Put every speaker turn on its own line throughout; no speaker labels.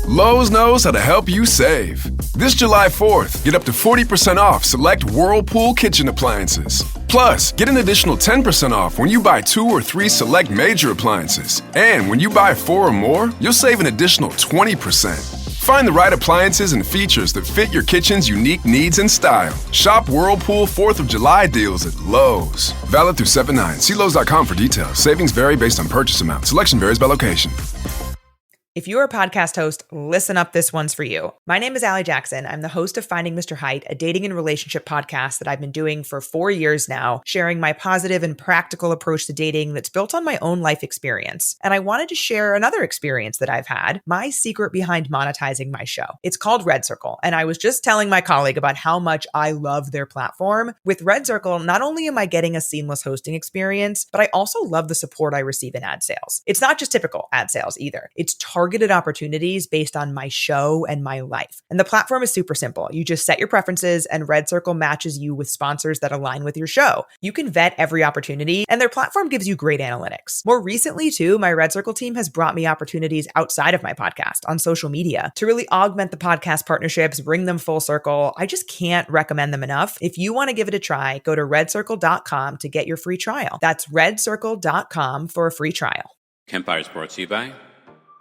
Lowe's knows how to help you save. This July 4th, get up to 40% off select Whirlpool kitchen appliances. Plus, get an additional 10% off when you buy 2 or 3 select major appliances. And when you buy 4 or more, you'll save an additional 20%. Find the right appliances and features that fit your kitchen's unique needs and style. Shop Whirlpool 4th of July deals at Lowe's. Valid through 7/9. See Lowe's.com for details. Savings vary based on purchase amount. Selection varies by location.
If you're a podcast host, listen up, this one's for you. My name is Allie Jackson. I'm the host of Finding Mr. Height, a dating and relationship podcast that I've been doing for 4 years now, sharing my positive and practical approach to dating that's built on my own life experience. And I wanted to share another experience that I've had, my secret behind monetizing my show. It's called RedCircle, and I was just telling my colleague about how much I love their platform. With RedCircle, not only am I getting a seamless hosting experience, but I also love the support I receive in ad sales. It's not just typical ad sales either. It's targeted opportunities based on my show and my life. And the platform is super simple. You just set your preferences and RedCircle matches you with sponsors that align with your show. You can vet every opportunity and their platform gives you great analytics. More recently too, my RedCircle team has brought me opportunities outside of my podcast on social media to really augment the podcast partnerships, bring them full circle. I just can't recommend them enough. If you want to give it a try, go to redcircle.com to get your free trial. That's redcircle.com for a free trial.
Kempire is brought to you by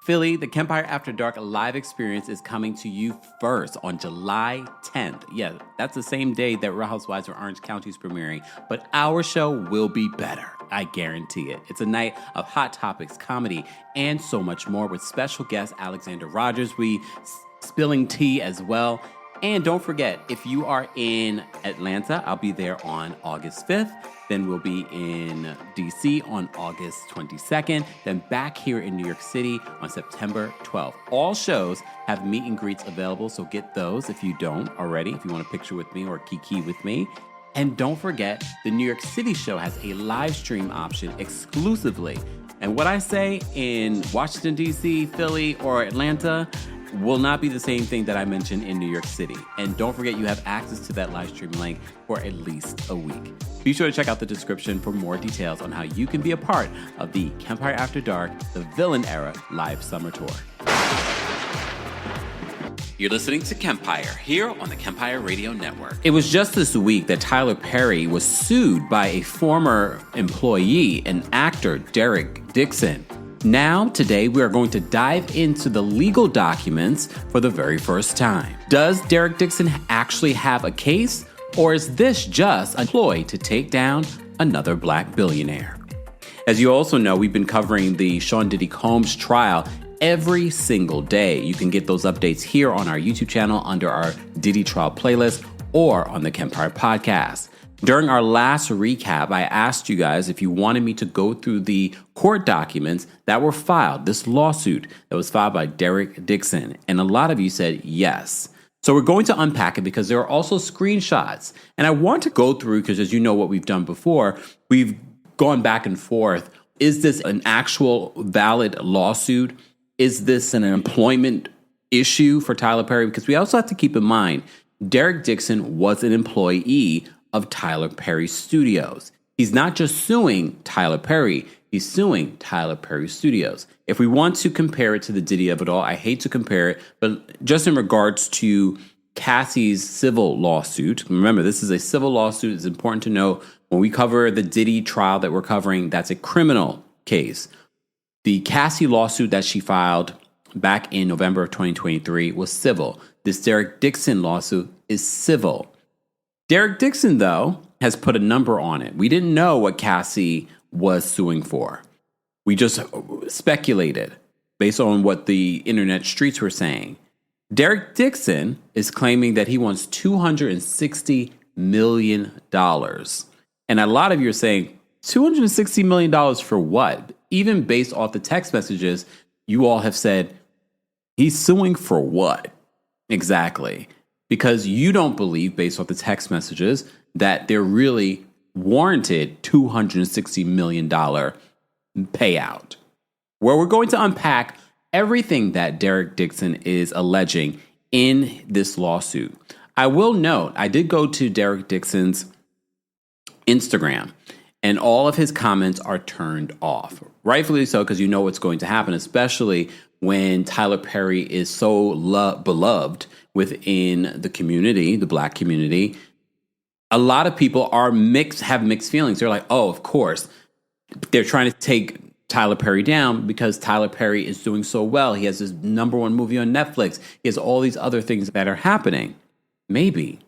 Philly. The Kempire After Dark live experience is coming to you first on July 10th. Yeah, that's the same day that Real Housewives of Orange County is premiering, but our show will be better. I guarantee it. It's a night of hot topics, comedy, and so much more with special guest Alexander Rogers. We spilling tea as well. And don't forget, if you are in Atlanta, I'll be there on August 5th. Then we'll be in DC on August 22nd. Then back here in New York City on September 12th. All shows have meet and greets available, so get those if you don't already, if you want a picture with me or kiki with me. And don't forget, the New York City show has a live stream option exclusively. And what I say in Washington, D.C., Philly, or Atlanta will not be the same thing that I mentioned in New York City. And don't forget, you have access to that live stream link for at least a week. Be sure to check out the description for more details on how you can be a part of the Kempire After Dark, the Villain Era live summer tour. You're listening to Kempire here on the Kempire Radio Network. It was just this week that Tyler Perry was sued by a former employee and actor, Derek Dixon. Now, today, we are going to dive into the legal documents for the very first time. Does Derek Dixon actually have a case, or is this just a ploy to take down another black billionaire? As you also know, we've been covering the Sean Diddy Combs trial every single day. You can get those updates here on our YouTube channel under our Diddy Trial playlist or on the Kempire podcast. During our last recap, I asked you guys if you wanted me to go through the court documents that were filed, this lawsuit that was filed by Derek Dixon, and a lot of you said yes. So we're going to unpack it because there are also screenshots. And I want to go through, because as you know what we've done before, we've gone back and forth. Is this an actual valid lawsuit? Is this an employment issue for Tyler Perry? Because we also have to keep in mind, Derek Dixon was an employee of Tyler Perry Studios. He's not just suing Tyler Perry, he's suing Tyler Perry Studios. If we want to compare it to the Diddy of it all, I hate to compare it, but just in regards to Cassie's civil lawsuit, remember, this is a civil lawsuit. It's important to know when we cover the Diddy trial that we're covering, that's a criminal case. The Cassie lawsuit that she filed back in November of 2023 was civil. This Derek Dixon lawsuit is civil. Derek Dixon, though, has put a number on it. We didn't know what Cassie was suing for. We just speculated based on what the internet streets were saying. Derek Dixon is claiming that he wants $260 million. And a lot of you are saying, $260 million for what? Even based off the text messages, you all have said, he's suing for what? Exactly. Because you don't believe, based off the text messages, that they're really warranted $260 million payout. Where we're going to unpack everything that Derek Dixon is alleging in this lawsuit. I will note, I did go to Derek Dixon's Instagram, and all of his comments are turned off. Rightfully so, because you know what's going to happen, especially when Tyler Perry is so beloved within the community, the Black community, a lot of people have mixed feelings. They're like, oh, of course, they're trying to take Tyler Perry down because Tyler Perry is doing so well. He has his #1 movie on Netflix. He has all these other things that are happening. Maybe.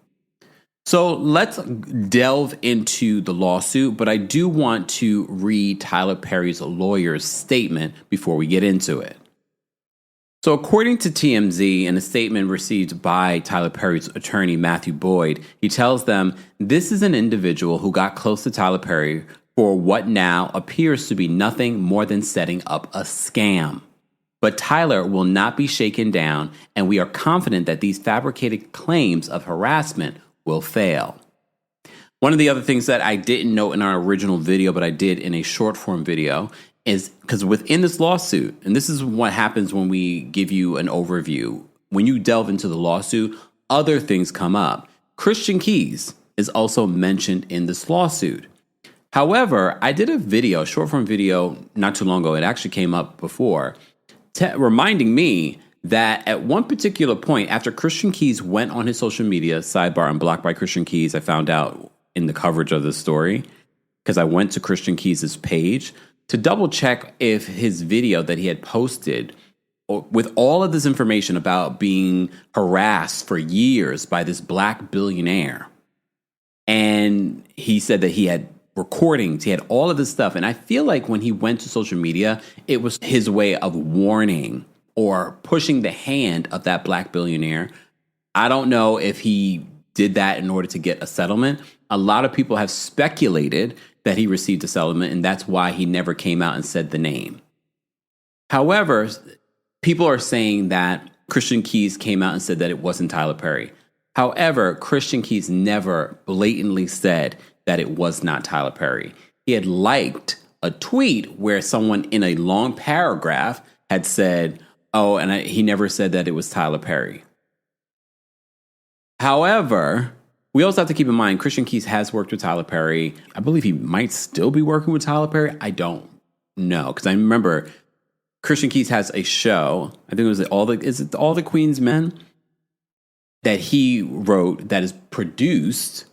So let's delve into the lawsuit, but I do want to read Tyler Perry's lawyer's statement before we get into it. So according to TMZ, in a statement received by Tyler Perry's attorney, Matthew Boyd, he tells them, this is an individual who got close to Tyler Perry for what now appears to be nothing more than setting up a scam. But Tyler will not be shaken down, and we are confident that these fabricated claims of harassment will fail. One of the other things that I didn't note in our original video, but I did in a short form video, is because within this lawsuit, and this is what happens when we give you an overview, when you delve into the lawsuit, other things come up. Christian Keys is also mentioned in this lawsuit. However, I did a short form video not too long ago, it actually came up before, reminding me that at one particular point, after Christian Keys went on his social media, sidebar, I'm blocked by Christian Keys, I found out in the coverage of this story, because I went to Christian Keys' page to double check if his video that he had posted with all of this information about being harassed for years by this Black billionaire. And he said that he had recordings, he had all of this stuff. And I feel like when he went to social media, it was his way of warning or pushing the hand of that Black billionaire. I don't know if he did that in order to get a settlement. A lot of people have speculated that he received a settlement, and that's why he never came out and said the name. However, people are saying that Christian Keys came out and said that it wasn't Tyler Perry. However, Christian Keys never blatantly said that it was not Tyler Perry. He had liked a tweet where someone in a long paragraph had said, oh, and he never said that it was Tyler Perry. However, we also have to keep in mind, Christian Keys has worked with Tyler Perry. I believe he might still be working with Tyler Perry. I don't know, because I remember Christian Keys has a show, I think it was All the Queen's Men, that he wrote that is produced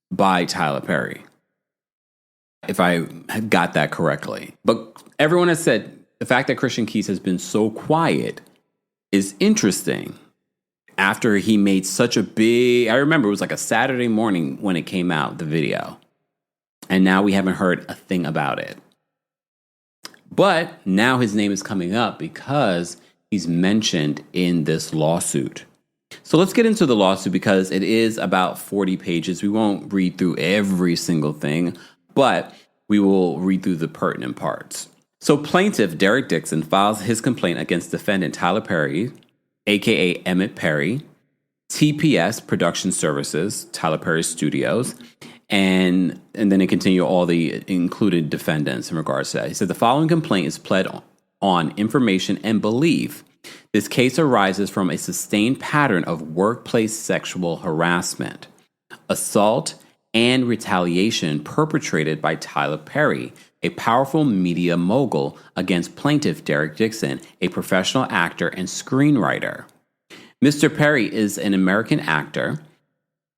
by Tyler Perry, if I had got that correctly. But everyone has said the fact that Christian Keys has been so quiet is interesting. After he made such a big, I remember it was like a Saturday morning when it came out, the video. And now we haven't heard a thing about it. But now his name is coming up because he's mentioned in this lawsuit. So let's get into the lawsuit because it is about 40 pages. We won't read through every single thing, but we will read through the pertinent parts. So plaintiff Derek Dixon files his complaint against defendant Tyler Perry, a.k.a. Emmett Perry, TPS Production Services, Tyler Perry Studios, and then it continue all the included defendants in regards to that. He said the following complaint is pled on information and belief. This case arises from a sustained pattern of workplace sexual harassment, assault, and retaliation perpetrated by Tyler Perry, a powerful media mogul, against plaintiff Derek Dixon, a professional actor and screenwriter. Mr. Perry is an American actor,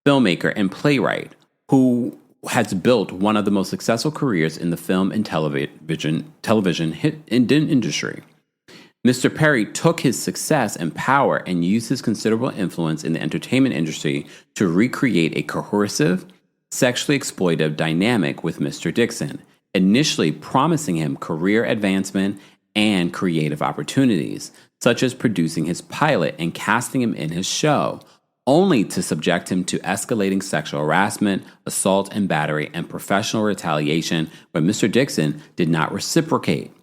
filmmaker, and playwright who has built one of the most successful careers in the film and television hit industry. Mr. Perry took his success and power and used his considerable influence in the entertainment industry to recreate a coercive, sexually exploitive dynamic with Mr. Dixon, initially promising him career advancement and creative opportunities, such as producing his pilot and casting him in his show, only to subject him to escalating sexual harassment, assault and battery, and professional retaliation when Mr. Dixon did not reciprocate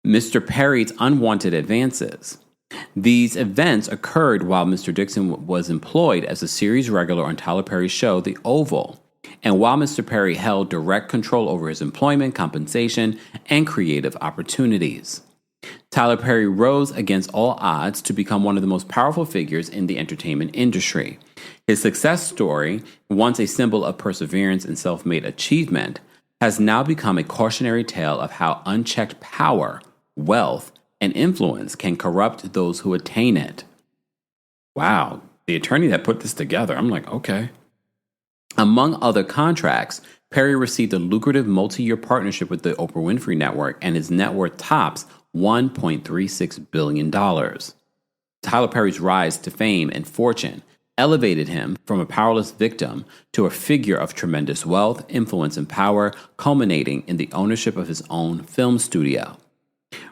Mr. Perry's unwanted advances. These events occurred while Mr. Dixon was employed as a series regular on Tyler Perry's show, The Oval, and while Mr. Perry held direct control over his employment, compensation, and creative opportunities. Tyler Perry rose against all odds to become one of the most powerful figures in the entertainment industry. His success story, once a symbol of perseverance and self-made achievement, has now become a cautionary tale of how unchecked power, wealth, and influence can corrupt those who attain it. Wow, the attorney that put this together, I'm like, okay. Among other contracts, Perry received a lucrative multi-year partnership with the Oprah Winfrey Network, and his net worth tops $1.36 billion. Tyler Perry's rise to fame and fortune elevated him from a powerless victim to a figure of tremendous wealth, influence, and power, culminating in the ownership of his own film studio.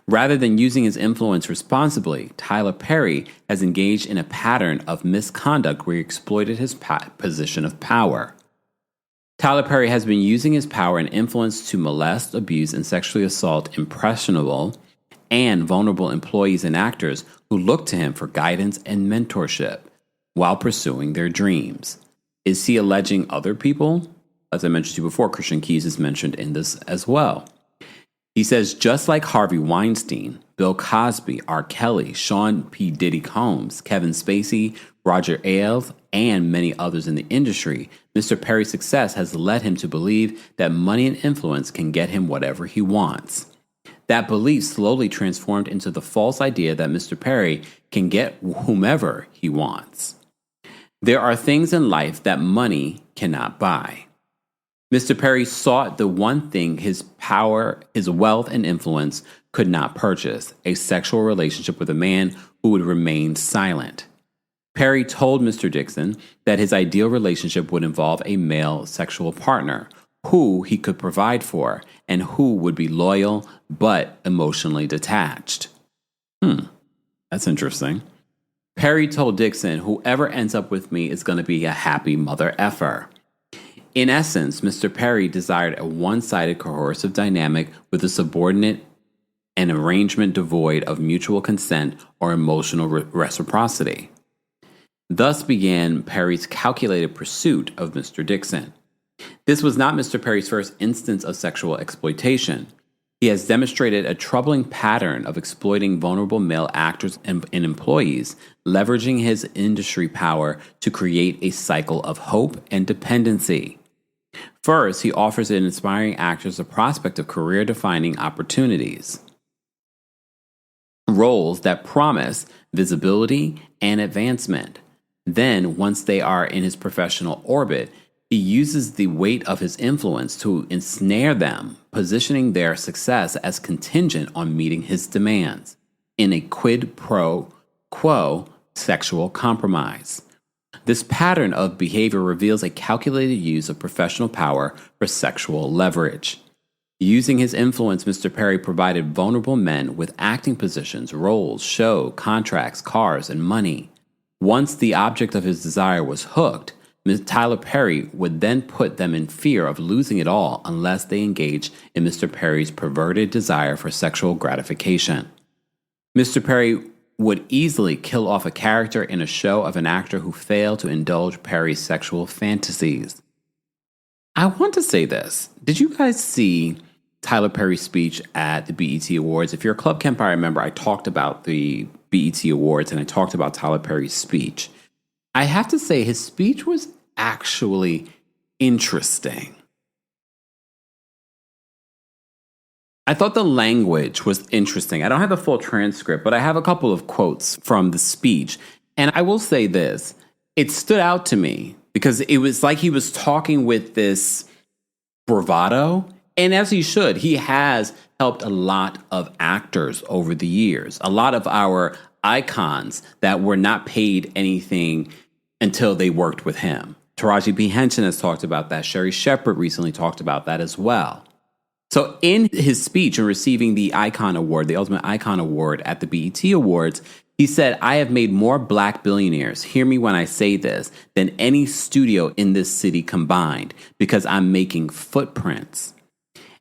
Rather than using his influence responsibly, Tyler Perry has engaged in a pattern of misconduct where he exploited his position of power. Tyler Perry has been using his power and influence to molest, abuse, and sexually assault impressionable and vulnerable employees and actors who look to him for guidance and mentorship while pursuing their dreams. Is he alleging other people? As I mentioned to you before, Christian Keyes is mentioned in this as well. He says, just like Harvey Weinstein, Bill Cosby, R. Kelly, Sean P. Diddy Combs, Kevin Spacey, Roger Ailes, and many others in the industry, Mr. Perry's success has led him to believe that money and influence can get him whatever he wants. That belief slowly transformed into the false idea that Mr. Perry can get whomever he wants. There are things in life that money cannot buy. Mr. Perry sought the one thing his power, his wealth, and influence could not purchase: a sexual relationship with a man who would remain silent. Perry told Mr. Dixon that his ideal relationship would involve a male sexual partner who he could provide for and who would be loyal but emotionally detached. That's interesting. Perry told Dixon, whoever ends up with me is going to be a happy mother effer. In essence, Mr. Perry desired a one-sided coercive dynamic with a subordinate, an arrangement devoid of mutual consent or emotional reciprocity. Thus began Perry's calculated pursuit of Mr. Dixon. This was not Mr. Perry's first instance of sexual exploitation. He has demonstrated a troubling pattern of exploiting vulnerable male actors and employees, leveraging his industry power to create a cycle of hope and dependency. First, he offers inspiring actors the prospect of career-defining opportunities, roles that promise visibility and advancement. Then, once they are in his professional orbit, he uses the weight of his influence to ensnare them, positioning their success as contingent on meeting his demands in a quid pro quo sexual compromise. This pattern of behavior reveals a calculated use of professional power for sexual leverage. Using his influence, Mr. Perry provided vulnerable men with acting positions, roles, show, contracts, cars, and money. Once the object of his desire was hooked, Tyler Perry would then put them in fear of losing it all unless they engaged in Mr. Perry's perverted desire for sexual gratification. Mr. Perry would easily kill off a character in a show of an actor who failed to indulge Perry's sexual fantasies. I want to say this. Did you guys see Tyler Perry's speech at the BET Awards? If you're a Club Kempire member, I talked about the BET Awards and I talked about Tyler Perry's speech. I have to say his speech was actually interesting. I thought the language was interesting. I don't have the full transcript, but I have a couple of quotes from the speech. And I will say this, it stood out to me because it was like he was talking with this bravado. And as he should, he has helped a lot of actors over the years. A lot of our icons that were not paid anything until they worked with him. Taraji P. Henson has talked about that. Sherry Shepherd recently talked about that as well. So in his speech and receiving the Icon Award, the Ultimate Icon Award at the BET Awards, he said, "I have made more black billionaires, hear me when I say this, than any studio in this city combined, because I'm making footprints."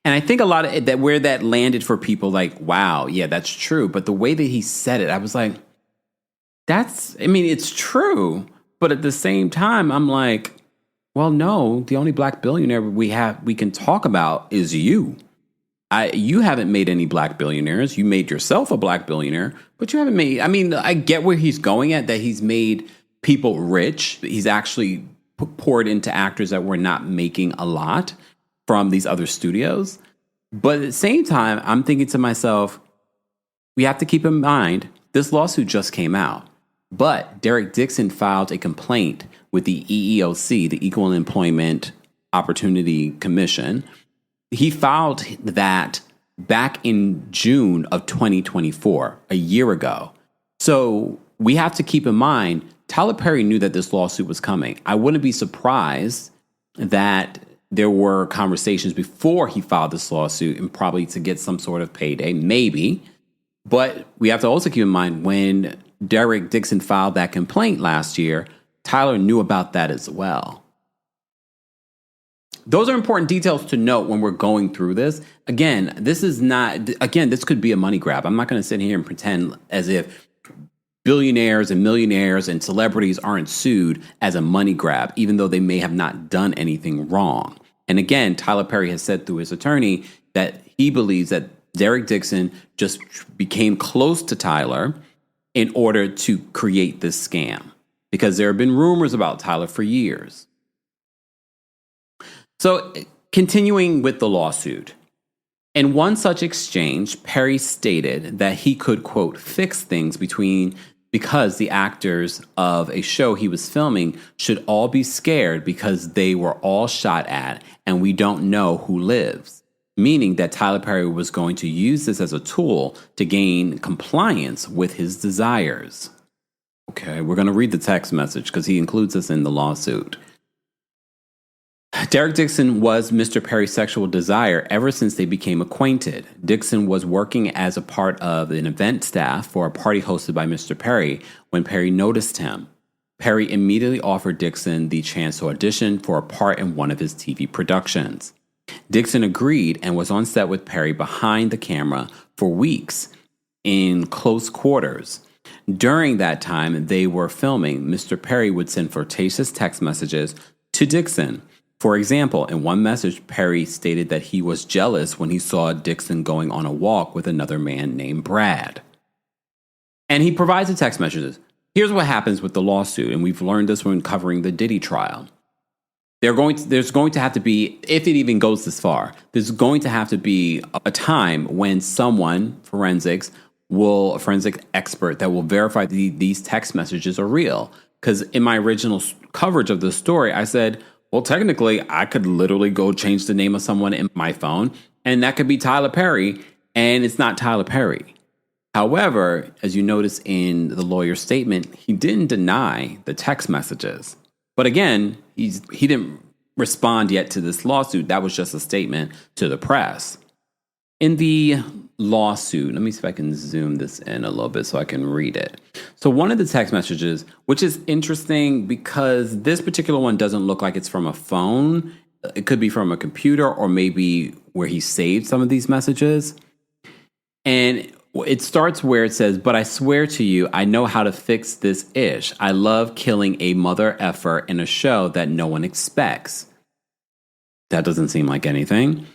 And I think a lot of that, where that landed for people, like, wow, yeah, that's true. But the way that he said it, I was like, it's true. But at the same time, I'm like, well, no, the only black billionaire we can talk about is you. You haven't made any black billionaires. You made yourself a black billionaire, but you haven't made, I get where he's going at, that he's made people rich. He's actually poured into actors that were not making a lot from these other studios. But at the same time, I'm thinking to myself, we have to keep in mind this lawsuit just came out, but Derek Dixon filed a complaint with the EEOC, the Equal Employment Opportunity Commission. He filed that back in June of 2024, a year ago. So we have to keep in mind, Tyler Perry knew that this lawsuit was coming. I wouldn't be surprised that there were conversations before he filed this lawsuit and probably to get some sort of payday, maybe. But we have to also keep in mind when Derek Dixon filed that complaint last year, Tyler knew about that as well. Those are important details to note when we're going through this. Again, this could be a money grab. I'm not going to sit here and pretend as if billionaires and millionaires and celebrities aren't sued as a money grab, even though they may have not done anything wrong. And again, Tyler Perry has said through his attorney that he believes that Derek Dixon just became close to Tyler in order to create this scam, because there have been rumors about Tyler for years. So continuing with the lawsuit, in one such exchange, Perry stated that he could, quote, fix things because the actors of a show he was filming should all be scared because they were all shot at and we don't know who lives, meaning that Tyler Perry was going to use this as a tool to gain compliance with his desires. Okay, we're going to read the text message because he includes this in the lawsuit. Derek Dixon was Mr. Perry's sexual desire ever since they became acquainted. Dixon was working as a part of an event staff for a party hosted by Mr. Perry when Perry noticed him. Perry immediately offered Dixon the chance to audition for a part in one of his TV productions. Dixon agreed and was on set with Perry behind the camera for weeks in close quarters. During that time they were filming, Mr. Perry would send flirtatious text messages to Dixon. For example, in one message, Perry stated that he was jealous when he saw Dixon going on a walk with another man named Brad. And he provides the text messages. Here's what happens with the lawsuit, and we've learned this when covering the Diddy trial. There's going to have to be, if it even goes this far, there's going to have to be a time when someone, a forensic expert that will verify these text messages are real. Because in my original coverage of the story, I said, well, technically, I could literally go change the name of someone in my phone, and that could be Tyler Perry, and it's not Tyler Perry. However, as you notice in the lawyer's statement, he didn't deny the text messages. But again, he didn't respond yet to this lawsuit. That was just a statement to the press. In the lawsuit, let me see if I can zoom this in a little bit so I can read it. So one of the text messages, which is interesting because this particular one doesn't look like it's from a phone. It could be from a computer or maybe where he saved some of these messages. And it starts where it says, "But I swear to you, I know how to fix this ish. I love killing a mother effer in a show that no one expects." That doesn't seem like anything.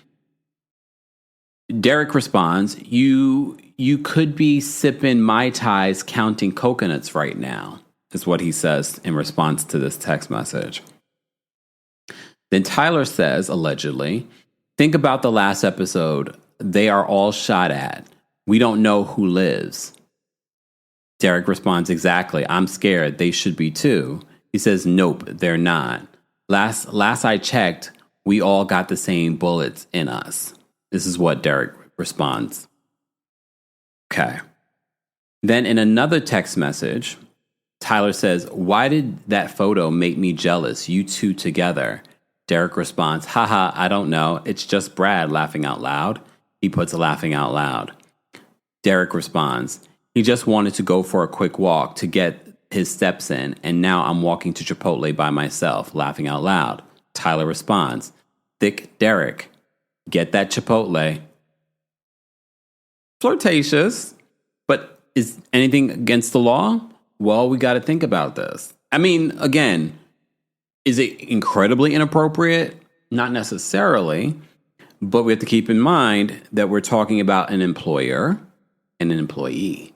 Derek responds, you could be sipping Mai Tais counting coconuts right now, is what he says in response to this text message. Then Tyler says, allegedly, "Think about the last episode. They are all shot at. We don't know who lives." Derek responds, "Exactly. I'm scared. They should be too." He says, "Nope, they're not. Last I checked, we all got the same bullets in us." This is what Derek responds. Okay. Then in another text message, Tyler says, "Why did that photo make me jealous? You two together." Derek responds, "Haha, I don't know. It's just Brad laughing out loud." He puts a laughing out loud. Derek responds, "He just wanted to go for a quick walk to get his steps in, and now I'm walking to Chipotle by myself, laughing out loud." Tyler responds, "Thick Derek. Get that Chipotle." Flirtatious, but is anything against the law? Well, we got to think about this. I mean, again, is it incredibly inappropriate? Not necessarily, but we have to keep in mind that we're talking about an employer and an employee.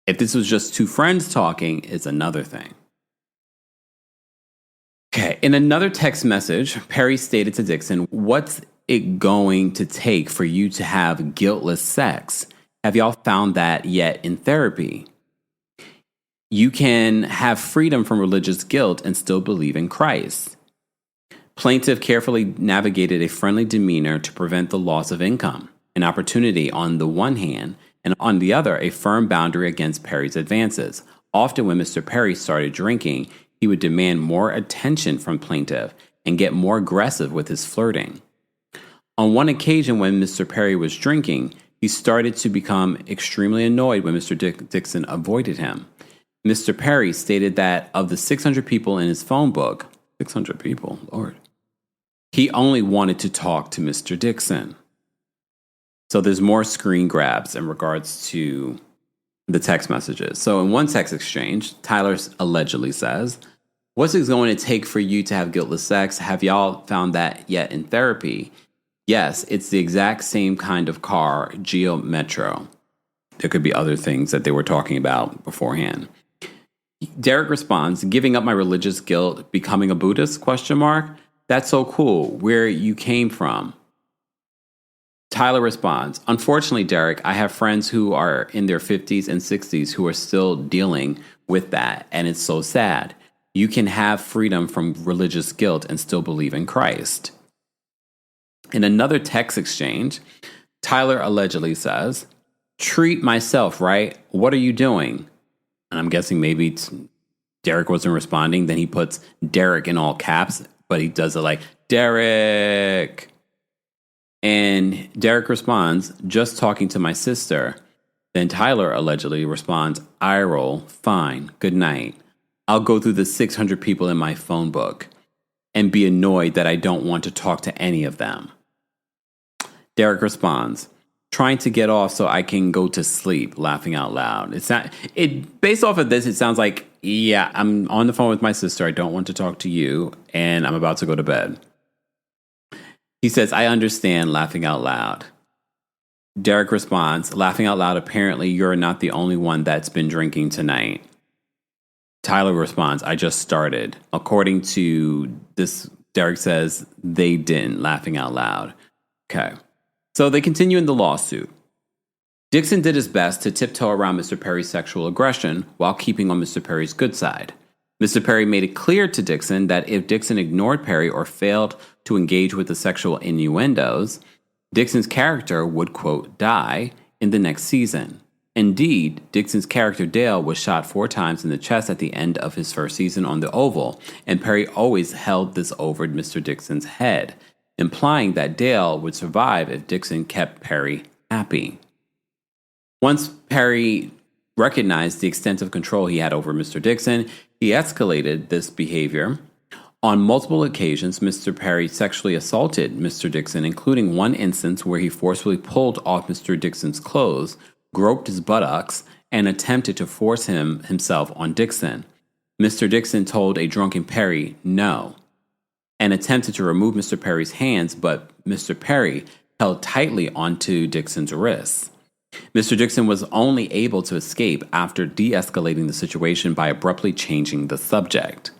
If this was just two friends talking, it's another thing. Okay, in another text message, Perry stated to Dixon, "What's it going to take for you to have guiltless sex? Have y'all found that yet in therapy? You can have freedom from religious guilt and still believe in Christ. Plaintiff carefully navigated a friendly demeanor to prevent the loss of income, an opportunity on the one hand, and on the other, a firm boundary against Perry's advances. Often when Mr. Perry started drinking, he would demand more attention from plaintiff and get more aggressive with his flirting. On one occasion when Mr. Perry was drinking, he started to become extremely annoyed when Mr. Dixon avoided him. Mr. Perry stated that of the 600 people in his phone book, 600 people, Lord, he only wanted to talk to Mr. Dixon. So there's more screen grabs in regards to the text messages. So in one text exchange, Tyler allegedly says, "What's it going to take for you to have guiltless sex? Have y'all found that yet in therapy?" Yes, it's the exact same kind of car, Geo Metro. There could be other things that they were talking about beforehand. Derek responds, "Giving up my religious guilt, becoming a Buddhist, ? That's so cool. Where you came from?" Tyler responds, "Unfortunately, Derek, I have friends who are in their 50s and 60s who are still dealing with that, and it's so sad. You can have freedom from religious guilt and still believe in Christ." In another text exchange, Tyler allegedly says, "Treat myself, right? What are you doing?" And I'm guessing maybe Derek wasn't responding. Then he puts Derek in all caps, but he does it like, "Derek." And Derek responds, "Just talking to my sister." Then Tyler allegedly responds, "Eye roll, fine, good night. I'll go through the 600 people in my phone book and be annoyed that I don't want to talk to any of them." Derek responds, "Trying to get off so I can go to sleep," laughing out loud. Based off of this, it sounds like, yeah, I'm on the phone with my sister. I don't want to talk to you, and I'm about to go to bed. He says, "I understand," laughing out loud. Derek responds, laughing out loud, "Apparently you're not the only one that's been drinking tonight." Tyler responds, "I just started." According to this, Derek says they didn't, laughing out loud. Okay. So they continue in the lawsuit. Dixon did his best to tiptoe around Mr. Perry's sexual aggression while keeping on Mr. Perry's good side. Mr. Perry made it clear to Dixon that if Dixon ignored Perry or failed to engage with the sexual innuendos, Dixon's character would, quote, "die" in the next season. Indeed, Dixon's character Dale was shot 4 times in the chest at the end of his first season on the Oval, and Perry always held this over Mr. Dixon's head, implying that Dale would survive if Dixon kept Perry happy. Once Perry recognized the extent of control he had over Mr. Dixon, he escalated this behavior. On multiple occasions, Mr. Perry sexually assaulted Mr. Dixon, including one instance where he forcefully pulled off Mr. Dixon's clothes, groped his buttocks, and attempted to force himself on Dixon. Mr. Dixon told a drunken Perry no, and attempted to remove Mr. Perry's hands, but Mr. Perry held tightly onto Dixon's wrists. Mr. Dixon was only able to escape after de-escalating the situation by abruptly changing the subject.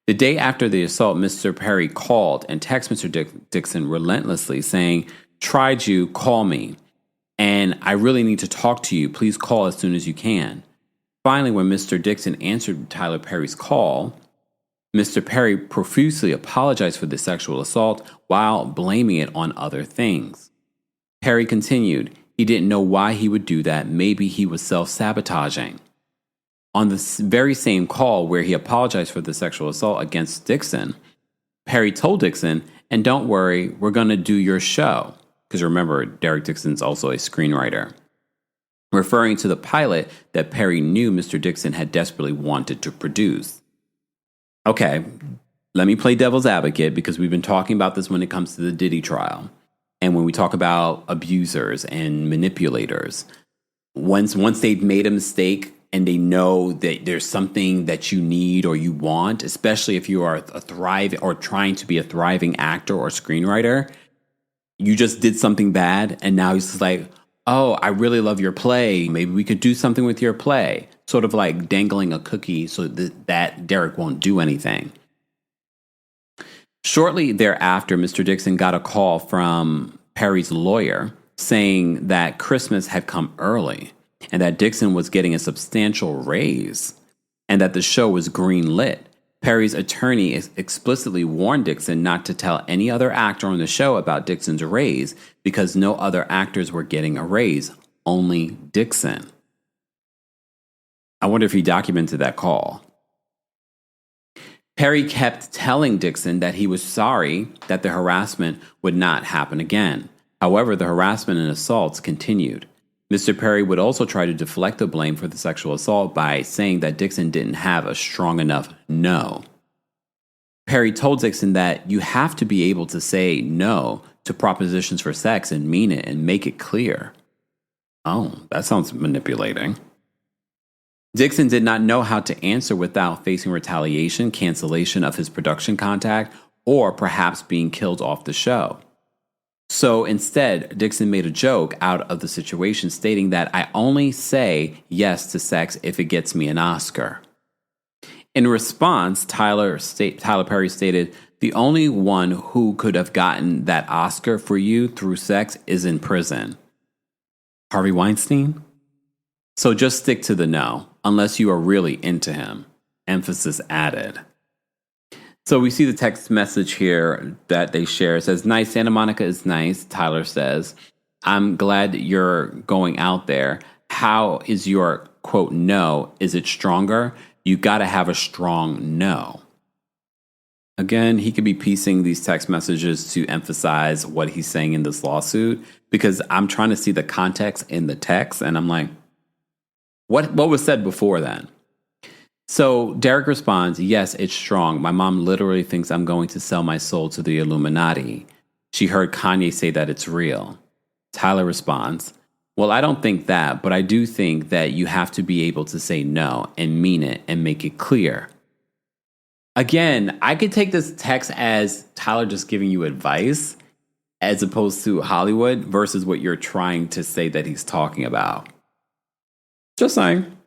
The day after the assault, Mr. Perry called and texted Mr. Dixon relentlessly saying, "Tried you, call me. And I really need to talk to you. Please call as soon as you can." Finally, when Mr. Dixon answered Tyler Perry's call, Mr. Perry profusely apologized for the sexual assault while blaming it on other things. Perry continued, he didn't know why he would do that. Maybe he was self-sabotaging. On the very same call where he apologized for the sexual assault against Dixon, Perry told Dixon, "And don't worry, we're going to do your show." Because remember, Derek Dixon's also a screenwriter. Referring to the pilot that Perry knew Mr. Dixon had desperately wanted to produce. Okay, let me play devil's advocate because we've been talking about this when it comes to the Diddy trial. And when we talk about abusers and manipulators, once they've made a mistake and they know that there's something that you need or you want, especially if you are a thriving or trying to be a thriving actor or screenwriter, you just did something bad and now he's just like, "Oh, I really love your play. Maybe we could do something with your play." Sort of like dangling a cookie so that Derek won't do anything. Shortly thereafter, Mr. Dixon got a call from Perry's lawyer saying that Christmas had come early and that Dixon was getting a substantial raise and that the show was greenlit. Perry's attorney explicitly warned Dixon not to tell any other actor on the show about Dixon's raise because no other actors were getting a raise, only Dixon. I wonder if he documented that call. Perry kept telling Dixon that he was sorry that the harassment would not happen again. However, the harassment and assaults continued. Mr. Perry would also try to deflect the blame for the sexual assault by saying that Dixon didn't have a strong enough no. Perry told Dixon that you have to be able to say no to propositions for sex and mean it and make it clear. Oh, that sounds manipulating. Dixon did not know how to answer without facing retaliation, cancellation of his production contract, or perhaps being killed off the show. So instead, Dixon made a joke out of the situation, stating that I only say yes to sex if it gets me an Oscar. In response, Tyler Perry stated, the only one who could have gotten that Oscar for you through sex is in prison. Harvey Weinstein? So just stick to the no, unless you are really into him. Emphasis added. So we see the text message here that they share. It says, nice, Santa Monica is nice, Tyler says. I'm glad you're going out there. How is your, quote, no? Is it stronger? You got to have a strong no. Again, he could be piecing these text messages to emphasize what he's saying in this lawsuit, because I'm trying to see the context in the text, and I'm like, what was said before then? So Derek responds, yes, it's strong. My mom literally thinks I'm going to sell my soul to the Illuminati. She heard Kanye say that it's real. Tyler responds, well, I don't think that, but I do think that you have to be able to say no and mean it and make it clear. Again, I could take this text as Tyler just giving you advice as opposed to Hollywood versus what you're trying to say that he's talking about. Just saying.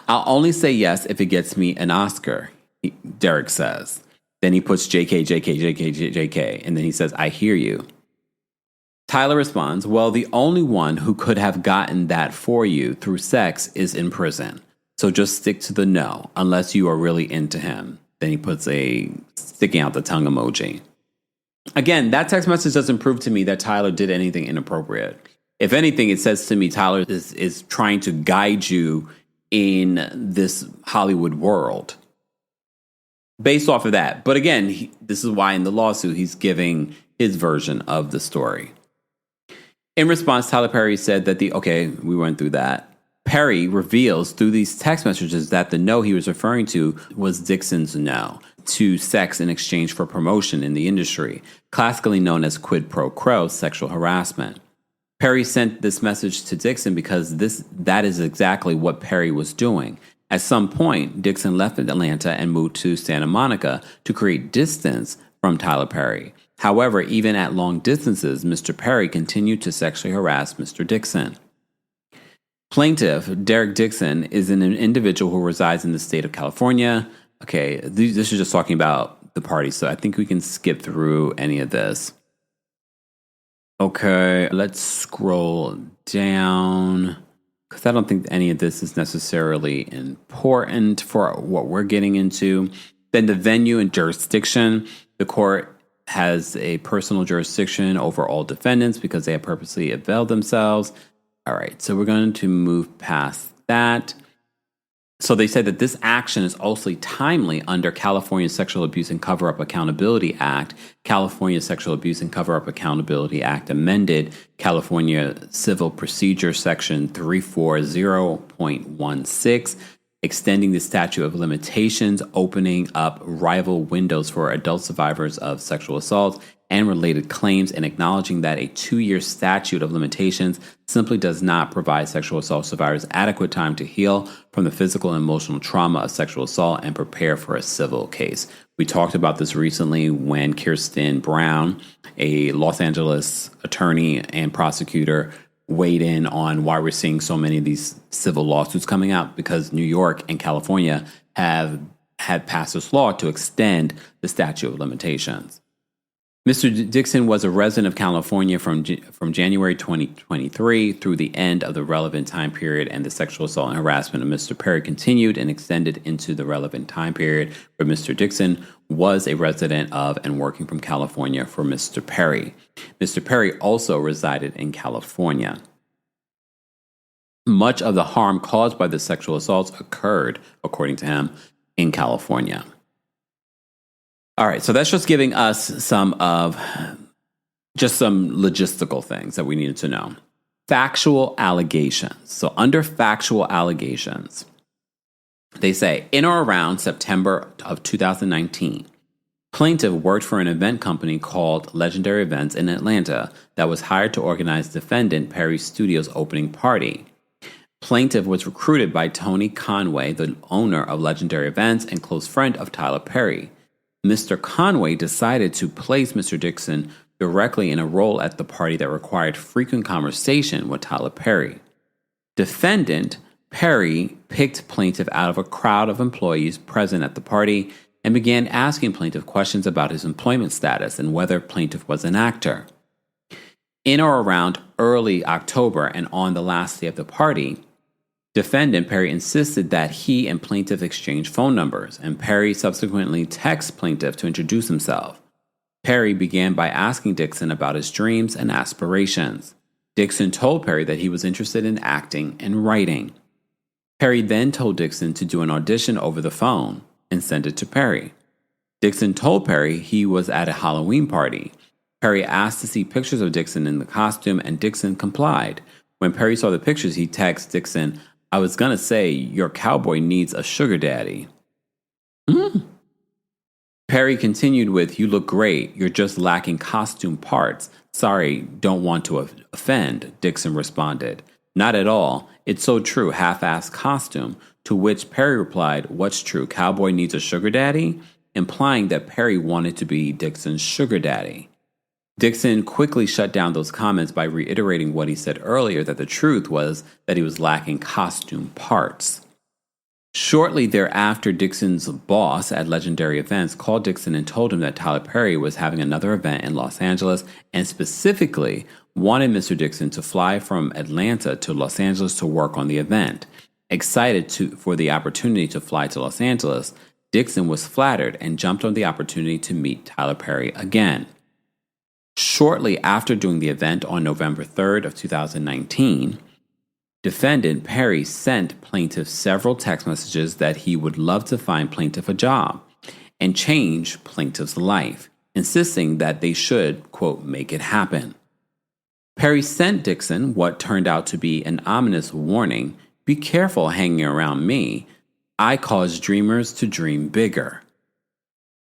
I'll only say yes if it gets me an Oscar, Derek says. Then he puts JK, JK, JK, JK, and then he says, I hear you. Tyler responds, well, the only one who could have gotten that for you through sex is in prison. So just stick to the no, unless you are really into him. Then he puts a sticking out the tongue emoji. Again, that text message doesn't prove to me that Tyler did anything inappropriate. If anything, it says to me Tyler is trying to guide you in this Hollywood world based off of that. But again, this is why in the lawsuit he's giving his version of the story. In response, Tyler Perry said that we went through that. Perry reveals through these text messages that the no he was referring to was Dixon's no to sex in exchange for promotion in the industry, classically known as quid pro quo sexual harassment. Perry sent this message to Dixon because that is exactly what Perry was doing. At some point, Dixon left Atlanta and moved to Santa Monica to create distance from Tyler Perry. However, even at long distances, Mr. Perry continued to sexually harass Mr. Dixon. Plaintiff Derek Dixon is an individual who resides in the state of California. Okay, this is just talking about the party, so I think we can skip through any of this. Okay, let's scroll down, because I don't think any of this is necessarily important for what we're getting into. Then the venue and jurisdiction. The court has a personal jurisdiction over all defendants because they have purposely availed themselves. All right, so we're going to move past that. So they said that this action is also timely under California Sexual Abuse and Cover-Up Accountability Act, California Sexual Abuse and Cover-Up Accountability Act amended, California Civil Procedure Section 340.16, extending the statute of limitations, opening up rival windows for adult survivors of sexual assault and related claims, and acknowledging that a 2-year statute of limitations simply does not provide sexual assault survivors adequate time to heal from the physical and emotional trauma of sexual assault and prepare for a civil case. We talked about this recently when Kirsten Brown, a Los Angeles attorney and prosecutor, weighed in on why we're seeing so many of these civil lawsuits coming out, because New York and California have had passed this law to extend the statute of limitations. Mr. Dixon was a resident of California from January 2023 through the end of the relevant time period, and the sexual assault and harassment of Mr. Perry continued and extended into the relevant time period where Mr. Dixon was a resident of and working from California for Mr. Perry. Mr. Perry also resided in California. Much of the harm caused by the sexual assaults occurred, according to him, in California. All right, so that's just giving us some logistical things that we needed to know. Factual allegations. So under factual allegations, they say, in or around September of 2019, plaintiff worked for an event company called Legendary Events in Atlanta that was hired to organize defendant Perry Studios' opening party. Plaintiff was recruited by Tony Conway, the owner of Legendary Events and close friend of Tyler Perry. Mr. Conway decided to place Mr. Dixon directly in a role at the party that required frequent conversation with Tyler Perry. Defendant Perry picked plaintiff out of a crowd of employees present at the party and began asking plaintiff questions about his employment status and whether plaintiff was an actor. In or around early October and on the last day of the party, defendant Perry insisted that he and plaintiff exchange phone numbers, and Perry subsequently texted plaintiff to introduce himself. Perry began by asking Dixon about his dreams and aspirations. Dixon told Perry that he was interested in acting and writing. Perry then told Dixon to do an audition over the phone and send it to Perry. Dixon told Perry he was at a Halloween party. Perry asked to see pictures of Dixon in the costume, and Dixon complied. When Perry saw the pictures, he texted Dixon, "I was gonna say, your cowboy needs a sugar daddy." Perry continued with, "You look great. You're just lacking costume parts. Sorry, don't want to offend," Dixon responded. "Not at all. It's so true, half-assed costume." To which Perry replied, "What's true, cowboy needs a sugar daddy?" Implying that Perry wanted to be Dixon's sugar daddy. Dixon quickly shut down those comments by reiterating what he said earlier, that the truth was that he was lacking costume parts. Shortly thereafter, Dixon's boss at Legendary Events called Dixon and told him that Tyler Perry was having another event in Los Angeles and specifically wanted Mr. Dixon to fly from Atlanta to Los Angeles to work on the event. Excited for the opportunity to fly to Los Angeles, Dixon was flattered and jumped on the opportunity to meet Tyler Perry again. Shortly after doing the event on November 3rd of 2019, defendant Perry sent plaintiff several text messages that he would love to find plaintiff a job and change plaintiff's life, insisting that they should, quote, make it happen. Perry sent Dixon what turned out to be an ominous warning, "Be careful hanging around me. I cause dreamers to dream bigger.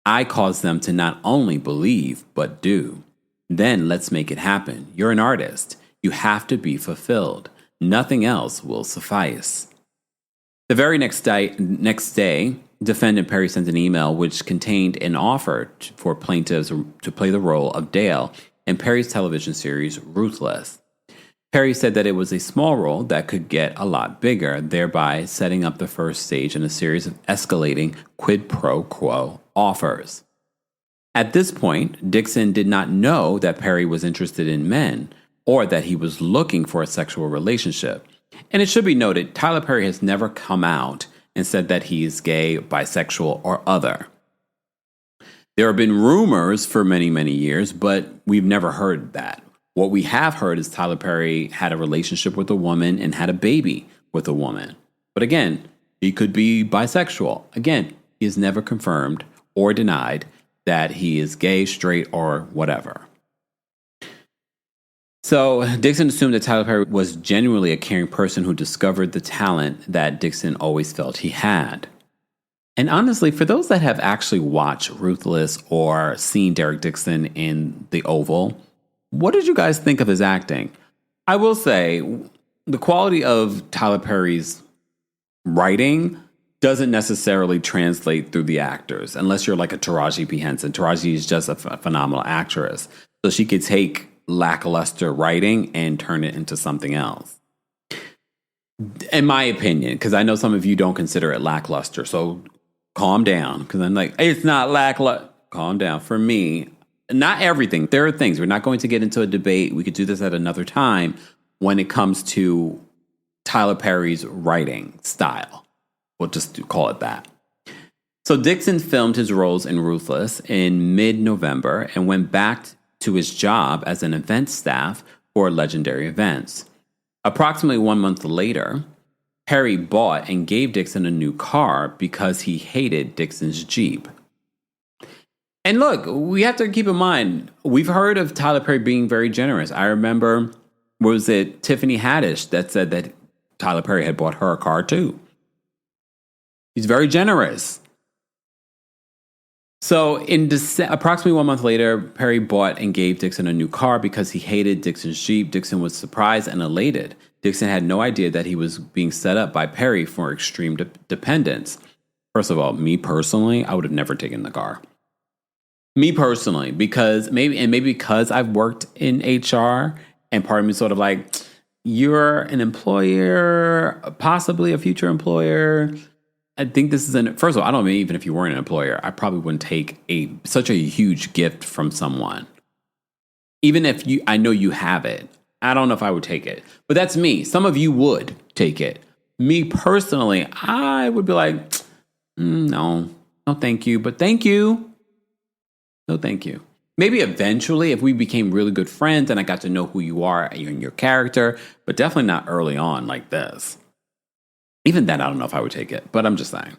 I cause them to not only believe, but do. Then let's make it happen. You're an artist. You have to be fulfilled. Nothing else will suffice." The very next day, defendant Perry sent an email which contained an offer for plaintiffs to play the role of Dale in Perry's television series Ruthless. Perry said that it was a small role that could get a lot bigger, thereby setting up the first stage in a series of escalating quid pro quo offers. At this point, Dixon did not know that Perry was interested in men or that he was looking for a sexual relationship. And it should be noted, Tyler Perry has never come out and said that he is gay, bisexual, or other. There have been rumors for many, many years, but we've never heard that. What we have heard is Tyler Perry had a relationship with a woman and had a baby with a woman. But again, he could be bisexual. Again, he has never confirmed or denied that he is gay, straight, or whatever. So Dixon assumed that Tyler Perry was genuinely a caring person who discovered the talent that Dixon always felt he had. And honestly, for those that have actually watched Ruthless or seen Derek Dixon in The Oval, what did you guys think of his acting? I will say the quality of Tyler Perry's writing doesn't necessarily translate through the actors, unless you're like a Taraji P. Henson. Taraji is just a phenomenal actress. So she could take lackluster writing and turn it into something else. In my opinion, because I know some of you don't consider it lackluster. So calm down, because I'm like, hey, it's not lackluster. Calm down. For me, not everything. There are things. We're not going to get into a debate. We could do this at another time when it comes to Tyler Perry's writing style. We'll just call it that. So Dixon filmed his roles in Ruthless in mid-November and went back to his job as an event staff for legendary events. Approximately 1 month later, Perry bought and gave Dixon a new car because he hated Dixon's Jeep. And look, we have to keep in mind, we've heard of Tyler Perry being very generous. I remember, was it Tiffany Haddish that said that Tyler Perry had bought her a car too? He's very generous. So in approximately 1 month later, Perry bought and gave Dixon a new car because he hated Dixon's Jeep. Dixon was surprised and elated. Dixon had no idea that he was being set up by Perry for extreme dependence. First of all, me personally, I would have never taken the car. Me personally, because maybe because I've worked in HR, and part of me sort of like, you're an employer, possibly a future employer. I think this is first of all, I don't mean even if you weren't an employer, I probably wouldn't take such a huge gift from someone. Even if I know you have it, I don't know if I would take it. But that's me. Some of you would take it. Me personally, I would be like, no, thank you. But thank you. No, thank you. Maybe eventually if we became really good friends and I got to know who you are and your character, but definitely not early on like this. Even then, I don't know if I would take it, but I'm just saying.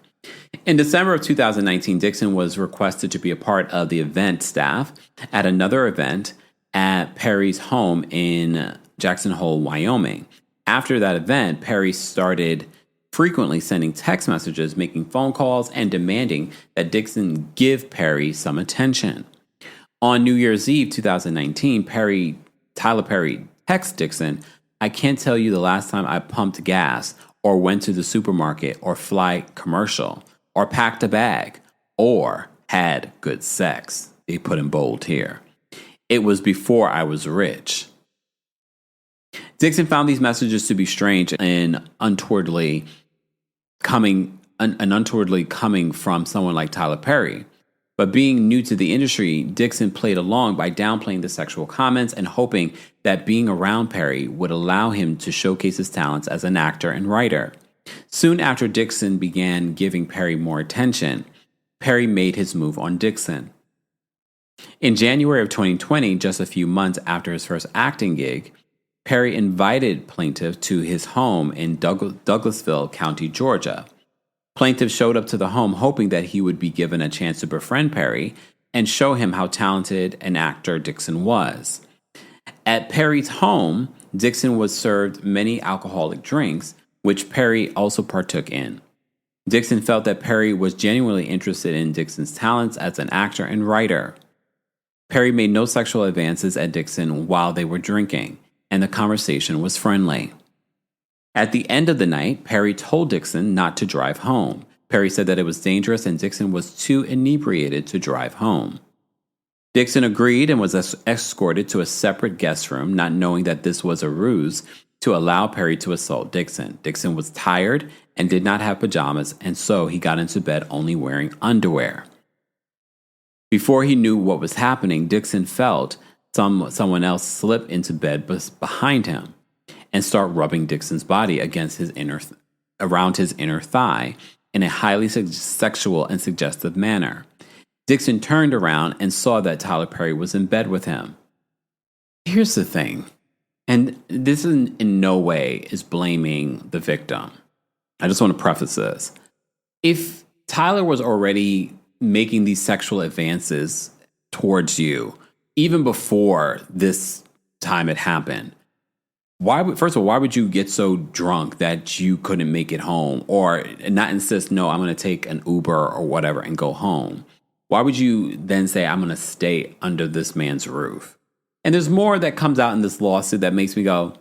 In December of 2019, Dixon was requested to be a part of the event staff at another event at Perry's home in Jackson Hole, Wyoming. After that event, Perry started frequently sending text messages, making phone calls, and demanding that Dixon give Perry some attention. On New Year's Eve 2019, Tyler Perry texts Dixon, "I can't tell you the last time I pumped gas or went to the supermarket or fly commercial or packed a bag or had good sex." They put in bold here. "It was before I was rich." Dixon found these messages to be strange and untowardly coming from someone like Tyler Perry. But being new to the industry, Dixon played along by downplaying the sexual comments and hoping that being around Perry would allow him to showcase his talents as an actor and writer. Soon after Dixon began giving Perry more attention, Perry made his move on Dixon. In January of 2020, just a few months after his first acting gig, Perry invited plaintiff to his home in Douglasville County, Georgia. Plaintiff showed up to the home hoping that he would be given a chance to befriend Perry and show him how talented an actor Dixon was. At Perry's home, Dixon was served many alcoholic drinks, which Perry also partook in. Dixon felt that Perry was genuinely interested in Dixon's talents as an actor and writer. Perry made no sexual advances at Dixon while they were drinking, and the conversation was friendly. At the end of the night, Perry told Dixon not to drive home. Perry said that it was dangerous and Dixon was too inebriated to drive home. Dixon agreed and was escorted to a separate guest room, not knowing that this was a ruse to allow Perry to assault Dixon. Dixon was tired and did not have pajamas, and so he got into bed only wearing underwear. Before he knew what was happening, Dixon felt someone else slip into bed behind him and start rubbing Dixon's body against around his inner thigh in a highly sexual and suggestive manner. Dixon turned around and saw that Tyler Perry was in bed with him. Here's the thing, and this in no way is blaming the victim. I just want to preface this. If Tyler was already making these sexual advances towards you, even before this time had happened, first of all, why would you get so drunk that you couldn't make it home or not insist, no, I'm going to take an Uber or whatever and go home? Why would you then say, I'm going to stay under this man's roof? And there's more that comes out in this lawsuit that makes me go,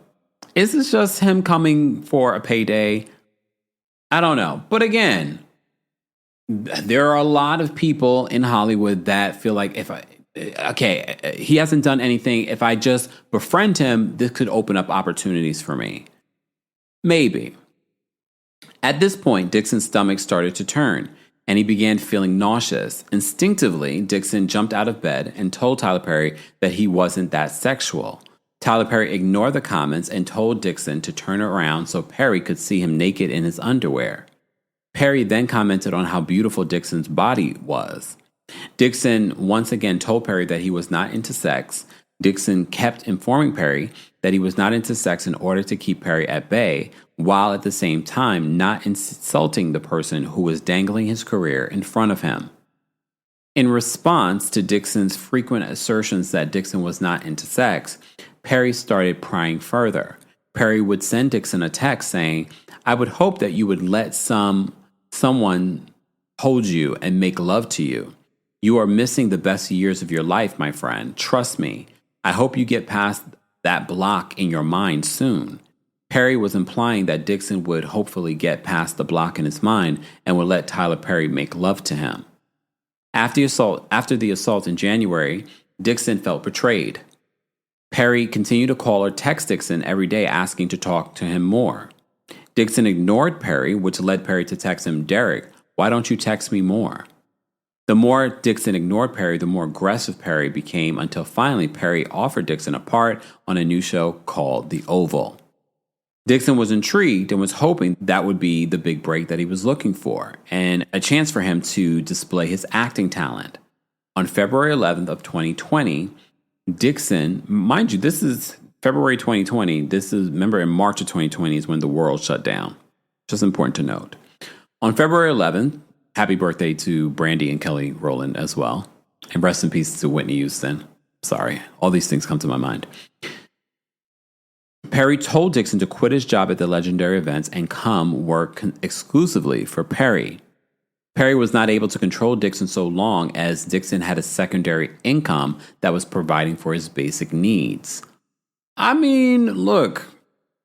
is this just him coming for a payday? I don't know. But again, there are a lot of people in Hollywood that feel like he hasn't done anything. If I just befriend him, this could open up opportunities for me. Maybe. At this point, Dixon's stomach started to turn. and he began feeling nauseous. Instinctively, Dixon jumped out of bed and told Tyler Perry that he wasn't that sexual. Tyler Perry ignored the comments and told Dixon to turn around so Perry could see him naked in his underwear. Perry then commented on how beautiful Dixon's body was. Dixon once again told Perry that he was not into sex. Dixon kept informing Perry that he was not into sex in order to keep Perry at bay, while at the same time not insulting the person who was dangling his career in front of him. In response to Dixon's frequent assertions that Dixon was not into sex, Perry started prying further. Perry would send Dixon a text saying, "I would hope that you would let someone hold you and make love to you. You are missing the best years of your life, my friend. Trust me. I hope you get past that block in your mind soon." Perry was implying that Dixon would hopefully get past the block in his mind and would let Tyler Perry make love to him. After the assault in January, Dixon felt betrayed. Perry continued to call or text Dixon every day asking to talk to him more. Dixon ignored Perry, which led Perry to text him, "Derek, why don't you text me more?" The more Dixon ignored Perry, the more aggressive Perry became, until finally Perry offered Dixon a part on a new show called The Oval. Dixon was intrigued and was hoping that would be the big break that he was looking for, and a chance for him to display his acting talent. On February 11th of 2020, Dixon, mind you, this is February 2020. Remember, in March of 2020 is when the world shut down. Just important to note. On February 11th, happy birthday to Brandy and Kelly Rowland as well. And rest in peace to Whitney Houston. Sorry, all these things come to my mind. Perry told Dixon to quit his job at the legendary events and come work exclusively for Perry. Perry was not able to control Dixon so long as Dixon had a secondary income that was providing for his basic needs. I mean, look,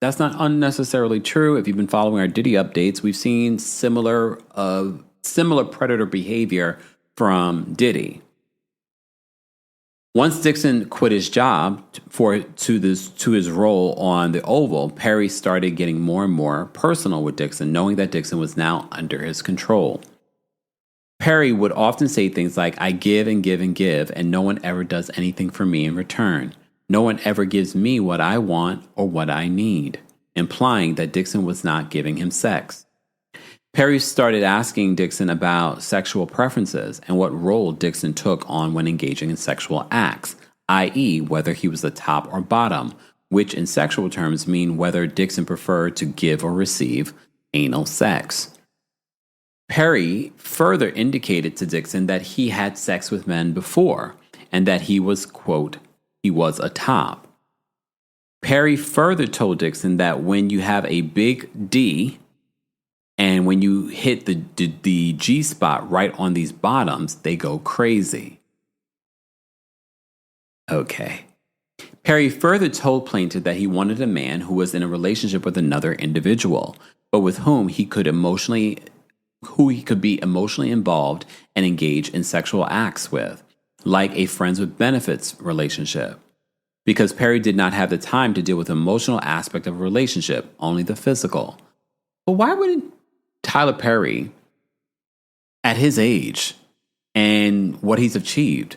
that's not unnecessarily true. If you've been following our Diddy updates, we've seen similar predator behavior from Diddy. Once Dixon quit his job to his role on The Oval, Perry started getting more and more personal with Dixon, knowing that Dixon was now under his control. Perry would often say things like, "I give and give and give, and no one ever does anything for me in return. No one ever gives me what I want or what I need," implying that Dixon was not giving him sex. Perry started asking Dixon about sexual preferences and what role Dixon took on when engaging in sexual acts, i.e., whether he was the top or bottom, which in sexual terms mean whether Dixon preferred to give or receive anal sex. Perry further indicated to Dixon that he had sex with men before and that he was, quote, he was a top. Perry further told Dixon that when you have a big D and when you hit the G spot right on these bottoms, they go crazy. Okay. Perry further told plaintiff that he wanted a man who was in a relationship with another individual, but with whom he could be emotionally involved and engage in sexual acts with, like a friends with benefits relationship. Because Perry did not have the time to deal with the emotional aspect of a relationship, only the physical. But why wouldn't Tyler Perry, at his age and what he's achieved,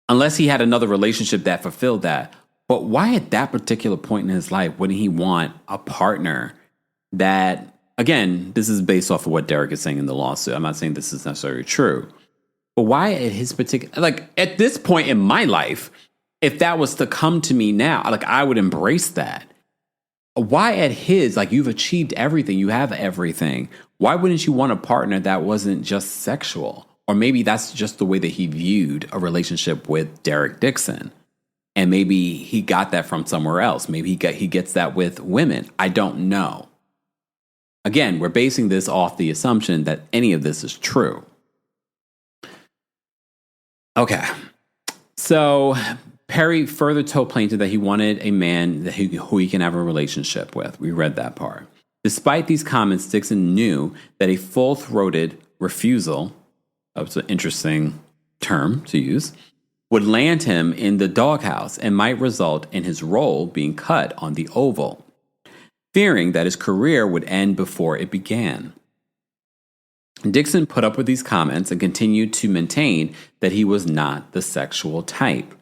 unless he had another relationship that fulfilled that, but why at that particular point in his life wouldn't he want a partner that, again, this is based off of what Derek is saying in the lawsuit. I'm not saying this is necessarily true. But why at his particular, at this point in my life, if that was to come to me now, I would embrace that. Why at his, you've achieved everything, you have everything. Why wouldn't you want a partner that wasn't just sexual? Or maybe that's just the way that he viewed a relationship with Derek Dixon. And maybe he got that from somewhere else. Maybe he gets that with women. I don't know. Again, we're basing this off the assumption that any of this is true. Okay. So Perry further told plaintiff that he wanted a man who he can have a relationship with. We read that part. Despite these comments, Dixon knew that a full-throated refusal, that's an interesting term to use, would land him in the doghouse and might result in his role being cut on the Oval, fearing that his career would end before it began. Dixon put up with these comments and continued to maintain that he was not the sexual type.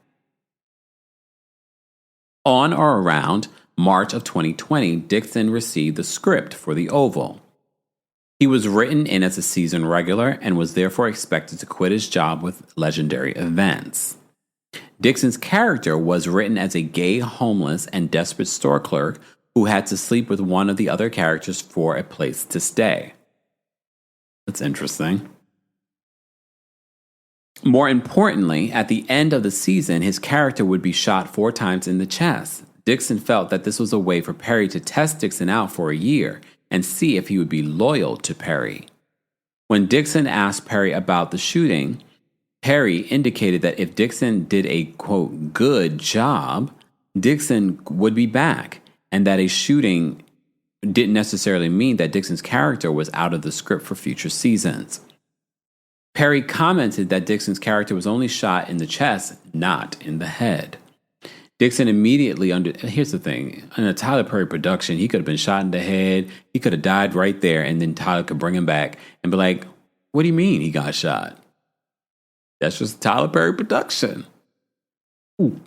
On or around March of 2020, Dixon received the script for The Oval. He was written in as a season regular and was therefore expected to quit his job with legendary events. Dixon's character was written as a gay, homeless, and desperate store clerk who had to sleep with one of the other characters for a place to stay. That's interesting. More importantly, at the end of the season, his character would be shot 4 times in the chest. Dixon felt that this was a way for Perry to test Dixon out for a year and see if he would be loyal to Perry. When Dixon asked Perry about the shooting, Perry indicated that if Dixon did a, quote, good job, Dixon would be back, and that a shooting didn't necessarily mean that Dixon's character was out of the script for future seasons. Perry commented that Dixon's character was only shot in the chest, not in the head. Dixon immediately here's the thing, in a Tyler Perry production, he could have been shot in the head, he could have died right there, and then Tyler could bring him back and be like, what do you mean he got shot? That's just Tyler Perry production. Ooh.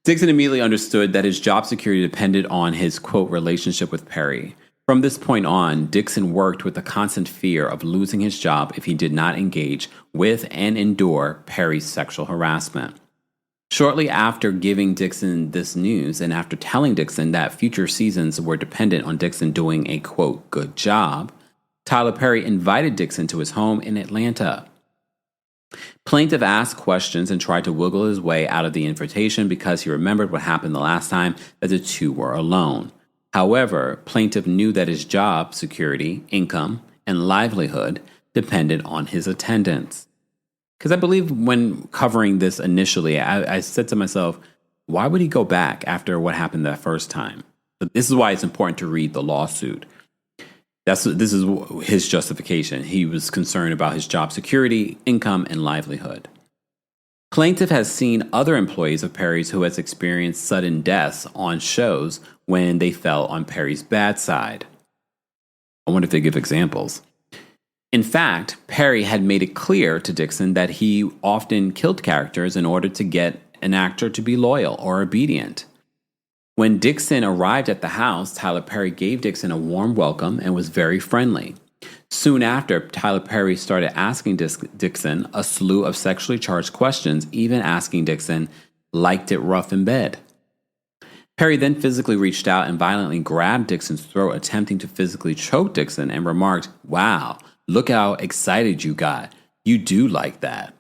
Dixon immediately understood that his job security depended on his, quote, relationship with Perry. From this point on, Dixon worked with the constant fear of losing his job if he did not engage with and endure Perry's sexual harassment. Shortly after giving Dixon this news and after telling Dixon that future seasons were dependent on Dixon doing a, quote, good job, Tyler Perry invited Dixon to his home in Atlanta. Plaintiff asked questions and tried to wiggle his way out of the invitation because he remembered what happened the last time that the two were alone. However, plaintiff knew that his job, security, income, and livelihood depended on his attendance. Because I believe when covering this initially, I said to myself, why would he go back after what happened that first time? But this is why it's important to read the lawsuit. This is his justification. He was concerned about his job security, income, and livelihood. Plaintiff has seen other employees of Perry's who has experienced sudden deaths on shows when they fell on Perry's bad side. I wonder if they give examples. In fact, Perry had made it clear to Dixon that he often killed characters in order to get an actor to be loyal or obedient. When Dixon arrived at the house, Tyler Perry gave Dixon a warm welcome and was very friendly. Soon after, Tyler Perry started asking Dixon a slew of sexually charged questions, even asking Dixon, liked it rough in bed. Perry then physically reached out and violently grabbed Dixon's throat, attempting to physically choke Dixon, and remarked, wow, look how excited you got. You do like that.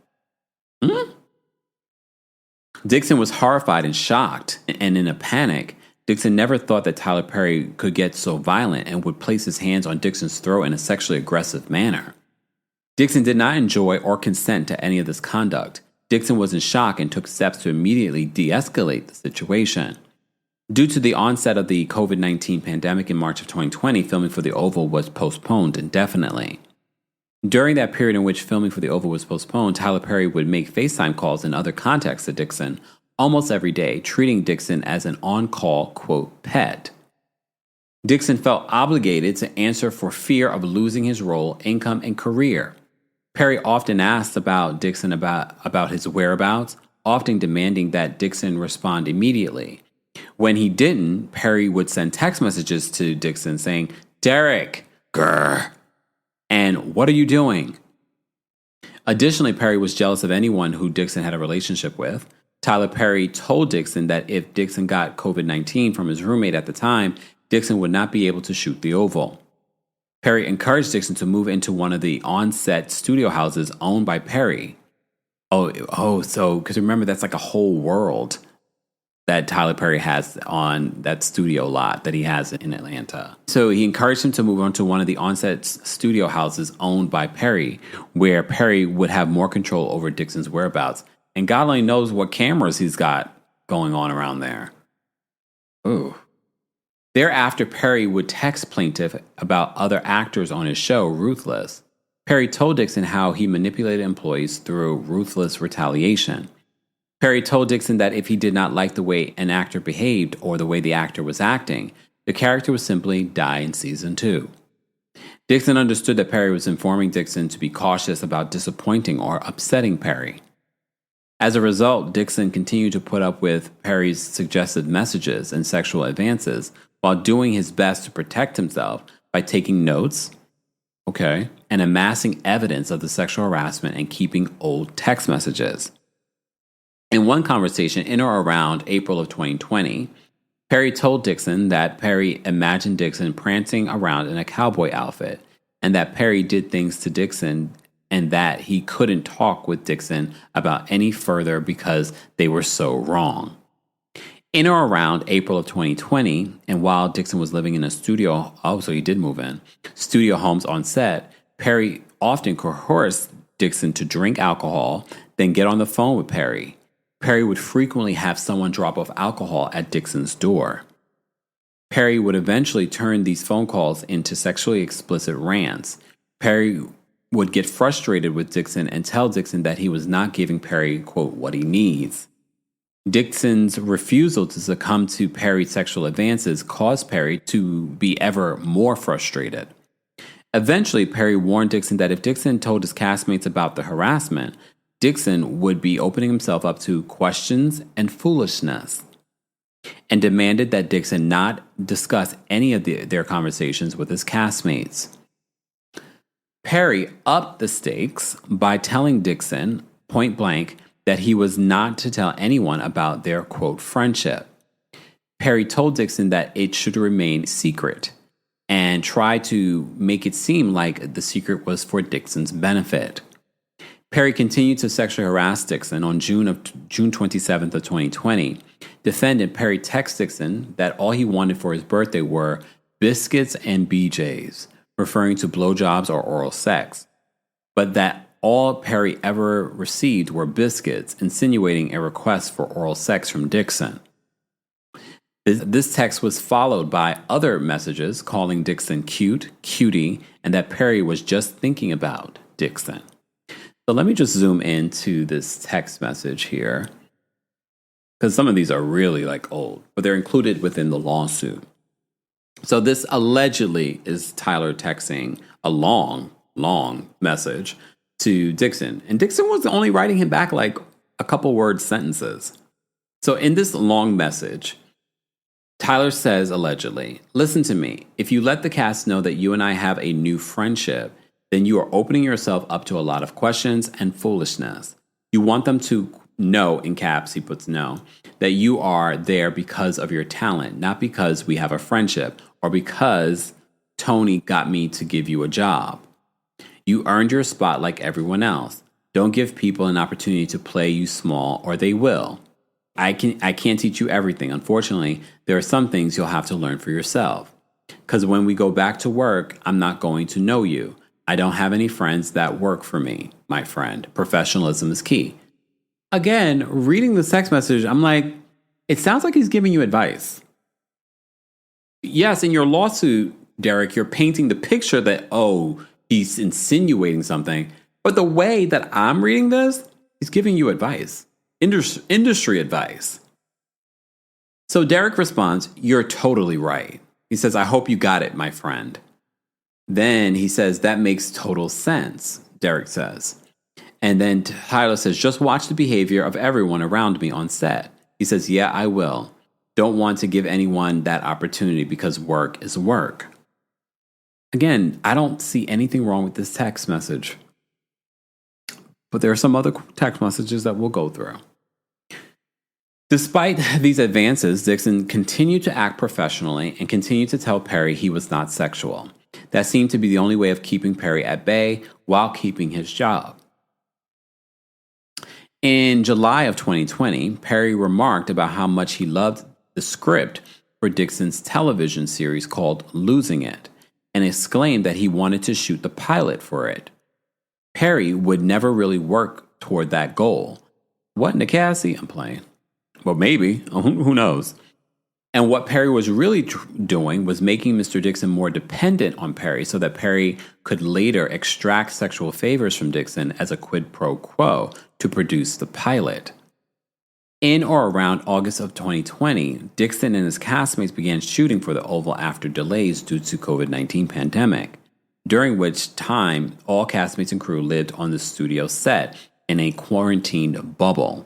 Dixon was horrified and shocked, and in a panic, Dixon never thought that Tyler Perry could get so violent and would place his hands on Dixon's throat in a sexually aggressive manner. Dixon did not enjoy or consent to any of this conduct. Dixon was in shock and took steps to immediately de-escalate the situation. Due to the onset of the COVID-19 pandemic in March of 2020, filming for The Oval was postponed indefinitely. During that period in which filming for The Oval was postponed, Tyler Perry would make FaceTime calls and other contacts to Dixon almost every day, treating Dixon as an on-call, quote, pet. Dixon felt obligated to answer for fear of losing his role, income, and career. Perry often asked about Dixon about his whereabouts, often demanding that Dixon respond immediately. When he didn't, Perry would send text messages to Dixon saying, Derek, grr. And what are you doing? Additionally, Perry was jealous of anyone who Dixon had a relationship with. Tyler Perry told Dixon that if Dixon got COVID-19 from his roommate at the time, Dixon would not be able to shoot The Oval. Perry encouraged Dixon to move into one of the on-set studio houses owned by Perry. So, because remember, that's like a whole world that Tyler Perry has on that studio lot that he has in Atlanta. So he encouraged him to move on to one of the on-set studio houses owned by Perry, where Perry would have more control over Dixon's whereabouts. And God only knows what cameras he's got going on around there. Ooh. Thereafter, Perry would text plaintiff about other actors on his show, Ruthless. Perry told Dixon how he manipulated employees through ruthless retaliation. Perry told Dixon that if he did not like the way an actor behaved or the way the actor was acting, the character would simply die in season 2. Dixon understood that Perry was informing Dixon to be cautious about disappointing or upsetting Perry. As a result, Dixon continued to put up with Perry's suggested messages and sexual advances while doing his best to protect himself by taking notes, and amassing evidence of the sexual harassment and keeping old text messages. In one conversation in or around April of 2020, Perry told Dixon that Perry imagined Dixon prancing around in a cowboy outfit and that Perry did things to Dixon and that he couldn't talk with Dixon about any further because they were so wrong. In or around April of 2020, and while Dixon was living in a studio, so he did move in, studio homes on set, Perry often coerced Dixon to drink alcohol, then get on the phone with Perry. Perry would frequently have someone drop off alcohol at Dixon's door. Perry would eventually turn these phone calls into sexually explicit rants. Perry would get frustrated with Dixon and tell Dixon that he was not giving Perry, quote, what he needs. Dixon's refusal to succumb to Perry's sexual advances caused Perry to be ever more frustrated. Eventually, Perry warned Dixon that if Dixon told his castmates about the harassment, Dixon would be opening himself up to questions and foolishness, and demanded that Dixon not discuss any of their conversations with his castmates. Perry upped the stakes by telling Dixon, point blank, that he was not to tell anyone about their, quote, friendship. Perry told Dixon that it should remain secret and tried to make it seem like the secret was for Dixon's benefit. Perry continued to sexually harass Dixon on June 27th of 2020. Defendant Perry texted Dixon that all he wanted for his birthday were biscuits and BJs, referring to blowjobs or oral sex, but that all Perry ever received were biscuits, insinuating a request for oral sex from Dixon. This text was followed by other messages calling Dixon cute, cutie, and that Perry was just thinking about Dixon. So let me just zoom into this text message here, because some of these are really old, but they're included within the lawsuit. So this allegedly is Tyler texting a long message to Dixon. And Dixon was only writing him back a couple word sentences. So in this long message, Tyler says allegedly, "Listen to me. If you let the cast know that you and I have a new friendship, then you are opening yourself up to a lot of questions and foolishness. You want them to know," in caps, he puts no, "that you are there because of your talent, not because we have a friendship or because Tony got me to give you a job. You earned your spot like everyone else. Don't give people an opportunity to play you small or they will. I can't teach you everything. Unfortunately, there are some things you'll have to learn for yourself. Because when we go back to work, I'm not going to know you. I don't have any friends that work for me, my friend. Professionalism is key." Again, reading the text message, I'm like, it sounds like he's giving you advice. Yes, in your lawsuit, Derek, you're painting the picture that, he's insinuating something. But the way that I'm reading this, he's giving you advice. Industry advice. So Derek responds, "You're totally right." He says, "I hope you got it, my friend." Then he says, "That makes total sense," Derek says. And then Tyler says, "Just watch the behavior of everyone around me on set." He says, "Yeah, I will. Don't want to give anyone that opportunity because work is work." Again, I don't see anything wrong with this text message. But there are some other text messages that we'll go through. Despite these advances, Dixon continued to act professionally and continued to tell Perry he was not sexual. That seemed to be the only way of keeping Perry at bay while keeping his job. In July of 2020, Perry remarked about how much he loved the script for Dixon's television series called Losing It, and exclaimed that he wanted to shoot the pilot for it. Perry would never really work toward that goal. What in the Cassie? I'm playing. Well, maybe. Who knows? And what Perry was really doing was making Mr. Dixon more dependent on Perry so that Perry could later extract sexual favors from Dixon as a quid pro quo to produce the pilot. In or around August of 2020, Dixon and his castmates began shooting for the Oval after delays due to COVID-19 pandemic. during which time all castmates and crew lived on the studio set in a quarantined bubble.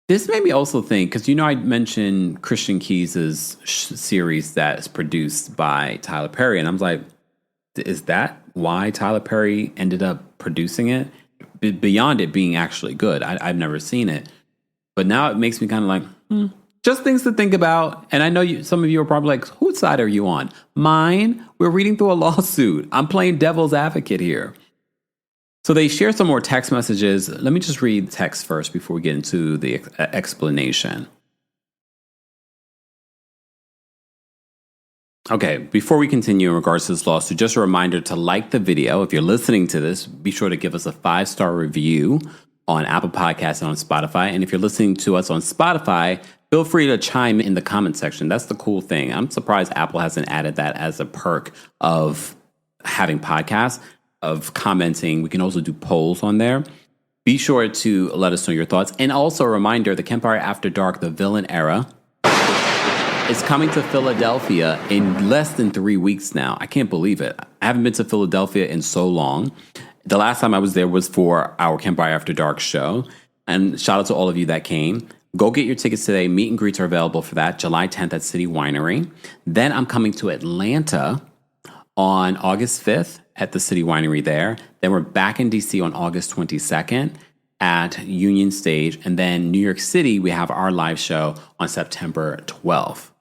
This made me also think, because I mentioned Christian Keyes' series that is produced by Tyler Perry, and I was like, is that why Tyler Perry ended up producing it? Beyond it being actually good. I've never seen it. But now it makes me kind of like, just things to think about. And I know some of you are probably like, whose side are you on? Mine? We're reading through a lawsuit. I'm playing devil's advocate here. So they share some more text messages. Let me just read the text first before we get into the explanation. Okay, before we continue in regards to this lawsuit, just a reminder to like the video. If you're listening to this, be sure to give us a 5-star review on Apple Podcasts and on Spotify. And if you're listening to us on Spotify, feel free to chime in the comment section. That's the cool thing. I'm surprised Apple hasn't added that as a perk of having podcasts, of commenting. We can also do polls on there. Be sure to let us know your thoughts. And also a reminder, the Kempire After Dark, the villain era, is coming to Philadelphia in less than 3 weeks now. I can't believe it. I haven't been to Philadelphia in so long. The last time I was there was for our Kempire After Dark show. And shout out to all of you that came. Go get your tickets today. Meet and greets are available for that, July 10th at City Winery. Then I'm coming to Atlanta on August 5th at the City Winery there. Then we're back in DC on August 22nd at Union Stage. And then New York City, we have our live show on September 12th.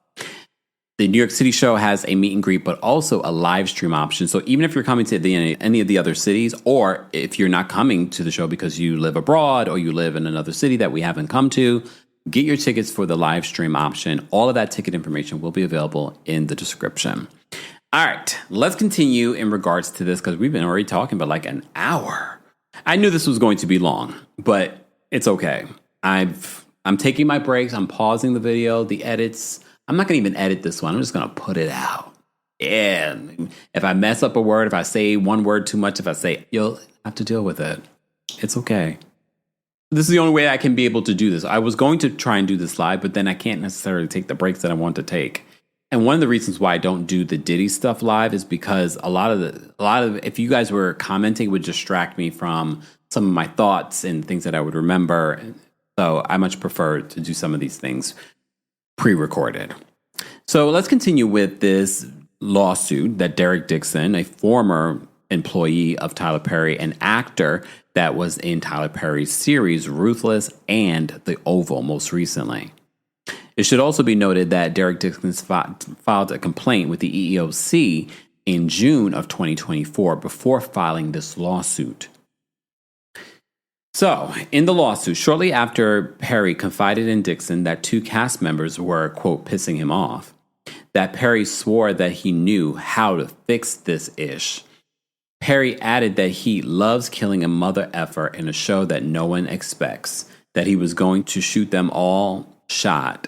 The New York City show has a meet and greet, but also a live stream option. So even if you're coming to any of the other cities, or if you're not coming to the show because you live abroad or you live in another city that we haven't come to, get your tickets for the live stream option. All of that ticket information will be available in the description. All right, let's continue in regards to this because we've been already talking about like an hour. I knew this was going to be long, but it's okay. I'm taking my breaks. I'm pausing the video, the edits. I'm not going to even edit this one. I'm just going to put it out. Yeah. If I mess up a word, if I say one word too much, you'll have to deal with it. It's okay. This is the only way I can be able to do this. I was going to try and do this live, but then I can't necessarily take the breaks that I want to take. And one of the reasons why I don't do the Diddy stuff live is because a lot of if you guys were commenting, it would distract me from some of my thoughts and things that I would remember. So I much prefer to do some of these things pre-recorded. So let's continue with this lawsuit that Derek Dixon, a former employee of Tyler Perry, an actor that was in Tyler Perry's series Ruthless and The Oval most recently. It should also be noted that Derek Dixon filed a complaint with the EEOC in June of 2024 before filing this lawsuit. So, in the lawsuit, shortly after Perry confided in Dixon that 2 cast members were, quote, pissing him off, that Perry swore that he knew how to fix this ish. Perry added that he loves killing a mother effer in a show that no one expects, that he was going to shoot them all shot,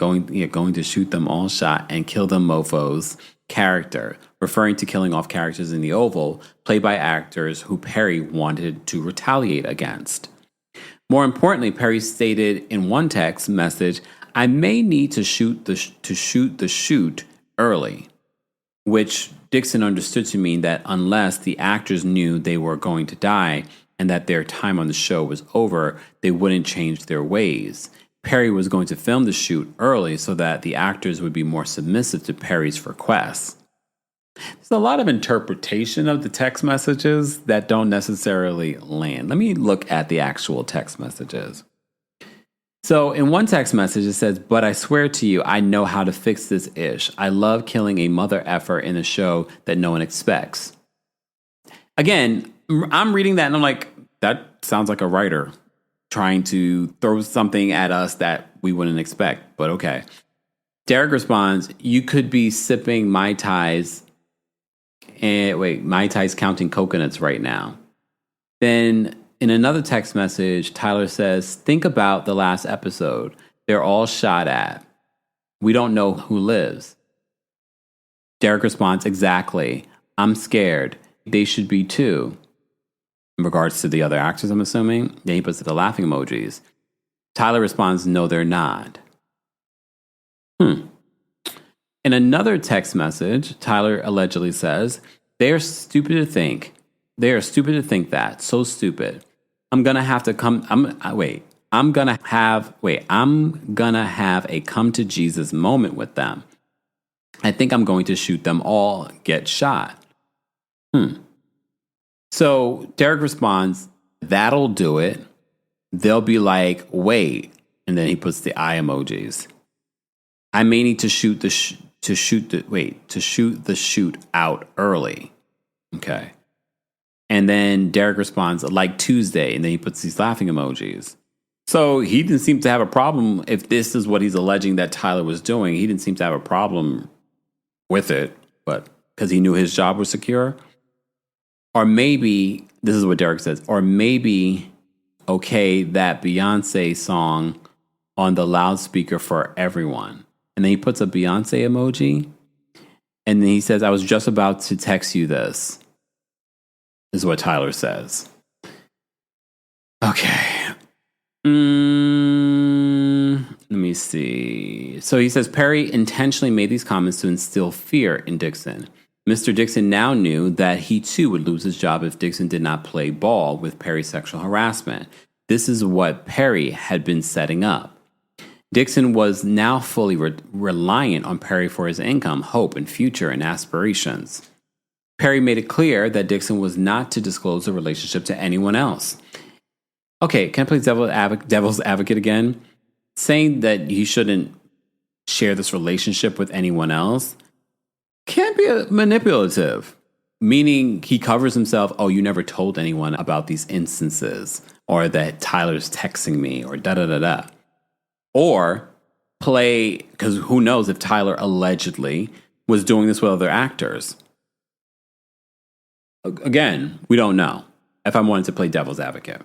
going to shoot them all shot and kill them mofos character, referring to killing off characters in The Oval, played by actors who Perry wanted to retaliate against. More importantly, Perry stated in one text message, "I may need to shoot the shoot early," which Dixon understood to mean that unless the actors knew they were going to die and that their time on the show was over, they wouldn't change their ways. Perry was going to film the shoot early so that the actors would be more submissive to Perry's requests. There's a lot of interpretation of the text messages that don't necessarily land. Let me look at the actual text messages. So in one text message, it says, "But I swear to you, I know how to fix this ish. I love killing a mother effer in a show that no one expects." Again, I'm reading that and I'm like, that sounds like a writer trying to throw something at us that we wouldn't expect, but okay. Derek responds, "You could be sipping Mai Tais, Mai Tais counting coconuts right now." Then in another text message, Tyler says, "Think about the last episode. They're all shot at. We don't know who lives." Derek responds, "Exactly. I'm scared. They should be too." In regards to the other actors, I'm assuming. Then he puts the laughing emojis. Tyler responds, "No, they're not." In another text message, Tyler allegedly says, They are stupid to think. They are stupid to think that. So stupid. I'm gonna have a come to Jesus moment with them. I think I'm going to shoot them all, get shot. So Derek responds, that'll do it. They'll be like, wait, and then he puts the eye emojis. I may need to shoot the shoot out early. Okay. And then Derek responds, like Tuesday, and then he puts these laughing emojis. So he didn't seem to have a problem, if this is what he's alleging that Tyler was doing, he didn't seem to have a problem with it, but because he knew his job was secure. Or maybe, this is what Derek says, or maybe, okay, that Beyonce song on the loudspeaker for everyone. And then he puts a Beyonce emoji. And then he says, I was just about to text you this, is what Tyler says. Okay. Let me see. So he says, Perry intentionally made these comments to instill fear in Dixon. Mr. Dixon now knew that he too would lose his job if Dixon did not play ball with Perry's sexual harassment. This is what Perry had been setting up. Dixon was now fully reliant on Perry for his income, hope, and future and aspirations. Perry made it clear that Dixon was not to disclose the relationship to anyone else. Okay, can I play devil's advocate again? Saying that he shouldn't share this relationship with anyone else can't be manipulative, meaning he covers himself, oh, you never told anyone about these instances, or that Tyler's texting me, or da-da-da-da. Or play, because who knows if Tyler allegedly was doing this with other actors. Again, we don't know, if I wanted to play devil's advocate.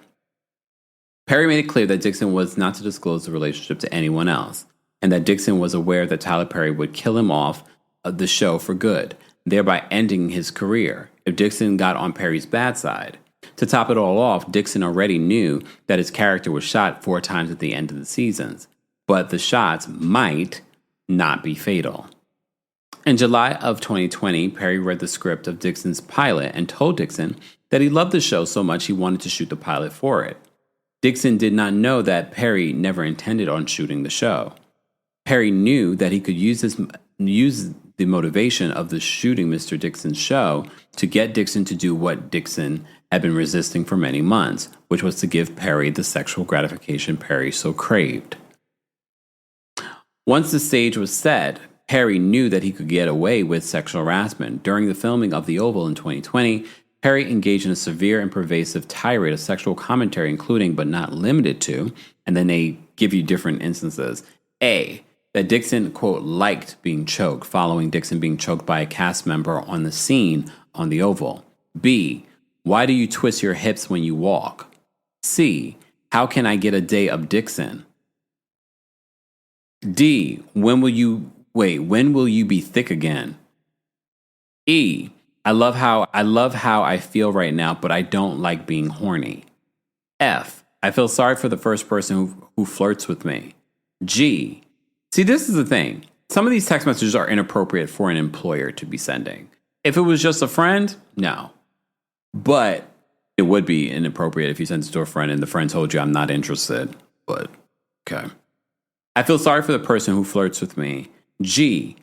Perry made it clear that Dixon was not to disclose the relationship to anyone else, and that Dixon was aware that Tyler Perry would kill him off of the show for good, thereby ending his career if Dixon got on Perry's bad side. To top it all off, Dixon already knew that his character was shot 4 times at the end of the seasons, but the shots might not be fatal. In July of 2020, Perry read the script of Dixon's pilot and told Dixon that he loved the show so much he wanted to shoot the pilot for it. Dixon did not know that Perry never intended on shooting the show. Perry knew that he could use the motivation of the shooting Mr. Dixon's show to get Dixon to do what Dixon had been resisting for many months, which was to give Perry the sexual gratification Perry so craved. Once the stage was set, Perry knew that he could get away with sexual harassment. During the filming of The Oval in 2020, Perry engaged in a severe and pervasive tirade of sexual commentary, including but not limited to, and then they give you different instances. A, that Dixon, quote, liked being choked, following Dixon being choked by a cast member on the scene on The Oval. B, why do you twist your hips when you walk? C, how can I get a day of Dixon? D, when will you be thick again? E, I love how I feel right now, but I don't like being horny. F, I feel sorry for the first person who flirts with me. G, see, this is the thing. Some of these text messages are inappropriate for an employer to be sending. If it was just a friend, no. But it would be inappropriate if you sent it to a friend and the friend told you, I'm not interested. But, okay. I feel sorry for the person who flirts with me. G,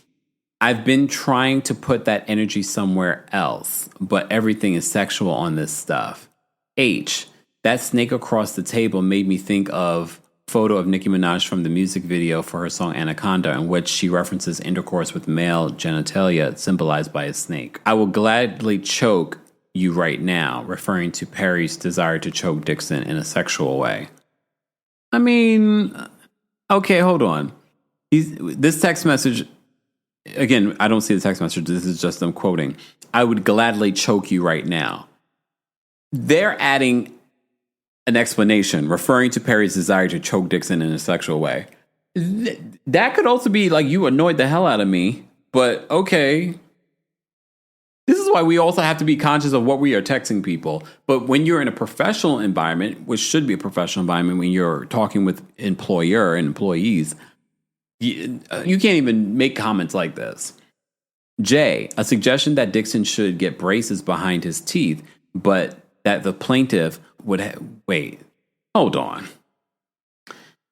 I've been trying to put that energy somewhere else, but everything is sexual on this stuff. H, that snake across the table made me think of photo of Nicki Minaj from the music video for her song Anaconda, in which she references intercourse with male genitalia symbolized by a snake. I will gladly choke you right now, referring to Perry's desire to choke Dixon in a sexual way. I mean, okay, hold on. This text message, again, I don't see the text message. This is just them quoting. I would gladly choke you right now. They're adding an explanation referring to Perry's desire to choke Dixon in a sexual way. That could also be like, you annoyed the hell out of me, but okay. This is why we also have to be conscious of what we are texting people. But when you're in a professional environment, which should be a professional environment, when you're talking with employer and employees, you can't even make comments like this. J, a suggestion that Dixon should get braces behind his teeth, but that the plaintiff would wait. Hold on.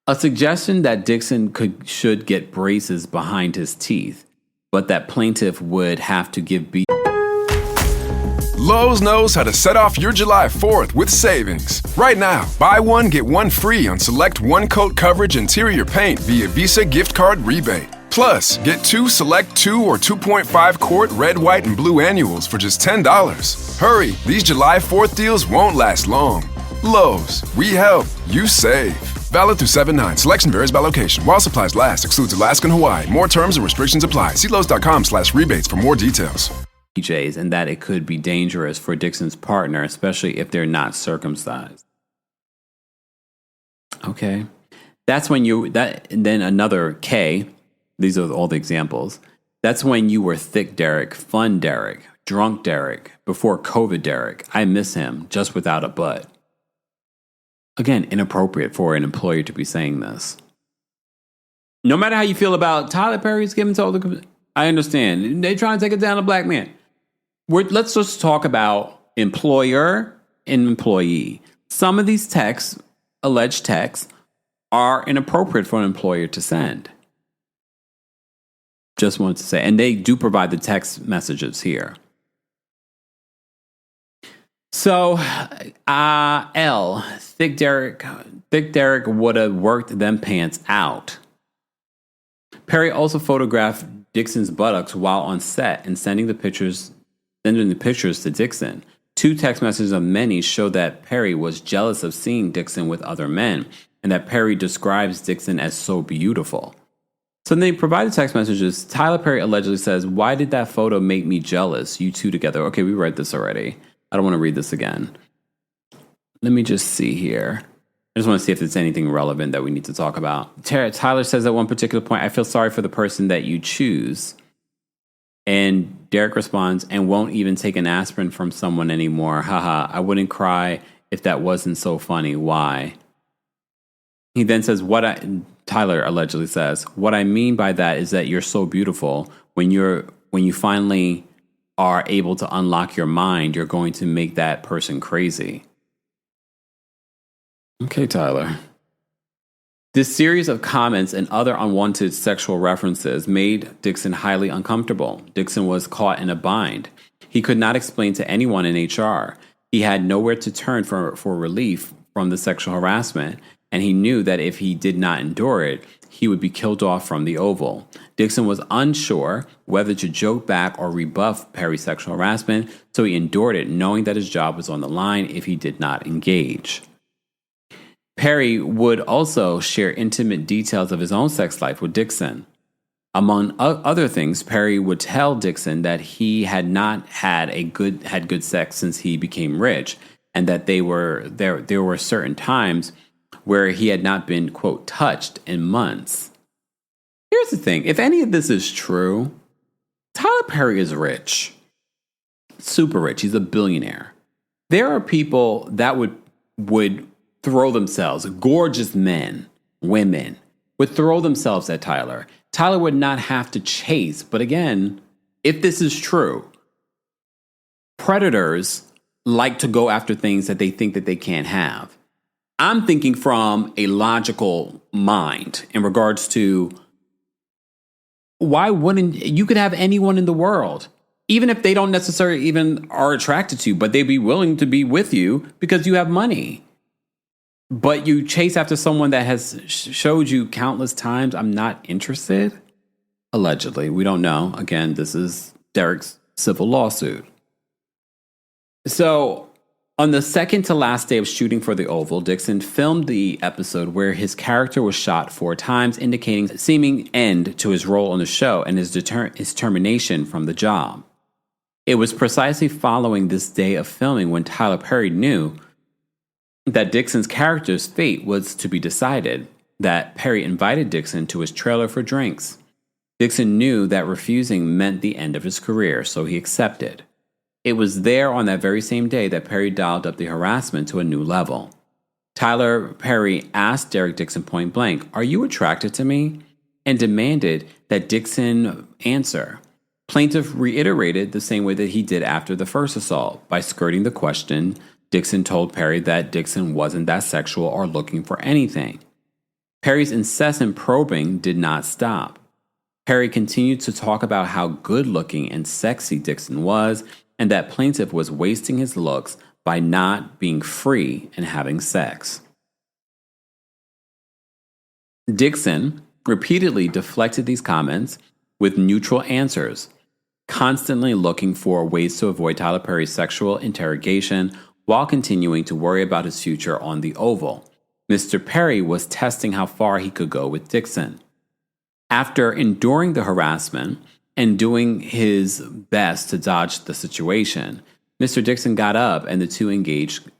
A suggestion that Dixon should get braces behind his teeth, but that plaintiff would have to give
Lowe's knows how to set off your July 4th with savings. Right now, buy one, get one free on select one-coat coverage interior paint via Visa gift card rebate. Plus, get two select 2 or 2.5 quart red, white, and blue annuals for just $10. Hurry, these July 4th deals won't last long. Lowe's, we help, you save. Valid through 7/9. Selection varies by location. While supplies last, excludes Alaska and Hawaii. More terms and restrictions apply. See Lowe's.com/rebates for more details.
PJs, and that it could be dangerous for Dixon's partner, especially if they're not circumcised. Okay. That's when and then another K. These are all the examples. That's when you were thick Derek, fun Derek, drunk Derek, before COVID Derek. I miss him, just without a butt. Again, inappropriate for an employer to be saying this. No matter how you feel about Tyler Perry's giving to all the... I understand. They trying to take it down a black man. Let's just talk about employer and employee. Some of these texts, alleged texts, are inappropriate for an employer to send. Just wanted to say. And they do provide the text messages here. So, L, Thick Derek would have worked them pants out. Perry also photographed Dixon's buttocks while on set and sending the pictures to Dixon. 2 text messages of many show that Perry was jealous of seeing Dixon with other men, and that Perry describes Dixon as so beautiful. So they provide the text messages. Tyler Perry allegedly says, "Why did that photo make me jealous? You two together." Okay, we read this already. I don't want to read this again. Let me just see here. I just want to see if there's anything relevant that we need to talk about. Tyler says at one particular point, "I feel sorry for the person that you choose." And Derek responds, "And won't even take an aspirin from someone anymore. Haha, I wouldn't cry if that wasn't so funny. Why?" He then says, Tyler allegedly says, "What I mean by that is that you're so beautiful. When you finally are able to unlock your mind, you're going to make that person crazy." Okay, Tyler. This series of comments and other unwanted sexual references made Dixon highly uncomfortable. Dixon was caught in a bind. He could not explain to anyone in HR. He had nowhere to turn for relief from the sexual harassment, and he knew that if he did not endure it, he would be killed off from the Oval. Dixon was unsure whether to joke back or rebuff Perry's sexual harassment, so he endured it, knowing that his job was on the line if he did not engage. Perry would also share intimate details of his own sex life with Dixon. Among other things, Perry would tell Dixon that he had not had good sex since he became rich, and that there were certain times where he had not been, quote, touched in months. Here's the thing. If any of this is true, Tyler Perry is rich. Super rich. He's a billionaire. There are people that would throw themselves, gorgeous men, women, would throw themselves at Tyler. Tyler would not have to chase. But again, if this is true, predators like to go after things that they think that they can't have. I'm thinking from a logical mind in regards to why wouldn't you could have anyone in the world, even if they don't necessarily even are attracted to you, but they'd be willing to be with you because you have money. But you chase after someone that has showed you countless times, "I'm not interested." Allegedly, we don't know. Again, this is Derek's civil lawsuit. So, on the second to last day of shooting for the Oval, Dixon filmed the episode where his character was shot 4 times, indicating a seeming end to his role on the show and his termination from the job. It was precisely following this day of filming when Tyler Perry knew that Dixon's character's fate was to be decided, that Perry invited Dixon to his trailer for drinks. Dixon knew that refusing meant the end of his career, so he accepted. It was there on that very same day that Perry dialed up the harassment to a new level. Tyler Perry asked Derek Dixon point blank, "Are you attracted to me?" and demanded that Dixon answer. Plaintiff reiterated the same way that he did after the first assault. By skirting the question, Dixon told Perry that Dixon wasn't that sexual or looking for anything. Perry's incessant probing did not stop. Perry continued to talk about how good-looking and sexy Dixon was, and that plaintiff was wasting his looks by not being free and having sex. Dixon repeatedly deflected these comments with neutral answers, constantly looking for ways to avoid Tyler Perry's sexual interrogation while continuing to worry about his future on the Oval. Mr. Perry was testing how far he could go with Dixon. After enduring the harassment and doing his best to dodge the situation, Mr. Dixon got up and the two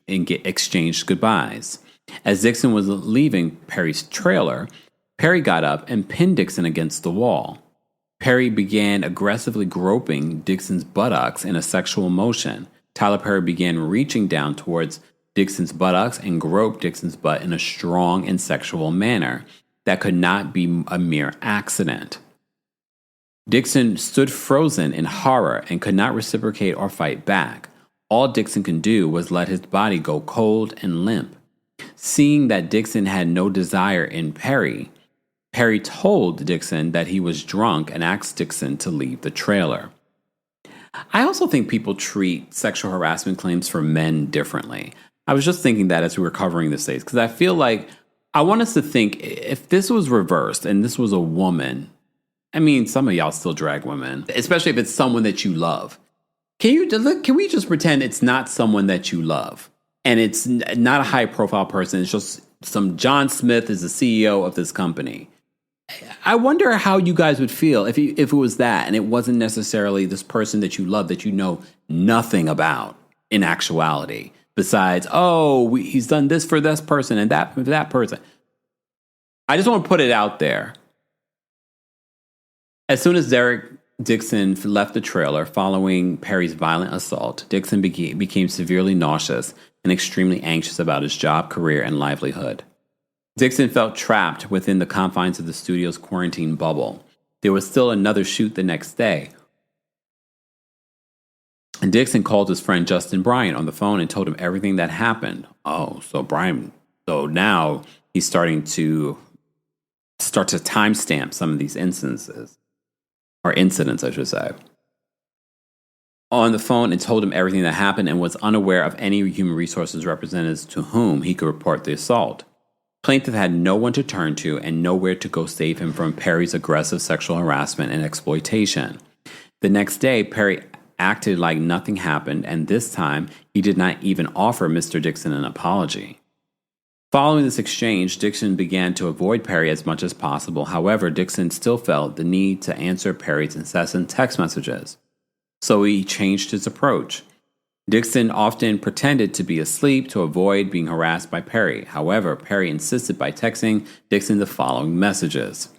exchanged goodbyes. As Dixon was leaving Perry's trailer, Perry got up and pinned Dixon against the wall. Perry began aggressively groping Dixon's buttocks in a sexual motion. Tyler Perry began reaching down towards Dixon's buttocks and groped Dixon's butt in a strong and sexual manner that could not be a mere accident. Dixon stood frozen in horror and could not reciprocate or fight back. All Dixon could do was let his body go cold and limp. Seeing that Dixon had no desire in Perry, Perry told Dixon that he was drunk and asked Dixon to leave the trailer. I also think people treat sexual harassment claims for men differently. I was just thinking that as we were covering this case, because I feel like I want us to think if this was reversed and this was a woman. I mean, some of y'all still drag women, especially if it's someone that you love. Can we just pretend it's not someone that you love and it's not a high profile person? It's just some John Smith is the CEO of this company. I wonder how you guys would feel if it was that and it wasn't necessarily this person that you love that you know nothing about in actuality. Besides, he's done this for this person and that for that person. I just want to put it out there. As soon as Derek Dixon left the trailer following Perry's violent assault, Dixon became severely nauseous and extremely anxious about his job, career, and livelihood. Dixon felt trapped within the confines of the studio's quarantine bubble. There was still another shoot the next day. And Dixon called his friend Justin Bryant on the phone and told him everything that happened. So now he's starting to timestamp some of these incidents, I should say. On the phone and told him everything that happened and was unaware of any human resources representatives to whom he could report the assault. Plaintiff had no one to turn to and nowhere to go save him from Perry's aggressive sexual harassment and exploitation. The next day, Perry acted like nothing happened, and this time he did not even offer Mr. Dixon an apology. Following this exchange, Dixon began to avoid Perry as much as possible. However, Dixon still felt the need to answer Perry's incessant text messages. So he changed his approach. Dixon often pretended to be asleep to avoid being harassed by Perry. However, Perry insisted by texting Dixon the following messages.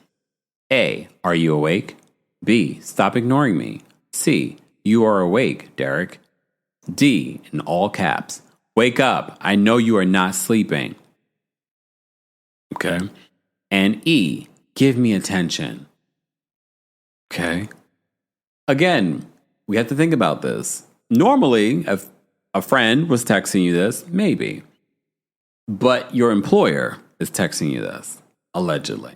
A. Are you awake? B. Stop ignoring me. C. You are awake, Derek. D. In all caps. Wake up. I know you are not sleeping. Okay. And E. Give me attention. Okay. Again, we have to think about this. Normally, if a friend was texting you this, maybe. But your employer is texting you this, allegedly.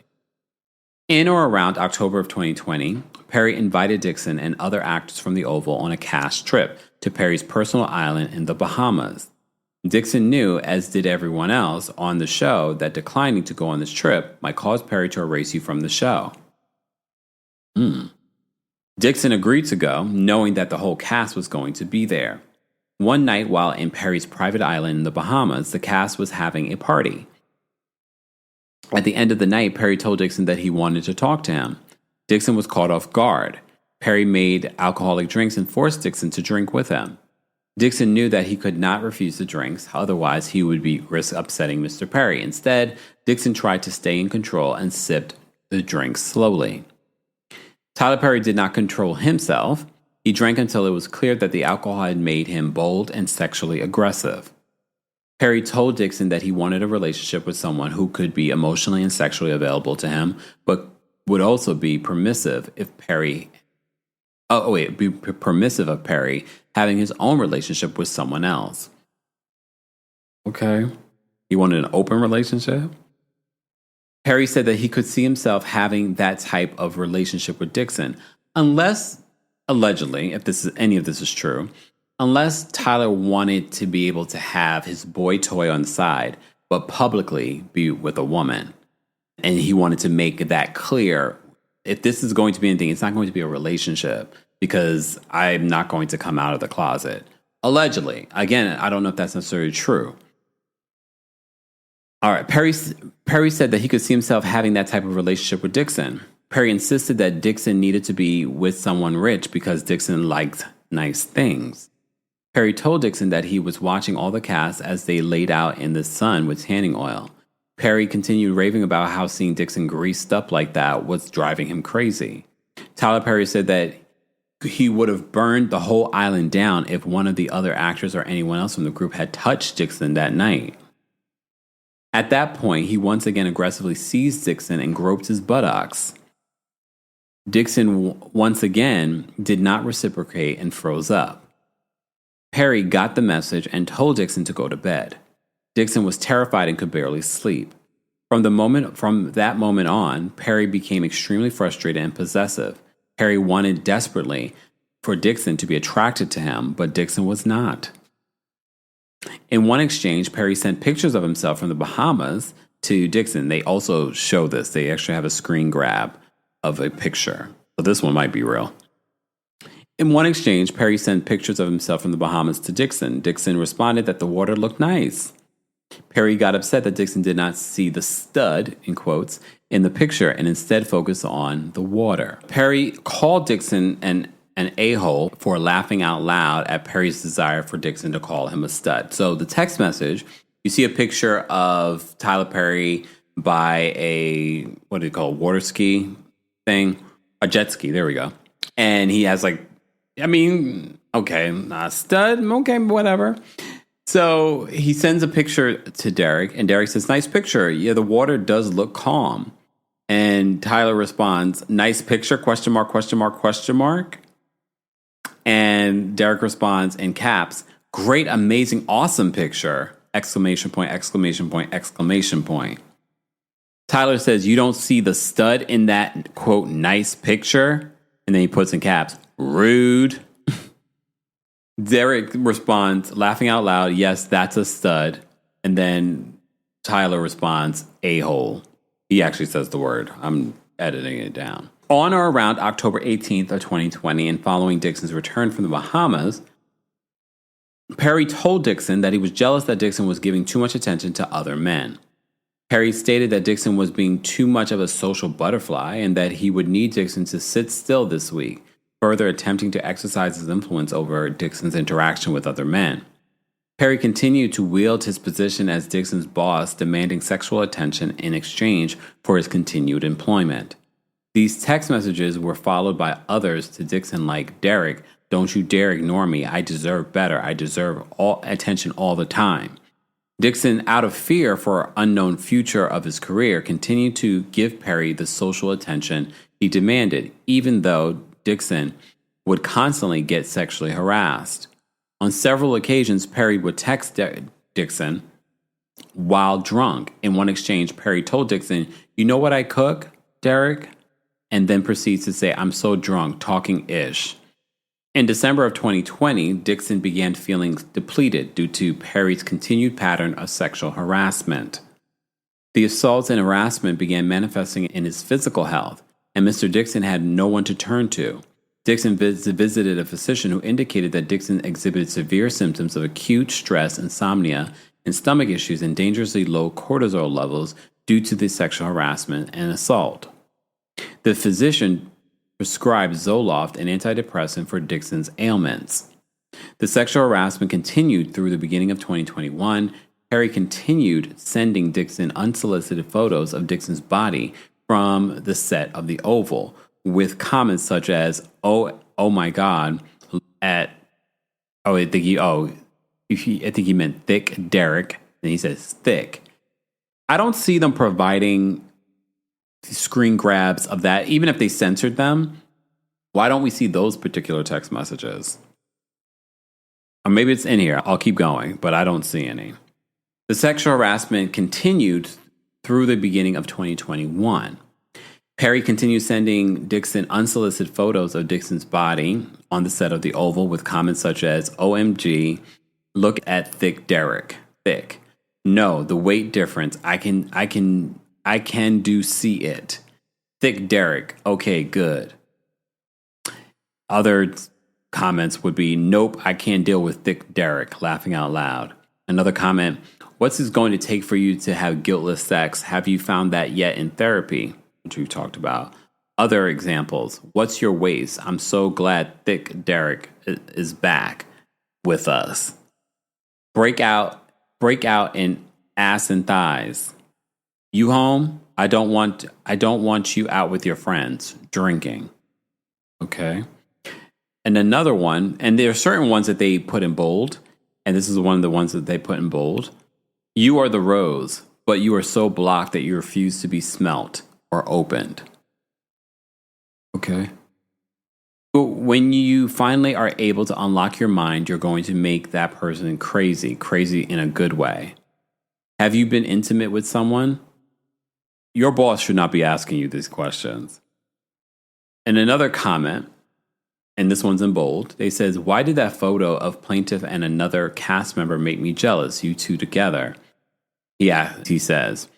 In or around October of 2020, Perry invited Dixon and other actors from the Oval on a cash trip to Perry's personal island in the Bahamas. Dixon knew, as did everyone else on the show, that declining to go on this trip might cause Perry to erase you from the show. Dixon agreed to go, knowing that the whole cast was going to be there. One night while in Perry's private island in the Bahamas, the cast was having a party. At the end of the night, Perry told Dixon that he wanted to talk to him. Dixon was caught off guard. Perry made alcoholic drinks and forced Dixon to drink with him. Dixon knew that he could not refuse the drinks, otherwise he would risk upsetting Mr. Perry. Instead, Dixon tried to stay in control and sipped the drinks slowly. Tyler Perry did not control himself. He drank until it was clear that the alcohol had made him bold and sexually aggressive. Perry told Dixon that he wanted a relationship with someone who could be emotionally and sexually available to him, but would also be permissive if Perry Be permissive of Perry having his own relationship with someone else. Okay. He wanted an open relationship? Perry said that he could see himself having that type of relationship with Dixon, unless, allegedly, if any of this is true, unless Tyler wanted to be able to have his boy toy on the side, but publicly be with a woman. And he wanted to make that clear. If this is going to be anything, it's not going to be a relationship because I'm not going to come out of the closet. Allegedly. Again, I don't know if that's necessarily true. All right. Perry said that he could see himself having that type of relationship with Dixon. Perry insisted that Dixon needed to be with someone rich because Dixon liked nice things. Perry told Dixon that he was watching all the cast as they laid out in the sun with tanning oil. Perry continued raving about how seeing Dixon greased up like that was driving him crazy. Tyler Perry said that he would have burned the whole island down if one of the other actors or anyone else from the group had touched Dixon that night. At that point, he once again aggressively seized Dixon and groped his buttocks. Dixon once again did not reciprocate and froze up. Perry got the message and told Dixon to go to bed. Dixon was terrified and could barely sleep. From that moment on, Perry became extremely frustrated and possessive. Perry wanted desperately for Dixon to be attracted to him, but Dixon was not. In one exchange, Perry sent pictures of himself from the Bahamas to Dixon. They also show this. They actually have a screen grab of a picture. So this one might be real. In one exchange, Perry sent pictures of himself from the Bahamas to Dixon. Dixon responded that the water looked nice. Perry got upset that Dixon did not see the stud, in quotes, in the picture and instead focused on the water. Perry called Dixon an a-hole for laughing out loud at Perry's desire for Dixon to call him a stud. So the text message, you see a picture of Tyler Perry by a, what do you call it, water ski thing? A jet ski, there we go. And he has okay, a stud, okay, whatever. So he sends a picture to Derek, and Derek says, nice picture. Yeah, the water does look calm. And Tyler responds, nice picture, question mark, question mark, question mark. And Derek responds in caps, great, amazing, awesome picture, exclamation point, exclamation point, exclamation point. Tyler says, you don't see the stud in that, quote, nice picture? And then he puts in caps, rude. Derek responds, laughing out loud, yes, that's a stud. And then Tyler responds, a-hole. He actually says the word. I'm editing it down. On or around October 18th of 2020, and following Dixon's return from the Bahamas, Perry told Dixon that he was jealous that Dixon was giving too much attention to other men. Perry stated that Dixon was being too much of a social butterfly and that he would need Dixon to sit still this week, further attempting to exercise his influence over Dixon's interaction with other men. Perry continued to wield his position as Dixon's boss, demanding sexual attention in exchange for his continued employment. These text messages were followed by others to Dixon like, Derek, don't you dare ignore me. I deserve better. I deserve all attention all the time. Dixon, out of fear for an unknown future of his career, continued to give Perry the social attention he demanded, even though Dixon would constantly get sexually harassed. On several occasions, Perry would text Dixon while drunk. In one exchange, Perry told Dixon, you know what I cook, Derek? And then proceeds to say, I'm so drunk, talking ish. In December of 2020, Dixon began feeling depleted due to Perry's continued pattern of sexual harassment. The assaults and harassment began manifesting in his physical health, and Mr. Dixon had no one to turn to. Dixon visited a physician who indicated that Dixon exhibited severe symptoms of acute stress, insomnia, and stomach issues and dangerously low cortisol levels due to the sexual harassment and assault. The physician prescribed Zoloft, an antidepressant, for Dixon's ailments. The sexual harassment continued through the beginning of 2021. Perry continued sending Dixon unsolicited photos of Dixon's body from the set of the Oval, with comments such as, oh my God, I think he meant thick Derek, and he says thick. I don't see them providing screen grabs of that, even if they censored them. Why don't we see those particular text messages? Or maybe it's in here. I'll keep going, but I don't see any. The sexual harassment continued through the beginning of 2021. Perry continued sending Dixon unsolicited photos of Dixon's body on the set of the Oval with comments such as, OMG, look at thick Derek. Thick. No, the weight difference. I can do see it. Thick Derek. Okay, good. Other comments would be, nope, I can't deal with thick Derek, laughing out loud. Another comment, what's it going to take for you to have guiltless sex? Have you found that yet in therapy? Which we've talked about. Other examples, what's your waist? I'm so glad thick Derek is back with us. Break out in ass and thighs. You home? I don't want you out with your friends drinking. Okay. And another one, and there are certain ones that they put in bold, and this is one of the ones that they put in bold. You are the rose, but you are so blocked that you refuse to be smelt or opened. Okay. When you finally are able to unlock your mind, you're going to make that person crazy in a good way. Have you been intimate with someone? Your boss should not be asking you these questions. And another comment, and this one's in bold, they says, why did that photo of plaintiff and another cast member make me jealous, you two together? Yeah, he says.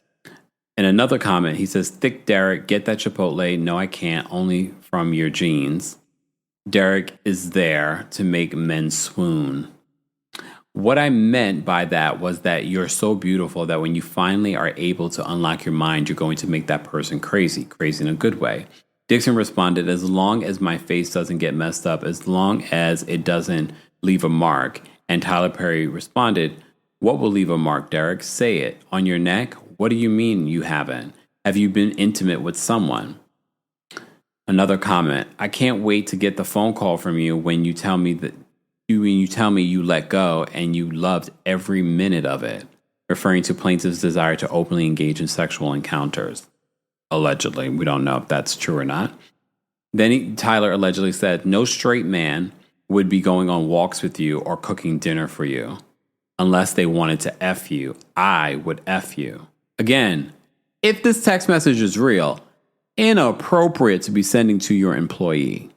In another comment, he says, thick Derek, get that Chipotle. No, I can't, only from your jeans. Derek is there to make men swoon. What I meant by that was that you're so beautiful that when you finally are able to unlock your mind, you're going to make that person crazy in a good way. Dixon responded, as long as my face doesn't get messed up, as long as it doesn't leave a mark. And Tyler Perry responded, what will leave a mark, Derek? Say it. On your neck? What do you mean you haven't? Have you been intimate with someone? Another comment, I can't wait to get the phone call from you when you tell me you let go and you loved every minute of it, referring to plaintiff's desire to openly engage in sexual encounters. Allegedly. We don't know if that's true or not. Then Tyler allegedly said, no straight man would be going on walks with you or cooking dinner for you unless they wanted to F you. I would F you. Again, if this text message is real, inappropriate to be sending to your employee.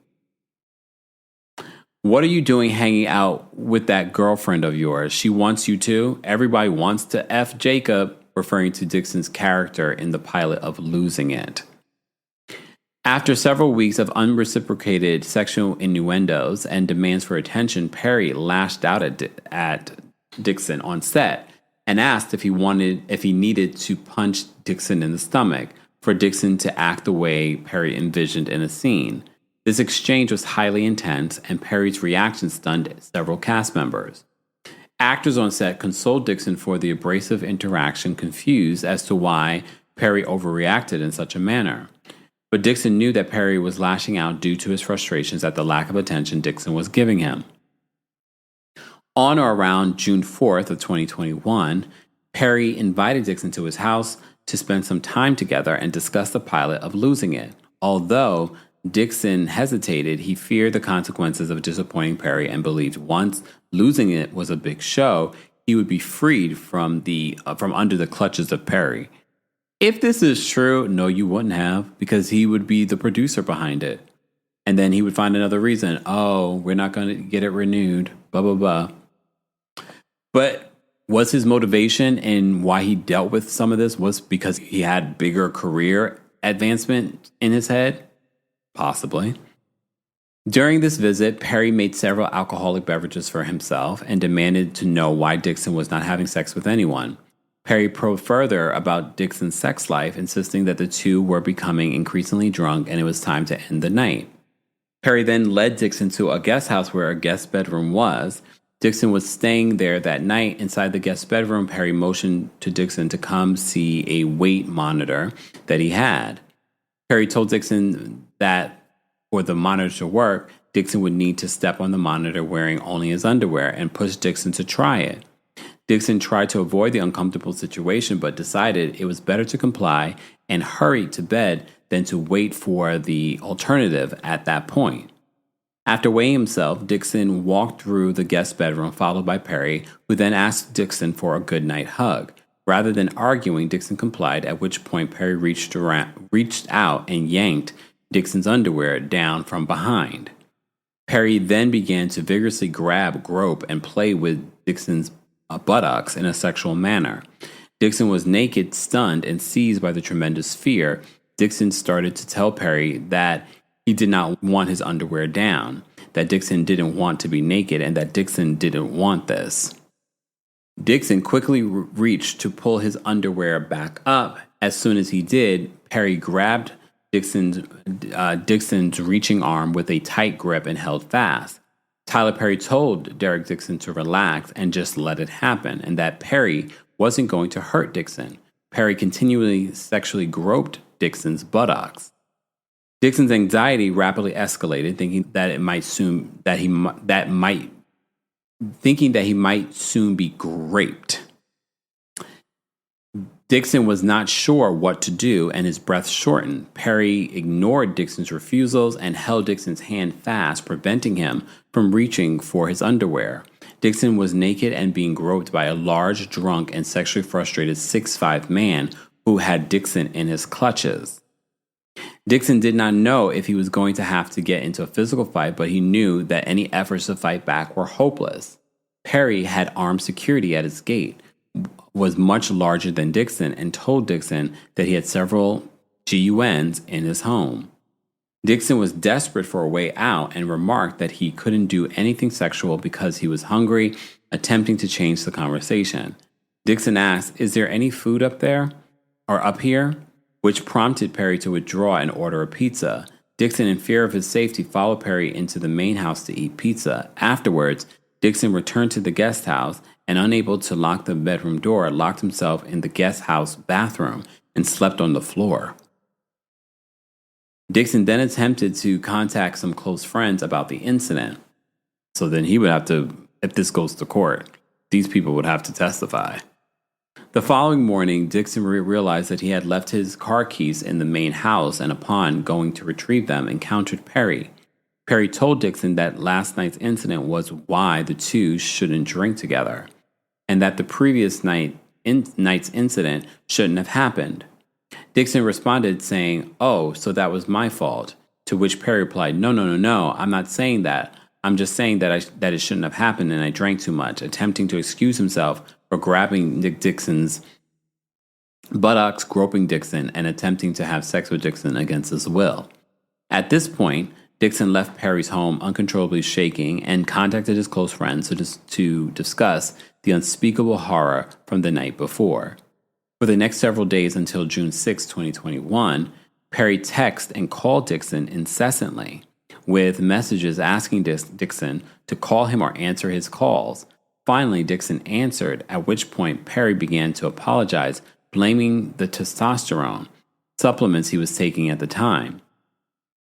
What are you doing hanging out with that girlfriend of yours? She wants you to. Everybody wants to F Jacob, referring to Dixon's character in the pilot of Losing It. After several weeks of unreciprocated sexual innuendos and demands for attention, Perry lashed out at Dixon on set and asked if he needed to punch Dixon in the stomach for Dixon to act the way Perry envisioned in a scene. This exchange was highly intense, and Perry's reaction stunned several cast members. Actors on set consoled Dixon for the abrasive interaction, confused as to why Perry overreacted in such a manner. But Dixon knew that Perry was lashing out due to his frustrations at the lack of attention Dixon was giving him. On or around June 4th of 2021, Perry invited Dixon to his house to spend some time together and discuss the pilot of Losing It. Although Dixon hesitated, he feared the consequences of disappointing Perry and believed once Losing It was a big show, he would be freed from under the clutches of Perry. If this is true, no, you wouldn't have, because he would be the producer behind it. And then he would find another reason. Oh, we're not going to get it renewed, blah, blah, blah. But was his motivation and why he dealt with some of this was because he had bigger career advancement in his head? Possibly. During this visit, Perry made several alcoholic beverages for himself and demanded to know why Dixon was not having sex with anyone. Perry probed further about Dixon's sex life, insisting that the two were becoming increasingly drunk and it was time to end the night. Perry then led Dixon to a guest house where a guest bedroom was. Dixon was staying there that night. Inside the guest bedroom, Perry motioned to Dixon to come see a weight monitor that he had. Perry told Dixon that for the monitor to work, Dixon would need to step on the monitor wearing only his underwear and pushed Dixon to try it. Dixon tried to avoid the uncomfortable situation, but decided it was better to comply and hurry to bed than to wait for the alternative at that point. After weighing himself, Dixon walked through the guest bedroom, followed by Perry, who then asked Dixon for a goodnight hug. Rather than arguing, Dixon complied, at which point Perry reached out and yanked Dixon's underwear down from behind. Perry then began to vigorously grab, grope, and play with Dixon's buttocks in a sexual manner. Dixon was naked, stunned, and seized by the tremendous fear. Dixon started to tell Perry that he did not want his underwear down, that Dixon didn't want to be naked, and that Dixon didn't want this. Dixon quickly reached to pull his underwear back up. As soon as he did, Perry grabbed Dixon's reaching arm with a tight grip and held fast. Tyler Perry told Derek Dixon to relax and just let it happen, and that Perry wasn't going to hurt Dixon. Perry continually sexually groped Dixon's buttocks. Dixon's anxiety rapidly escalated, thinking that he might soon be raped. Dixon was not sure what to do, and his breath shortened. Perry ignored Dixon's refusals and held Dixon's hand fast, preventing him from reaching for his underwear. Dixon was naked and being groped by a large, drunk, and sexually frustrated 6'5" man who had Dixon in his clutches. Dixon did not know if he was going to have to get into a physical fight, but he knew that any efforts to fight back were hopeless. Perry had armed security at his gate, was much larger than Dixon, and told Dixon that he had several GUNs in his home. Dixon was desperate for a way out and remarked that he couldn't do anything sexual because he was hungry, attempting to change the conversation. Dixon asked, "Is there any food up there? Or up here?" which prompted Perry to withdraw and order a pizza. Dixon, in fear of his safety, followed Perry into the main house to eat pizza. Afterwards, Dixon returned to the guest house and, unable to lock the bedroom door, locked himself in the guest house bathroom and slept on the floor. Dixon then attempted to contact some close friends about the incident. So then he would have to, if this goes to court, these people would have to testify. The following morning, Dixon realized that he had left his car keys in the main house, and upon going to retrieve them, encountered Perry. Perry told Dixon that last night's incident was why the two shouldn't drink together, and that the previous night's incident shouldn't have happened. Dixon responded saying, "Oh, so that was my fault," to which Perry replied, No, I'm not saying that. I'm just saying that it shouldn't have happened and I drank too much," attempting to excuse himself for grabbing Dixon's buttocks, groping Dixon, and attempting to have sex with Dixon against his will. At this point, Dixon left Perry's home uncontrollably shaking and contacted his close friends to discuss the unspeakable horror from the night before. For the next several days until June 6, 2021, Perry texted and called Dixon incessantly, with messages asking Dixon to call him or answer his calls. Finally, Dixon answered, at which point Perry began to apologize, blaming the testosterone supplements he was taking at the time.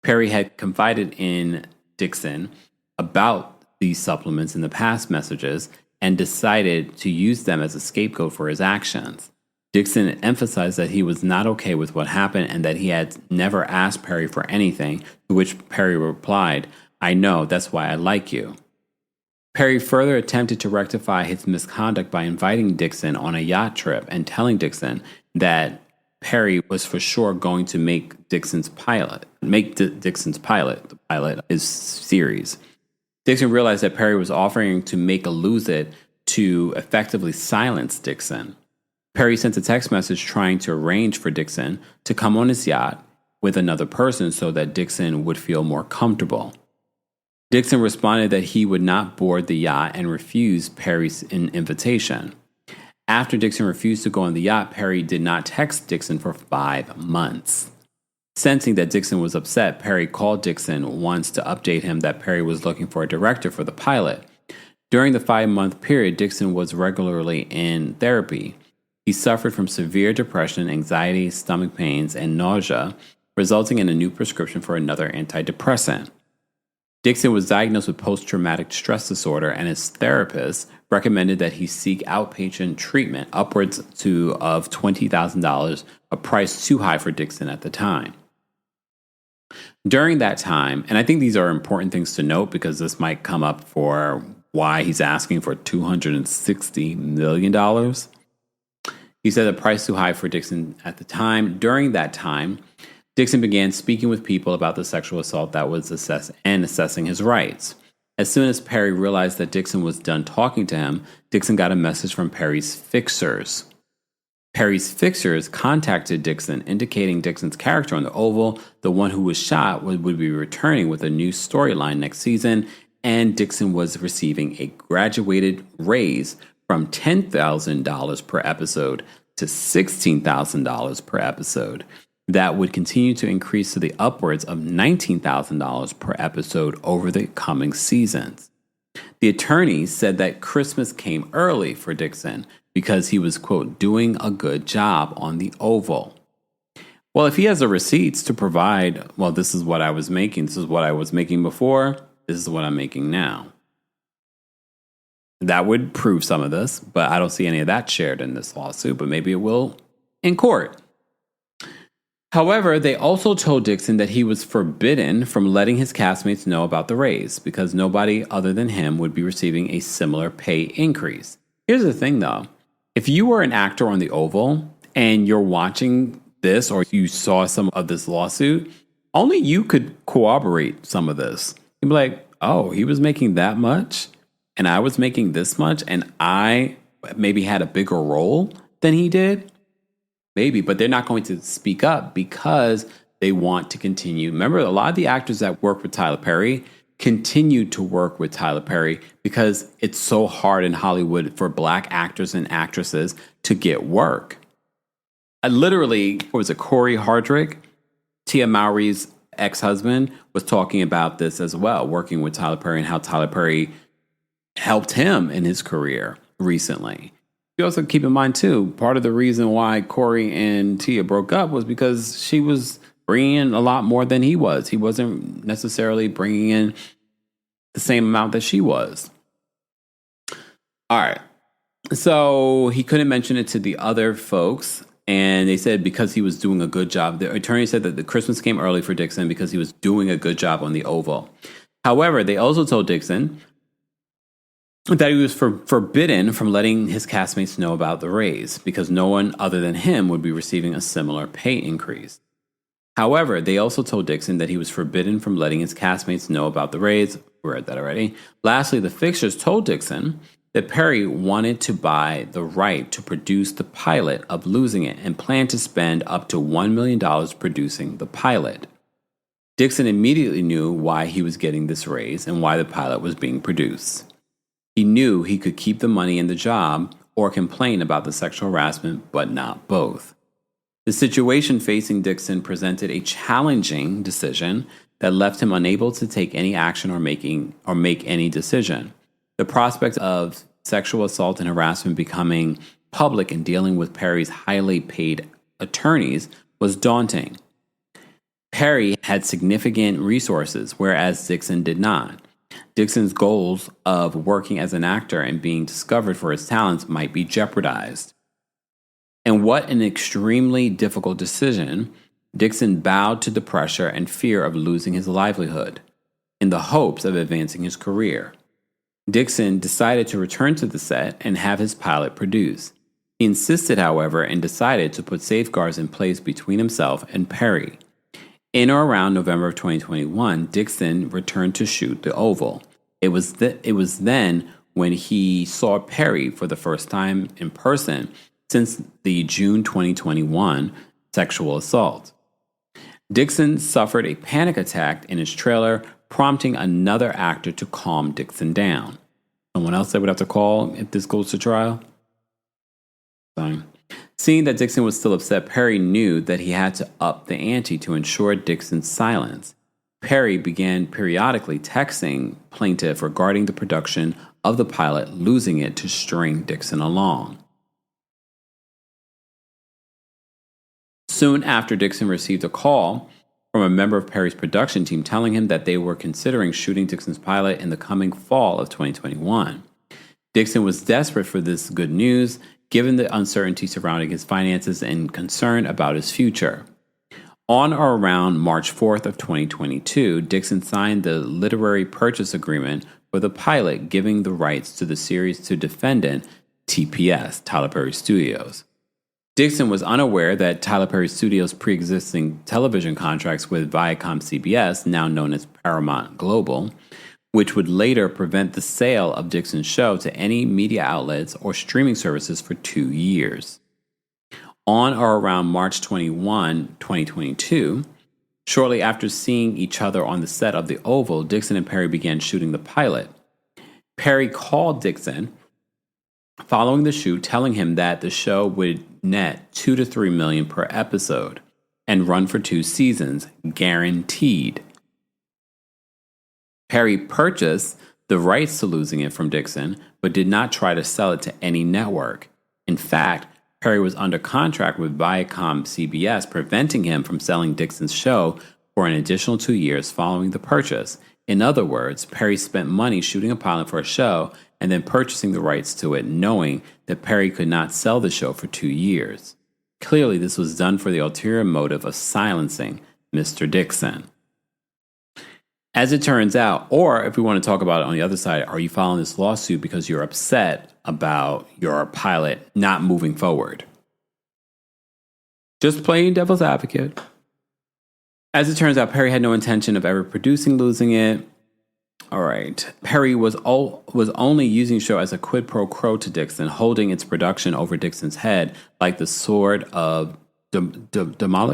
Perry had confided in Dixon about these supplements in the past messages and decided to use them as a scapegoat for his actions. Dixon emphasized that he was not okay with what happened and that he had never asked Perry for anything, to which Perry replied, "I know, that's why I like you." Perry further attempted to rectify his misconduct by inviting Dixon on a yacht trip and telling Dixon that Perry was for sure going to make Dixon's pilot. The pilot of his series. Dixon realized that Perry was offering to make a lose it to effectively silence Dixon. Perry sent a text message trying to arrange for Dixon to come on his yacht with another person so that Dixon would feel more comfortable. Dixon responded that he would not board the yacht and refused Perry's invitation. After Dixon refused to go on the yacht, Perry did not text Dixon for 5 months. Sensing that Dixon was upset, Perry called Dixon once to update him that Perry was looking for a director for the pilot. During the 5-month period, Dixon was regularly in therapy. He suffered from severe depression, anxiety, stomach pains, and nausea, resulting in a new prescription for another antidepressant. Dixon was diagnosed with post-traumatic stress disorder, and his therapist recommended that he seek outpatient treatment upwards of $20,000, a price too high for Dixon at the time. During that time, and I think these are important things to note because this might come up for why he's asking for $260 million. He said the price too high for Dixon at the time. During that time, Dixon began speaking with people about the sexual assault that was assessing his rights. As soon as Perry realized that Dixon was done talking to him, Dixon got a message from Perry's fixers. Perry's fixers contacted Dixon, indicating Dixon's character on the Oval, the one who was shot, would be returning with a new storyline next season, and Dixon was receiving a graduated raise from $10,000 per episode to $16,000 per episode. That would continue to increase to the upwards of $19,000 per episode over the coming seasons. The attorney said that Christmas came early for Dixon because he was, quote, doing a good job on the Oval. Well, if he has the receipts to provide, well, this is what I was making. This is what I was making before. This is what I'm making now. That would prove some of this, but I don't see any of that shared in this lawsuit, but maybe it will in court. However, they also told Dixon that he was forbidden from letting his castmates know about the raise because nobody other than him would be receiving a similar pay increase. Here's the thing, though. If you were an actor on the Oval and you're watching this or you saw some of this lawsuit, only you could corroborate some of this. You'd be like, oh, he was making that much and I was making this much and I maybe had a bigger role than he did. Maybe, but they're not going to speak up because they want to continue. Remember, a lot of the actors that work with Tyler Perry continue to work with Tyler Perry because it's so hard in Hollywood for Black actors and actresses to get work. Literally, what was it, Corey Hardrick, Tia Mowry's ex-husband, was talking about this as well, working with Tyler Perry and how Tyler Perry helped him in his career recently. You also keep in mind, too, part of the reason why Corey and Tia broke up was because she was bringing in a lot more than he was. He wasn't necessarily bringing in the same amount that she was. All right. So he couldn't mention it to the other folks. And they said because he was doing a good job. The attorney said that the Christmas came early for Dixon because he was doing a good job on the Oval. However, they also told Dixon that he was forbidden from letting his castmates know about the raise because no one other than him would be receiving a similar pay increase. However, they also told Dixon that he was forbidden from letting his castmates know about the raise. We read that already. Lastly, the fixers told Dixon that Perry wanted to buy the right to produce the pilot of Losing It and planned to spend up to $1 million producing the pilot. Dixon immediately knew why he was getting this raise and why the pilot was being produced. He knew he could keep the money in the job or complain about the sexual harassment, but not both. The situation facing Dixon presented a challenging decision that left him unable to take any action or make any decision. The prospect of sexual assault and harassment becoming public and dealing with Perry's highly paid attorneys was daunting. Perry had significant resources, whereas Dixon did not. Dixon's goals of working as an actor and being discovered for his talents might be jeopardized. And what an extremely difficult decision. Dixon bowed to the pressure and fear of losing his livelihood in the hopes of advancing his career. Dixon decided to return to the set and have his pilot produced. He insisted, however, and decided to put safeguards in place between himself and Perry. In or around November of 2021, Dixon returned to shoot the Oval. It was then when he saw Perry for the first time in person since the June 2021 sexual assault. Dixon suffered a panic attack in his trailer, prompting another actor to calm Dixon down. Someone else they would have to call if this goes to trial? Fine. Seeing that Dixon was still upset, Perry knew that he had to up the ante to ensure Dixon's silence. Perry began periodically texting plaintiff regarding the production of the pilot, Losing It, to string Dixon along. Soon after, Dixon received a call from a member of Perry's production team telling him that they were considering shooting Dixon's pilot in the coming fall of 2021. Dixon was desperate for this good news, given the uncertainty surrounding his finances and concern about his future. On or around March 4th of 2022, Dixon signed the literary purchase agreement for the pilot, giving the rights to the series to defendant TPS, Tyler Perry Studios. Dixon was unaware that Tyler Perry Studios' pre-existing television contracts with Viacom CBS, now known as Paramount Global, which would later prevent the sale of Dixon's show to any media outlets or streaming services for 2 years. On or around March 21, 2022, shortly after seeing each other on the set of The Oval, Dixon and Perry began shooting the pilot. Perry called Dixon following the shoot, telling him that the show would net $2 to $3 million per episode and run for 2 seasons, guaranteed. Perry purchased the rights to losing it from Dixon, but did not try to sell it to any network. In fact, Perry was under contract with Viacom CBS, preventing him from selling Dixon's show for an additional 2 years following the purchase. In other words, Perry spent money shooting a pilot for a show and then purchasing the rights to it, knowing that Perry could not sell the show for 2 years. Clearly, this was done for the ulterior motive of silencing Mr. Dixon. As it turns out, or if we want to talk about it on the other side, are you filing this lawsuit because you're upset about your pilot not moving forward? Just playing devil's advocate. As it turns out, Perry had no intention of ever producing Losing It. All right. Perry was only using the show as a quid pro quo to Dixon, holding its production over Dixon's head like the sword of Damocles.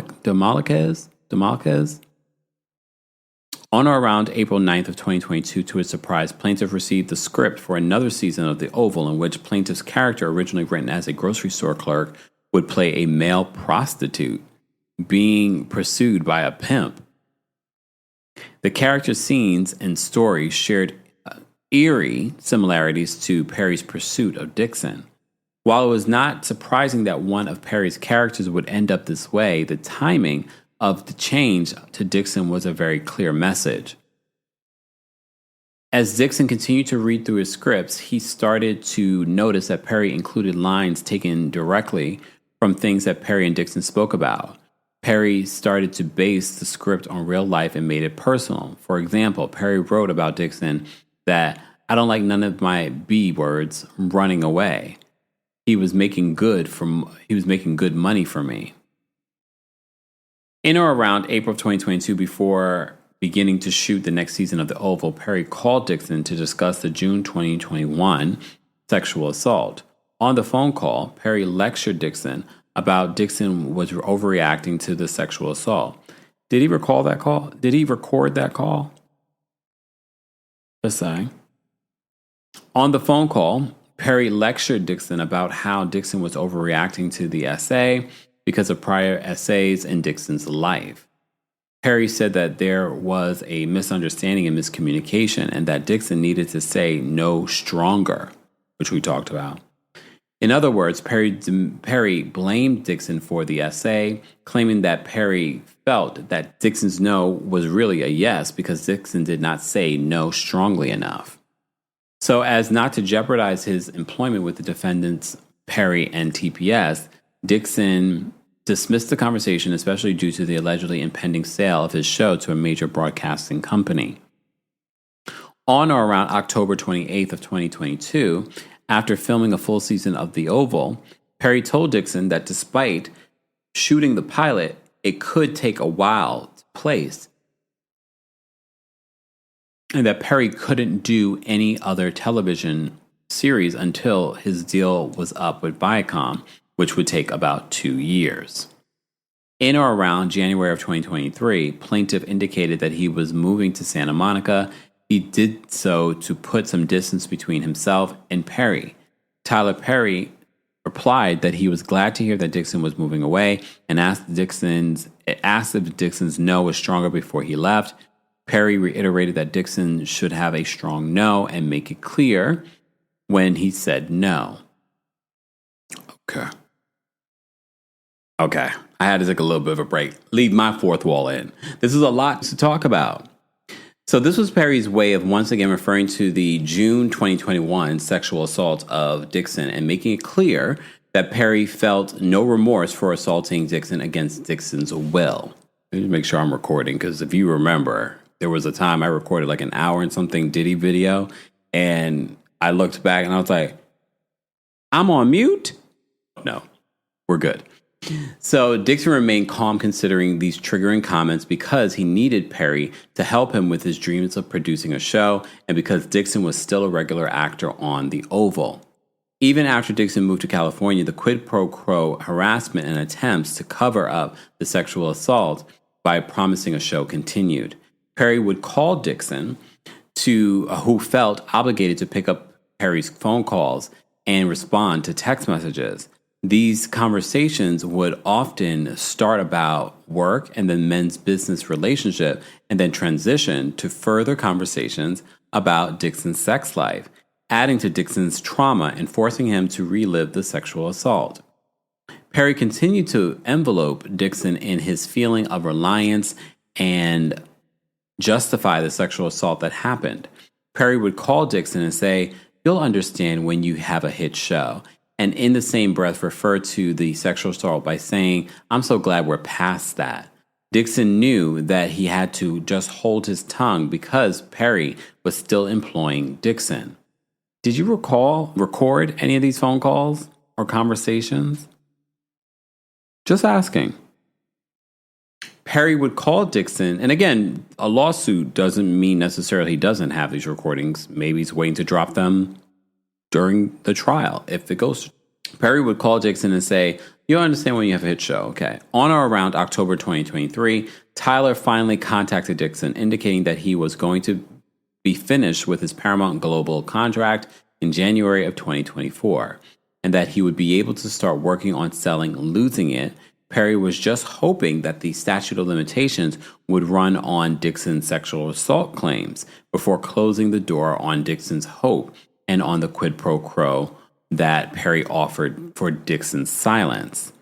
On or around April 9th of 2022, to his surprise, plaintiff received the script for another season of The Oval, in which plaintiff's character, originally written as a grocery store clerk, would play a male prostitute being pursued by a pimp. The character's scenes and story shared eerie similarities to Perry's pursuit of Dixon. While it was not surprising that one of Perry's characters would end up this way, the timing of the change to Dixon was a very clear message. As Dixon continued to read through his scripts, he started to notice that Perry included lines taken directly from things that Perry and Dixon spoke about. Perry started to base the script on real life and made it personal. For example, Perry wrote about Dixon that "I don't like none of my B words running away. He was making good money for me." In or around April of 2022, before beginning to shoot the next season of The Oval, Perry called Dixon to discuss the June 2021 sexual assault. On the phone call, Perry lectured Dixon about Dixon was overreacting to the sexual assault. Did he recall that call? Did he record that call? Just saying. On the phone call, Perry lectured Dixon about how Dixon was overreacting to the essay because of prior essays in Dixon's life. Perry said that there was a misunderstanding and miscommunication and that Dixon needed to say no stronger, which we talked about. In other words, Perry blamed Dixon for the essay, claiming that Perry felt that Dixon's no was really a yes because Dixon did not say no strongly enough. So as not to jeopardize his employment with the defendants, Perry and TPS, Dixon dismissed the conversation, especially due to the allegedly impending sale of his show to a major broadcasting company. On or around October 28th of 2022, after filming a full season of The Oval, Perry told Dixon that despite shooting the pilot, it could take a while to place, and that Perry couldn't do any other television series until his deal was up with Viacom, which would take about 2 years. In or around January of 2023, plaintiff indicated that he was moving to Santa Monica. He did so to put some distance between himself and Perry. Tyler Perry replied that he was glad to hear that Dixon was moving away and asked if Dixon's no was stronger before he left. Perry reiterated that Dixon should have a strong no and make it clear when he said no. Okay. I had to take a little bit of a break. Leave my fourth wall in. This is a lot to talk about. So this was Perry's way of once again referring to the June 2021 sexual assault of Dixon and making it clear that Perry felt no remorse for assaulting Dixon against Dixon's will. Let me make sure I'm recording, because if you remember, there was a time I recorded like an hour and something Diddy video, and I looked back and I was like, I'm on mute? No, we're good. So Dixon remained calm considering these triggering comments because he needed Perry to help him with his dreams of producing a show and because Dixon was still a regular actor on The Oval. Even after Dixon moved to California, the quid pro quo harassment and attempts to cover up the sexual assault by promising a show continued. Perry would call Dixon, who felt obligated to pick up Perry's phone calls and respond to text messages. These conversations would often start about work and then men's business relationship and then transition to further conversations about Dixon's sex life, adding to Dixon's trauma and forcing him to relive the sexual assault. Perry continued to envelope Dixon in his feeling of reliance and justify the sexual assault that happened. Perry would call Dixon and say, "You'll understand when you have a hit show," and in the same breath refer to the sexual assault by saying, "I'm so glad we're past that." Dixon knew that he had to just hold his tongue because Perry was still employing Dixon. Did you record any of these phone calls or conversations? Just asking. Perry would call Dixon, and again, a lawsuit doesn't mean necessarily he doesn't have these recordings. Maybe he's waiting to drop them during the trial if it goes. Perry would call Dixon and say, "You'll understand when you have a hit show." Okay. On or around October 2023, Tyler finally contacted Dixon, indicating that he was going to be finished with his Paramount Global contract in January of 2024, and that he would be able to start working on selling Losing It. Perry was just hoping that the statute of limitations would run on Dixon's sexual assault claims before closing the door on Dixon's hope and on the quid pro quo that Perry offered for Dixon's silence.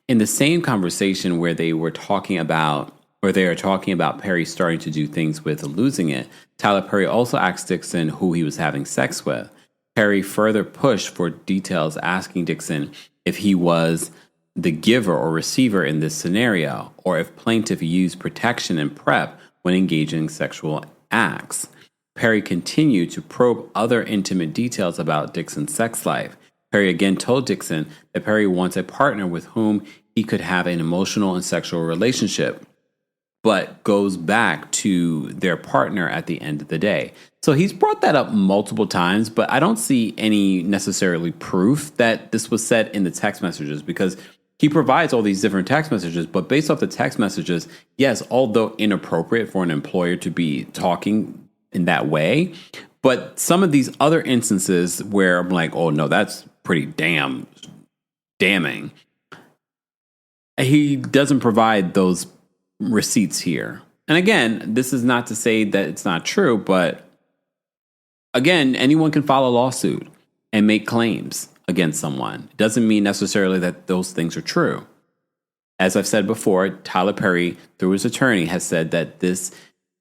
In the same conversation where they are talking about Perry starting to do things with Losing It, Tyler Perry also asked Dixon who he was having sex with. Perry further pushed for details, asking Dixon if he was the giver or receiver in this scenario, or if plaintiff used protection and PrEP when engaging in sexual acts. Perry continued to probe other intimate details about Dixon's sex life. Perry again told Dixon that Perry wants a partner with whom he could have an emotional and sexual relationship, but goes back to their partner at the end of the day. So he's brought that up multiple times, but I don't see any necessarily proof that this was said in the text messages, because he provides all these different text messages, but based off the text messages, yes, although inappropriate for an employer to be talking in that way, but some of these other instances where I'm like, oh no, that's pretty damning. He doesn't provide those receipts here. And again, this is not to say that it's not true, but again, anyone can file a lawsuit and make claims against someone. It doesn't mean necessarily that those things are true. As I've said before, Tyler Perry, through his attorney, has said that this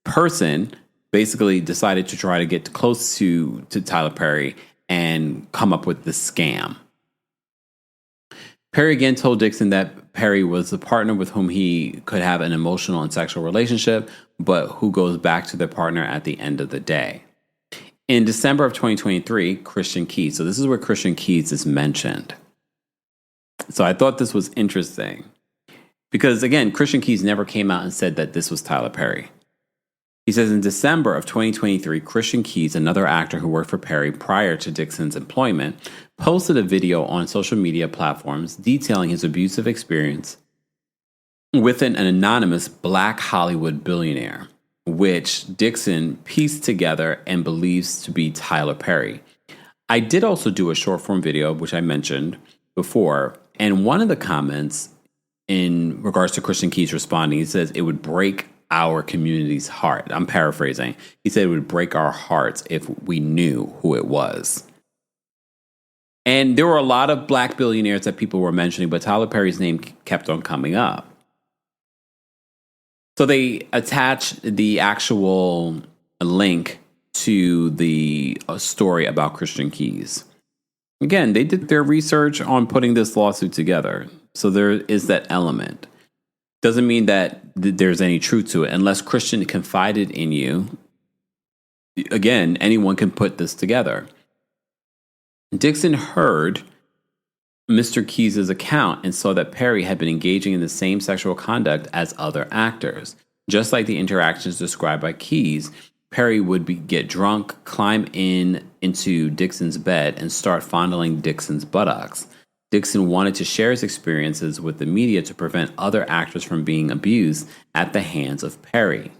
person basically decided to try to get close to Tyler Perry and come up with this scam. Perry again told Dixon that Perry was a partner with whom he could have an emotional and sexual relationship, but who goes back to their partner at the end of the day. In December of 2023, Christian Keys. So this is where Christian Keys is mentioned. So I thought this was interesting because, again, Christian Keys never came out and said that this was Tyler Perry. He says in December of 2023, Christian Keys, another actor who worked for Perry prior to Dixon's employment, posted a video on social media platforms detailing his abusive experience with an anonymous Black Hollywood billionaire, which Dixon pieced together and believes to be Tyler Perry. I did also do a short form video, which I mentioned before, and one of the comments in regards to Christian Keys responding, he says it would break our community's heart. I'm paraphrasing. He said it would break our hearts if we knew who it was. And there were a lot of Black billionaires that people were mentioning, but Tyler Perry's name kept on coming up. So they attached the actual a link to the story about Christian Keys. Again, they did their research on putting this lawsuit together. So there is that element. Doesn't mean that there's any truth to it. Unless Christian confided in you, again, anyone can put this together. Dixon heard Mr. Keys' account and saw that Perry had been engaging in the same sexual conduct as other actors. Just like the interactions described by Keys, Perry would get drunk, climb into Dixon's bed, and start fondling Dixon's buttocks. Dixon wanted to share his experiences with the media to prevent other actors from being abused at the hands of Perry.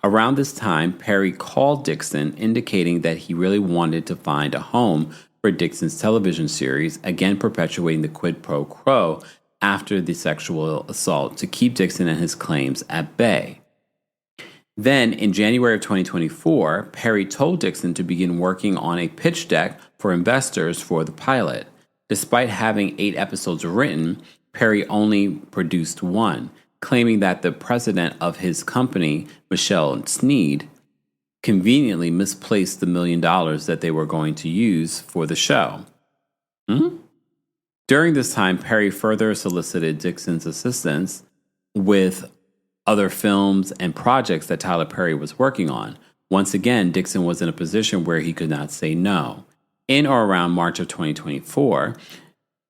Around this time, Perry called Dixon, indicating that he really wanted to find a home for Dixon's television series, again perpetuating the quid pro quo after the sexual assault to keep Dixon and his claims at bay. Then, in January of 2024, Perry told Dixon to begin working on a pitch deck for investors for the pilot. Despite having 8 episodes written, Perry only produced 1, claiming that the president of his company, Michelle Sneed, conveniently misplaced the $1 million that they were going to use for the show. During this time, Perry further solicited Dixon's assistance with other films and projects that Tyler Perry was working on. Once again, Dixon was in a position where he could not say no. In or around March of 2024,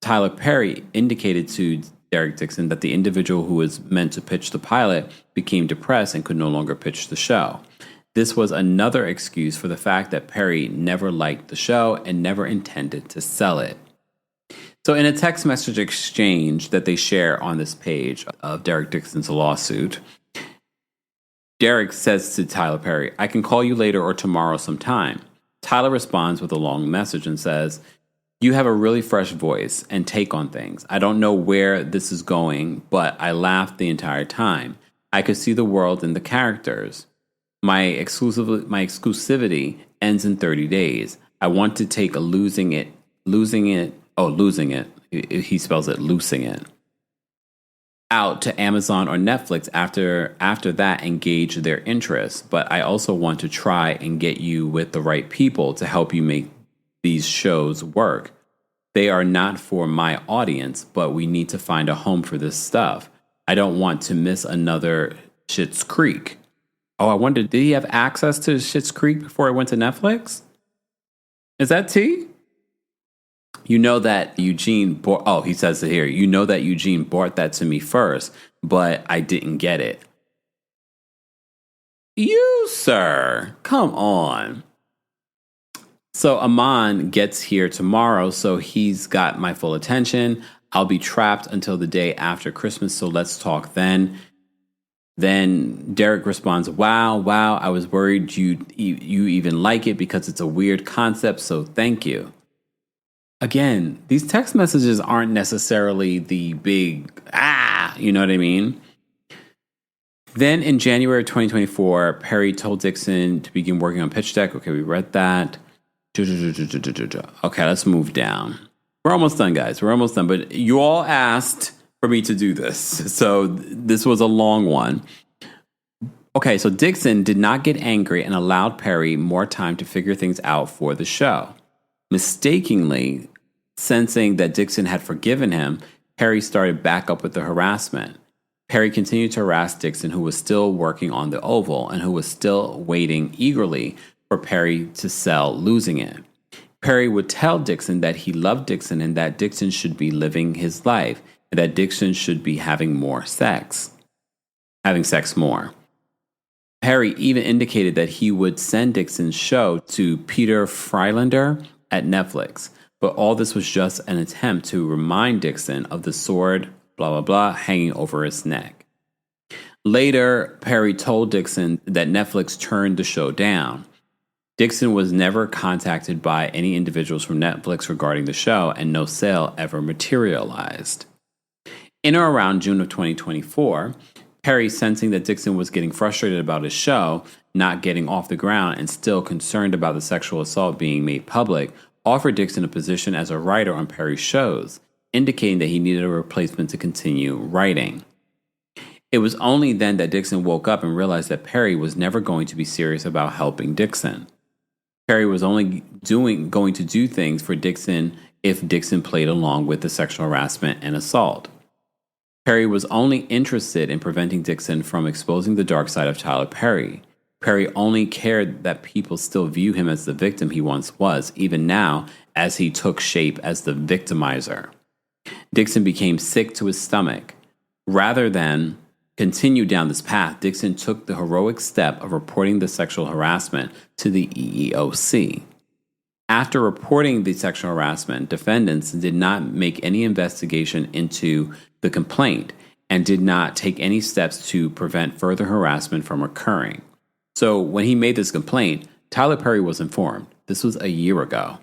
Tyler Perry indicated to Derek Dixon that the individual who was meant to pitch the pilot became depressed and could no longer pitch the show. This was another excuse for the fact that Perry never liked the show and never intended to sell it. So in a text message exchange that they share on this page of Derek Dixon's lawsuit, Derek says to Tyler Perry, "I can call you later or tomorrow sometime." Tyler responds with a long message and says, "You have a really fresh voice and take on things. I don't know where this is going, but I laughed the entire time. I could see the world in the characters. My exclusivity ends in 30 days. I want to take a losing it. He spells it losing it. Out to Amazon or Netflix after that engage their interests. But I also want to try and get you with the right people to help you make these shows work. They are not for my audience, but we need to find a home for this stuff. I don't want to miss another Schitt's Creek." Oh, I wondered, did he have access to Schitt's Creek before it went to Netflix? Is that T? You know that Eugene bought, he says it here. You know that Eugene bought that to me first, but I didn't get it. You, sir, come on. So Amon gets here tomorrow, so he's got my full attention. I'll be trapped until the day after Christmas, so let's talk then. Then Derek responds, wow, I was worried you even like it because it's a weird concept, so thank you. Again, these text messages aren't necessarily the big, you know what I mean? Then in January of 2024, Perry told Dixon to begin working on pitch deck. Okay, we read that. Okay, let's move down. We're almost done, guys. We're almost done. But you all asked for me to do this. So this was a long one. Okay, so Dixon did not get angry and allowed Perry more time to figure things out for the show. Mistakenly sensing that Dixon had forgiven him, Perry started back up with the harassment. Perry continued to harass Dixon, who was still working on the Oval and who was still waiting eagerly for Perry to sell Losing It. Perry would tell Dixon that he loved Dixon and that Dixon should be living his life and that Dixon should be having sex more. Perry even indicated that he would send Dixon's show to Peter Freilander at Netflix, but all this was just an attempt to remind Dixon of the sword, blah, blah, blah, hanging over his neck. Later, Perry told Dixon that Netflix turned the show down. Dixon was never contacted by any individuals from Netflix regarding the show, and no sale ever materialized. In or around June of 2024, Perry, sensing that Dixon was getting frustrated about his show not getting off the ground and still concerned about the sexual assault being made public, offered Dixon a position as a writer on Perry's shows, indicating that he needed a replacement to continue writing. It was only then that Dixon woke up and realized that Perry was never going to be serious about helping Dixon. Perry was only going to do things for Dixon if Dixon played along with the sexual harassment and assault. Perry was only interested in preventing Dixon from exposing the dark side of Tyler Perry. Perry only cared that people still view him as the victim he once was, even now as he took shape as the victimizer. Dixon became sick to his stomach. Rather than continue down this path, Dixon took the heroic step of reporting the sexual harassment to the EEOC. After reporting the sexual harassment, defendants did not make any investigation into the complaint and did not take any steps to prevent further harassment from occurring. So when he made this complaint, Tyler Perry was informed. This was a year ago.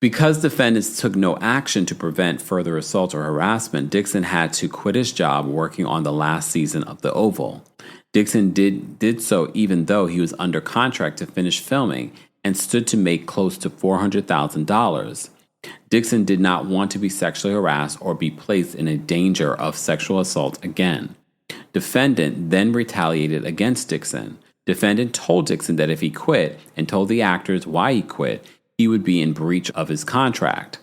Because defendants took no action to prevent further assault or harassment, Dixon had to quit his job working on the last season of The Oval. Dixon did so even though he was under contract to finish filming and stood to make close to $400,000. Dixon did not want to be sexually harassed or be placed in a danger of sexual assault again. Defendant then retaliated against Dixon. Defendant told Dixon that if he quit and told the actors why he quit, he would be in breach of his contract.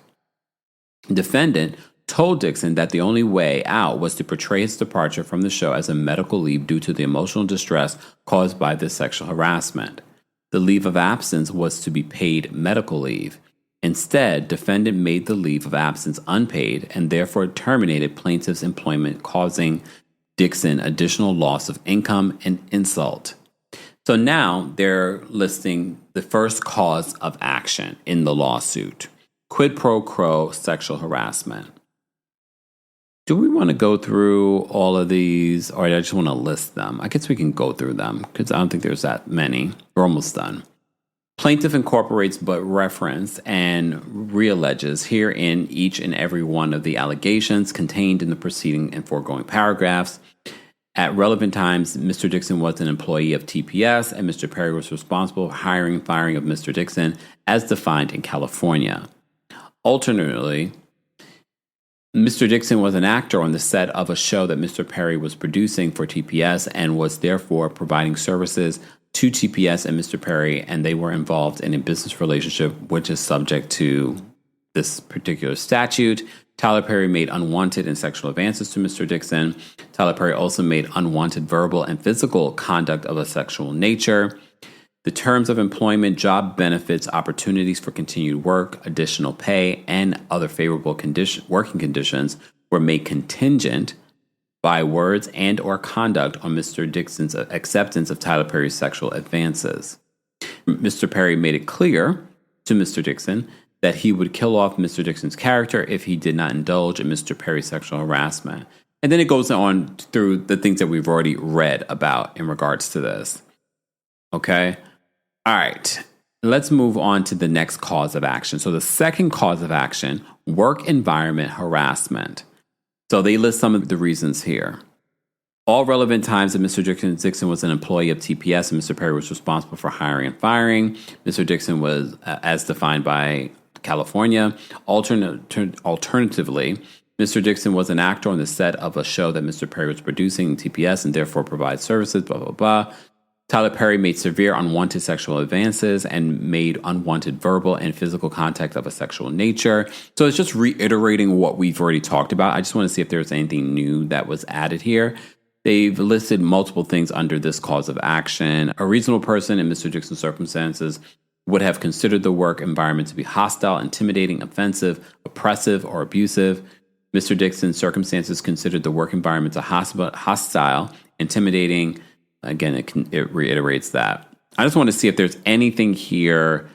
Defendant told Dixon that the only way out was to portray his departure from the show as a medical leave due to the emotional distress caused by the sexual harassment. The leave of absence was to be paid medical leave. Instead, defendant made the leave of absence unpaid and therefore terminated plaintiff's employment, causing Dixon additional loss of income and insult. So now they're listing the first cause of action in the lawsuit: quid pro quo sexual harassment. Do we want to go through all of these, or I just want to list them? I guess we can go through them because I don't think there's that many. We're almost done. Plaintiff incorporates but reference and realleges herein each and every one of the allegations contained in the preceding and foregoing paragraphs. At relevant times, Mr. Dixon was an employee of TPS, and Mr. Perry was responsible for hiring and firing of Mr. Dixon as defined in California. Alternatively, Mr. Dixon was an actor on the set of a show that Mr. Perry was producing for TPS and was therefore providing services to TPS and Mr. Perry, and they were involved in a business relationship which is subject to this particular statute. Tyler Perry made unwanted and sexual advances to Mr. Dixon. Tyler Perry also made unwanted verbal and physical conduct of a sexual nature. The terms of employment, job benefits, opportunities for continued work, additional pay, and other favorable working conditions were made contingent by words and or conduct on Mr. Dixon's acceptance of Tyler Perry's sexual advances. Mr. Perry made it clear to Mr. Dixon that he would kill off Mr. Dixon's character if he did not indulge in Mr. Perry's sexual harassment. And then it goes on through the things that we've already read about in regards to this. Okay? All right. Let's move on to the next cause of action. So the second cause of action, work environment harassment. So they list some of the reasons here. All relevant times that Mr. Dixon was an employee of TPS and Mr. Perry was responsible for hiring and firing. Mr. Dixon was, as defined by California. Alternatively, Mr. Dixon was an actor on the set of a show that Mr. Perry was producing in TPS and therefore provides services, blah, blah, blah. Tyler Perry made severe unwanted sexual advances and made unwanted verbal and physical contact of a sexual nature. So it's just reiterating what we've already talked about. I just want to see if there's anything new that was added here. They've listed multiple things under this cause of action. A reasonable person in Mr. Dixon's circumstances would have considered the work environment to be hostile, intimidating, offensive, oppressive, or abusive. Mr. Dixon's circumstances considered the work environment to hostile, intimidating. Again, it reiterates that. I just want to see if there's anything here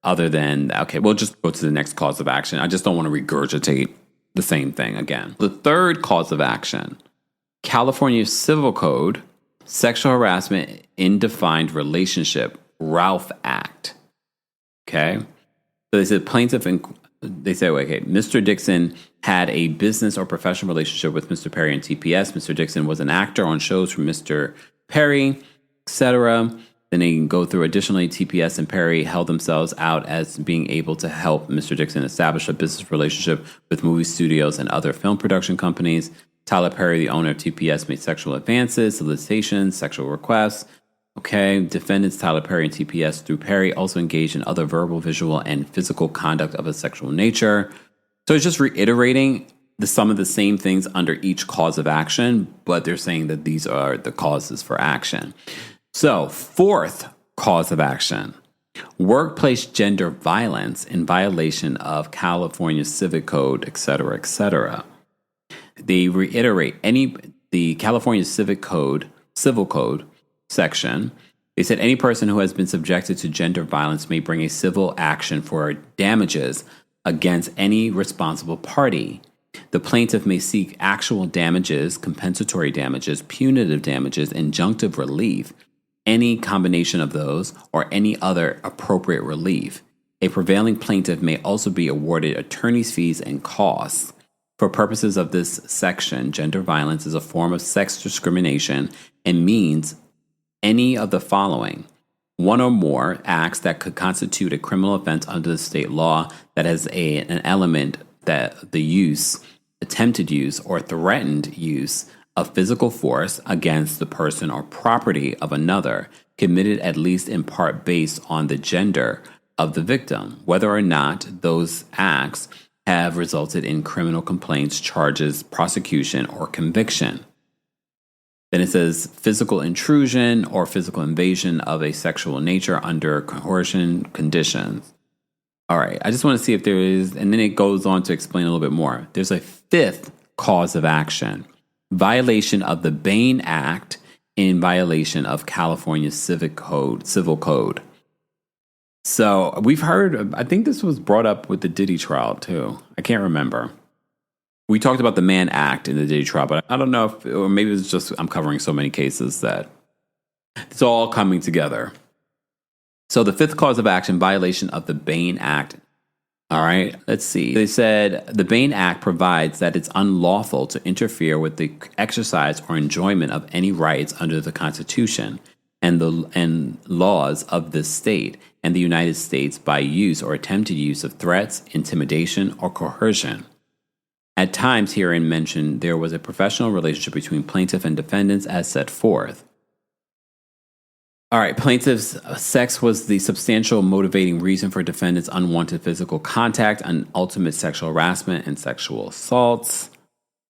other than, okay, we'll just go to the next cause of action. I just don't want to regurgitate the same thing again. The third cause of action, California Civil Code, Sexual Harassment in Defined Relationship, Ralph Act. Okay? So they said Mr. Dixon had a business or professional relationship with Mr. Perry and TPS. Mr. Dixon was an actor on shows for Mr. Perry, etc. Then they can go through. Additionally, TPS and Perry held themselves out as being able to help Mr. Dixon establish a business relationship with movie studios and other film production companies. Tyler Perry, the owner of TPS, made sexual advances, solicitations, sexual requests. Okay, defendants Tyler Perry and TPS through Perry also engaged in other verbal, visual, and physical conduct of a sexual nature. So it's just reiterating some of the same things under each cause of action, but they're saying that these are the causes for action. So, fourth cause of action, workplace gender violence in violation of California Civic Code, et cetera, et cetera. They reiterate the California Civil Code section. They said any person who has been subjected to gender violence may bring a civil action for damages against any responsible party. The plaintiff may seek actual damages, compensatory damages, punitive damages, injunctive relief, any combination of those, or any other appropriate relief. A prevailing plaintiff may also be awarded attorney's fees and costs. For purposes of this section, gender violence is a form of sex discrimination and means any of the following: one or more acts that could constitute a criminal offense under the state law that has an element that the use, attempted use, or threatened use of physical force against the person or property of another, committed at least in part based on the gender of the victim, whether or not those acts have resulted in criminal complaints, charges, prosecution, or conviction. Then it says physical intrusion or physical invasion of a sexual nature under coercion conditions. All right, I just want to see if there is, and then it goes on to explain a little bit more. There's a fifth cause of action, violation of the Bain Act in violation of California Civil Code. So we've heard, I think this was brought up with the Diddy trial too. I can't remember. We talked about the Mann Act in the Diddy trial, but I don't know if, or maybe it's just I'm covering so many cases that it's all coming together. So the fifth cause of action, violation of the Bain Act. All right, let's see. They said the Bain Act provides that it's unlawful to interfere with the exercise or enjoyment of any rights under the Constitution and laws of this state and the United States by use or attempted use of threats, intimidation, or coercion. At times herein mentioned, there was a professional relationship between plaintiff and defendants as set forth. All right, plaintiff's sex was the substantial motivating reason for defendants' unwanted physical contact and ultimate sexual harassment and sexual assaults.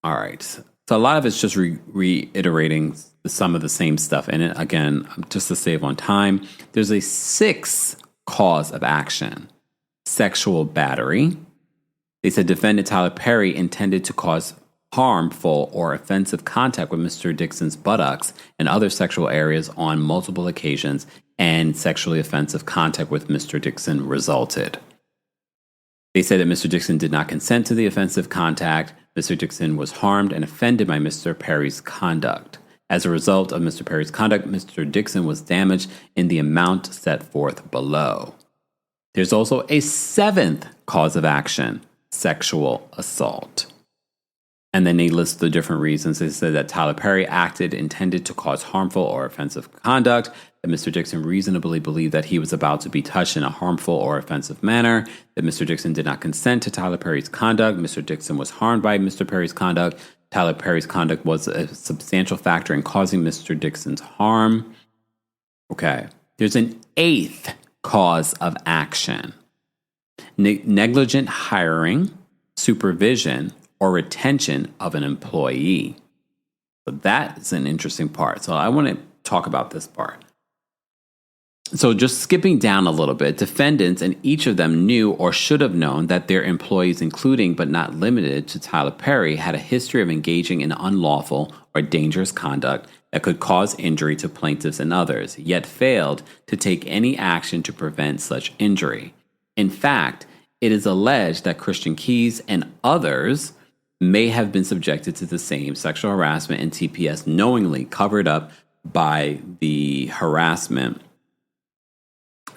All right, so a lot of it's just reiterating some of the same stuff. And again, just to save on time, there's a sixth cause of action, sexual battery. They said defendant Tyler Perry intended to cause harmful or offensive contact with Mr. Dixon's buttocks and other sexual areas on multiple occasions, and sexually offensive contact with Mr. Dixon resulted. They said that Mr. Dixon did not consent to the offensive contact. Mr. Dixon was harmed and offended by Mr. Perry's conduct. As a result of Mr. Perry's conduct, Mr. Dixon was damaged in the amount set forth below. There's also a seventh cause of action, sexual assault. And then they list the different reasons. They said that Tyler Perry intended to cause harmful or offensive conduct, that Mr. Dixon reasonably believed that he was about to be touched in a harmful or offensive manner, that Mr. Dixon did not consent to Tyler Perry's conduct, Mr. Dixon was harmed by Mr. Perry's conduct, Tyler Perry's conduct was a substantial factor in causing Mr. Dixon's harm. Okay, there's an eighth cause of action, negligent hiring, supervision, or retention of an employee. So that is an interesting part. So I want to talk about this part. So just skipping down a little bit, defendants and each of them knew or should have known that their employees, including but not limited to Tyler Perry, had a history of engaging in unlawful or dangerous conduct that could cause injury to plaintiffs and others, yet failed to take any action to prevent such injury. In fact, it is alleged that Christian Keys and others may have been subjected to the same sexual harassment, and TPS knowingly covered up by the harassment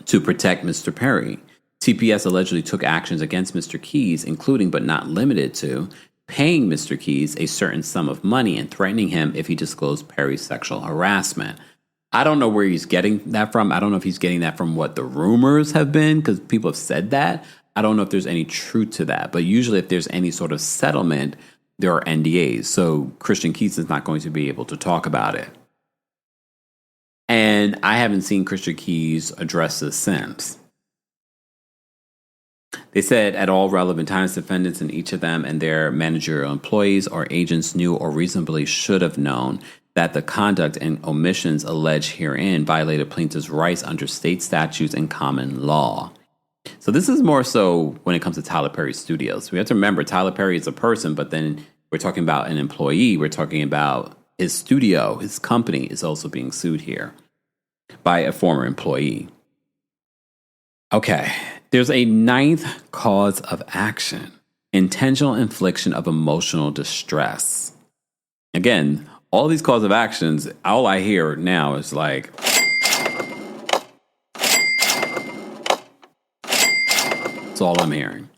to protect Mr. Perry. TPS allegedly took actions against Mr. Keys, including but not limited to paying Mr. Keys a certain sum of money and threatening him if he disclosed Perry's sexual harassment. I don't know where he's getting that from. I don't know if he's getting that from what the rumors have been, because people have said that. I don't know if there's any truth to that. But usually if there's any sort of settlement, there are NDAs. So Christian Keith is not going to be able to talk about it. And I haven't seen Christian Keith address this since. They said at all relevant times, defendants and each of them and their managerial employees or agents knew or reasonably should have known that the conduct and omissions alleged herein violated plaintiff's rights under state statutes and common law. So this is more so when it comes to Tyler Perry Studios. We have to remember Tyler Perry is a person, but then we're talking about an employee. We're talking about his studio, his company is also being sued here by a former employee. Okay, there's a ninth cause of action, intentional infliction of emotional distress. Again, all these cause of actions, all I hear now is like, that's all I'm hearing.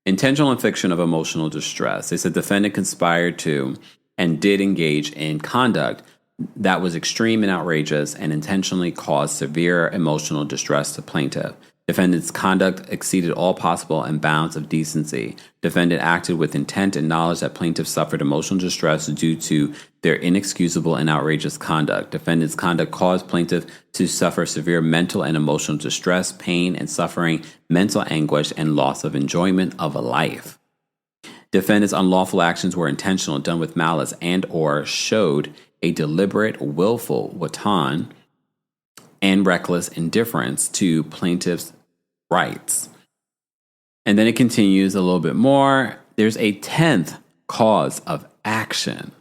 Intentional infliction of emotional distress. They said defendant conspired to and did engage in conduct that was extreme and outrageous and intentionally caused severe emotional distress to plaintiff. Defendant's conduct exceeded all possible and bounds of decency. Defendant acted with intent and knowledge that plaintiff suffered emotional distress due to their inexcusable and outrageous conduct. Defendant's conduct caused plaintiff to suffer severe mental and emotional distress, pain and suffering, mental anguish, and loss of enjoyment of a life. Defendant's unlawful actions were intentional, done with malice, and or showed a deliberate, willful wanton and reckless indifference to plaintiff's rights. And then it continues a little bit more. There's a 10th cause of action: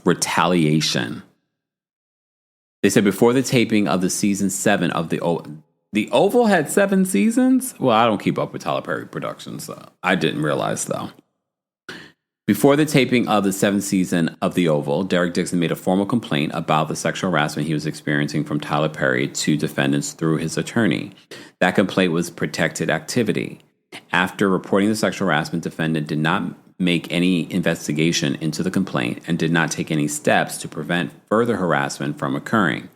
retaliation. They said before the taping of the season 7 of the Oval had 7 seasons? Well, I don't keep up with Tyler Perry Productions, so I didn't realize though. Before the taping of the 7th season of The Oval, Derek Dixon made a formal complaint about the sexual harassment he was experiencing from Tyler Perry to defendants through his attorney. That complaint was protected activity. After reporting the sexual harassment, defendant did not make any investigation into the complaint and did not take any steps to prevent further harassment from occurring.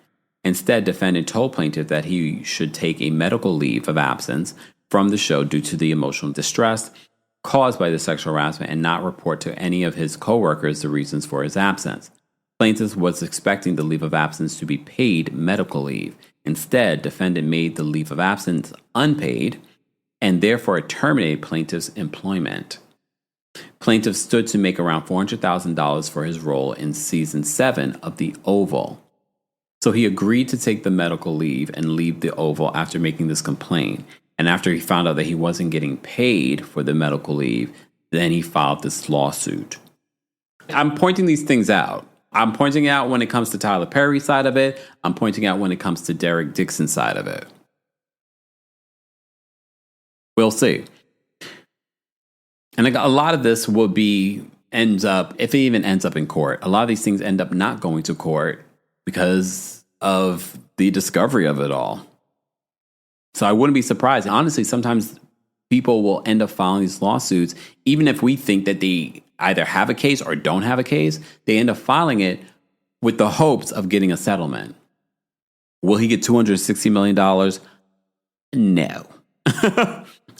Instead, defendant told plaintiff that he should take a medical leave of absence from the show due to the emotional distress caused by the sexual harassment and not report to any of his coworkers the reasons for his absence. Plaintiff was expecting the leave of absence to be paid medical leave. Instead, defendant made the leave of absence unpaid and therefore terminated plaintiff's employment. Plaintiff stood to make around $400,000 for his role in season 7 of The Oval. So he agreed to take the medical leave and leave The Oval after making this complaint. And after he found out that he wasn't getting paid for the medical leave, then he filed this lawsuit. I'm pointing these things out. I'm pointing out when it comes to Tyler Perry's side of it. I'm pointing out when it comes to Derek Dixon's side of it. We'll see. And a lot of this will ends up, if it even ends up in court, a lot of these things end up not going to court because of the discovery of it all. So I wouldn't be surprised. Honestly, sometimes people will end up filing these lawsuits, even if we think that they either have a case or don't have a case, they end up filing it with the hopes of getting a settlement. Will he get $260 million? No.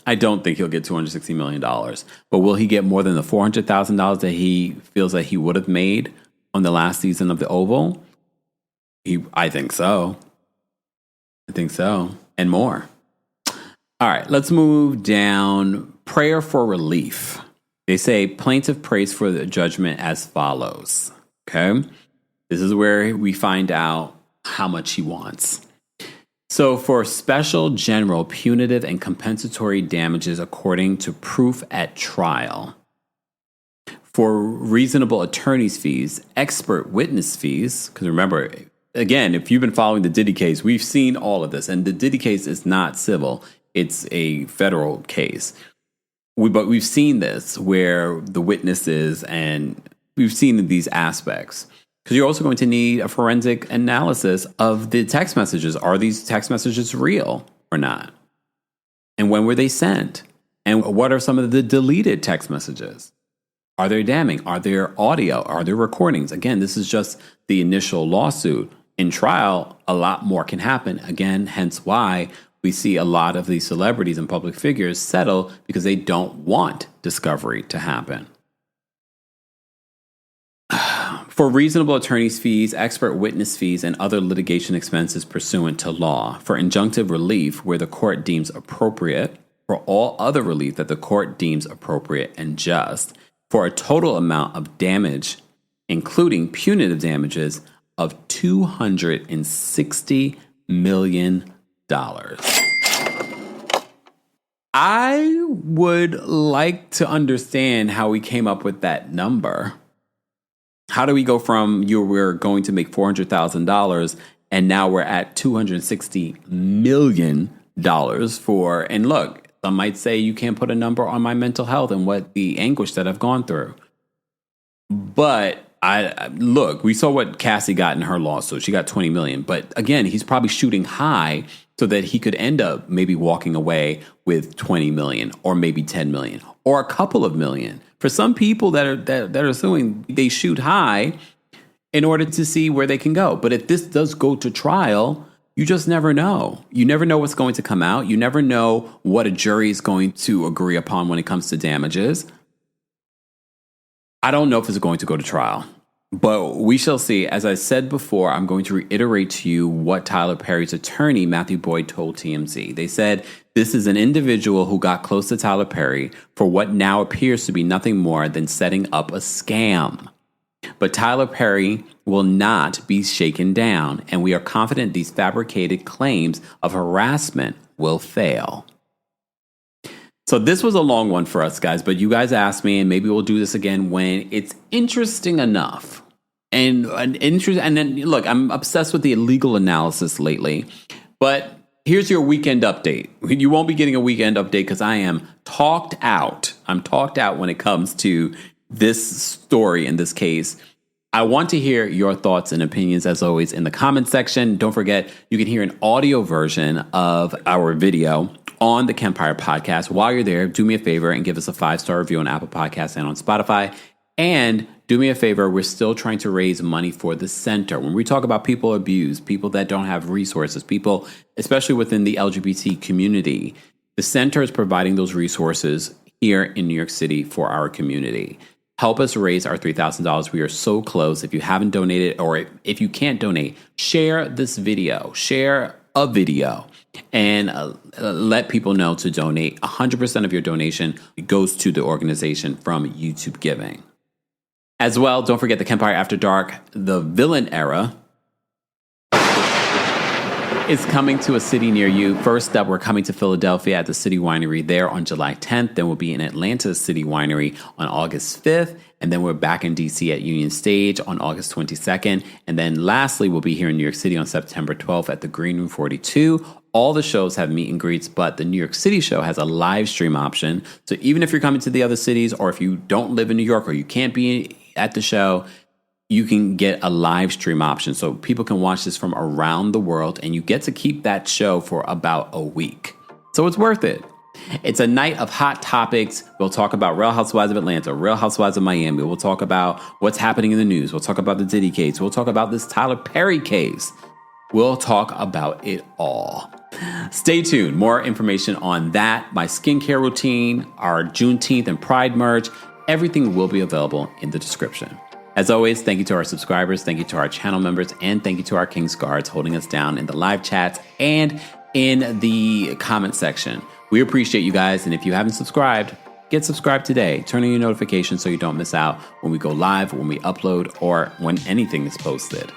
I don't think he'll get $260 million. But will he get more than the $400,000 that he feels that he would have made on the last season of The Oval? I think so. I think so. And more. All right, let's move down. Prayer for relief. They say plaintiff prays for the judgment as follows. Okay. This is where we find out how much he wants. So for special, general, punitive, and compensatory damages according to proof at trial. For reasonable attorney's fees, expert witness fees, because remember, again, if you've been following the Diddy case, we've seen all of this. And the Diddy case is not civil. It's a federal case. But we've seen this where the witnesses, and we've seen these aspects. Because you're also going to need a forensic analysis of the text messages. Are these text messages real or not? And when were they sent? And what are some of the deleted text messages? Are they damning? Are there audio? Are there recordings? Again, this is just the initial lawsuit. In trial, a lot more can happen. Again, hence why we see a lot of these celebrities and public figures settle because they don't want discovery to happen. For reasonable attorney's fees, expert witness fees, and other litigation expenses pursuant to law. For injunctive relief where the court deems appropriate. For all other relief that the court deems appropriate and just. For a total amount of damage, including punitive damages, of $260 million. I would like to understand how we came up with that number. How do we go from we're going to make $400,000 and now we're at $260 million for, and look, some might say you can't put a number on my mental health and what the anguish that I've gone through. But look, we saw what Cassie got in her lawsuit. She got $20 million. But again, he's probably shooting high so that he could end up maybe walking away with $20 million or maybe $10 million or a couple of million. For some people that are suing, they shoot high in order to see where they can go. But if this does go to trial, you just never know. You never know what's going to come out. You never know what a jury is going to agree upon when it comes to damages. I don't know if it's going to go to trial, but we shall see. As I said before, I'm going to reiterate to you what Tyler Perry's attorney, Matthew Boyd, told TMZ. They said this is an individual who got close to Tyler Perry for what now appears to be nothing more than setting up a scam. But Tyler Perry will not be shaken down, and we are confident these fabricated claims of harassment will fail. So this was a long one for us, guys, but you guys asked me, and maybe we'll do this again when it's interesting enough. And then, look, I'm obsessed with the legal analysis lately, but here's your weekend update. You won't be getting a weekend update because I am talked out. I'm talked out when it comes to this story in this case. I want to hear your thoughts and opinions, as always, in the comment section. Don't forget, you can hear an audio version of our video on the Kempire podcast. While you're there, do me a favor and give us a 5-star review on Apple Podcasts and on Spotify. And do me a favor, we're still trying to raise money for the center. When we talk about people abused, people that don't have resources, people, especially within the LGBT community, the center is providing those resources here in New York City for our community. Help us raise our $3,000. We are so close. If you haven't donated, or if you can't donate, share this video, share a video, and let people know to donate. 100% of your donation goes to the organization from YouTube Giving. As well, don't forget the Kempire After Dark, the villain era, is coming to a city near you. First up, we're coming to Philadelphia at the City Winery there on July 10th. Then we'll be in Atlanta City Winery on August 5th. And then we're back in DC at Union Stage on August 22nd. And then lastly, we'll be here in New York City on September 12th at the Green Room 42. All the shows have meet and greets, but the New York City show has a live stream option. So even if you're coming to the other cities, or if you don't live in New York, or you can't be at the show, you can get a live stream option. So people can watch this from around the world, and you get to keep that show for about a week. So it's worth it. It's a night of hot topics. We'll talk about Real Housewives of Atlanta, Real Housewives of Miami. We'll talk about what's happening in the news. We'll talk about the Diddy case. We'll talk about this Tyler Perry case. We'll talk about it all. Stay tuned. More information on that, my skincare routine, our Juneteenth and Pride merch. Everything will be available in the description. As always, thank you to our subscribers, thank you to our channel members, and thank you to our King's Guards holding us down in the live chats and in the comment section. We appreciate you guys, and if you haven't subscribed, get subscribed today. Turn on your notifications so you don't miss out when we go live, when we upload, or when anything is posted.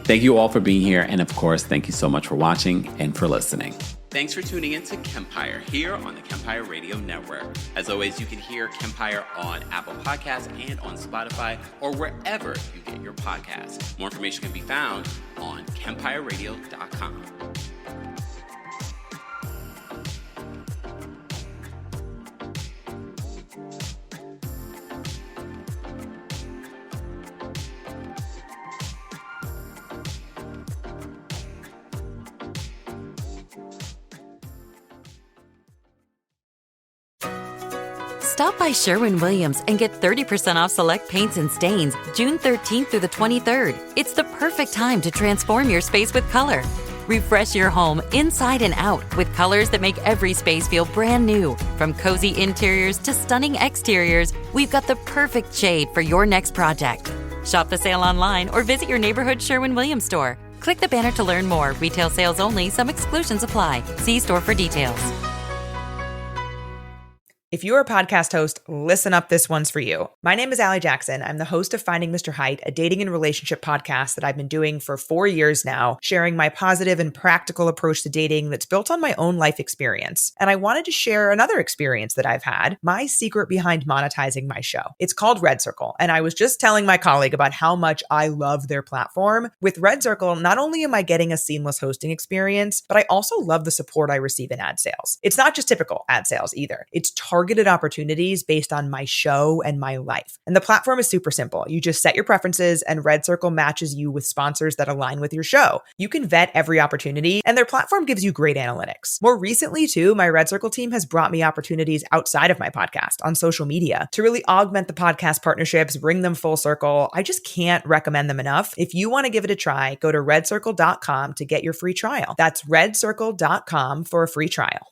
Thank you all for being here, and of course, thank you so much for watching and for listening. Thanks for tuning in to Kempire here on the Kempire Radio Network. As always, you can hear Kempire on Apple Podcasts and on Spotify or wherever you get your podcasts. More information can be found on KempireRadio.com.
Stop by Sherwin Williams and get 30% off select paints and stains June 13th through the 23rd. It's the perfect time to transform your space with color. Refresh your home inside and out with colors that make every space feel brand new. From cozy interiors to stunning exteriors, we've got the perfect shade for your next project. Shop the sale online or visit your neighborhood Sherwin Williams store. Click the banner to learn more. Retail sales only. Some exclusions apply. See store for details.
If you're a podcast host, listen up, this one's for you. My name is Allie Jackson. I'm the host of Finding Mr. Height, a dating and relationship podcast that I've been doing for 4 years now, sharing my positive and practical approach to dating that's built on my own life experience. And I wanted to share another experience that I've had, my secret behind monetizing my show. It's called RedCircle, and I was just telling my colleague about how much I love their platform. With RedCircle, not only am I getting a seamless hosting experience, but I also love the support I receive in ad sales. It's not just typical ad sales either. It's targeted opportunities based on my show and my life. And the platform is super simple. You just set your preferences and RedCircle matches you with sponsors that align with your show. You can vet every opportunity and their platform gives you great analytics. More recently too, my RedCircle team has brought me opportunities outside of my podcast on social media to really augment the podcast partnerships, bring them full circle. I just can't recommend them enough. If you want to give it a try, go to redcircle.com to get your free trial. That's redcircle.com for a free trial.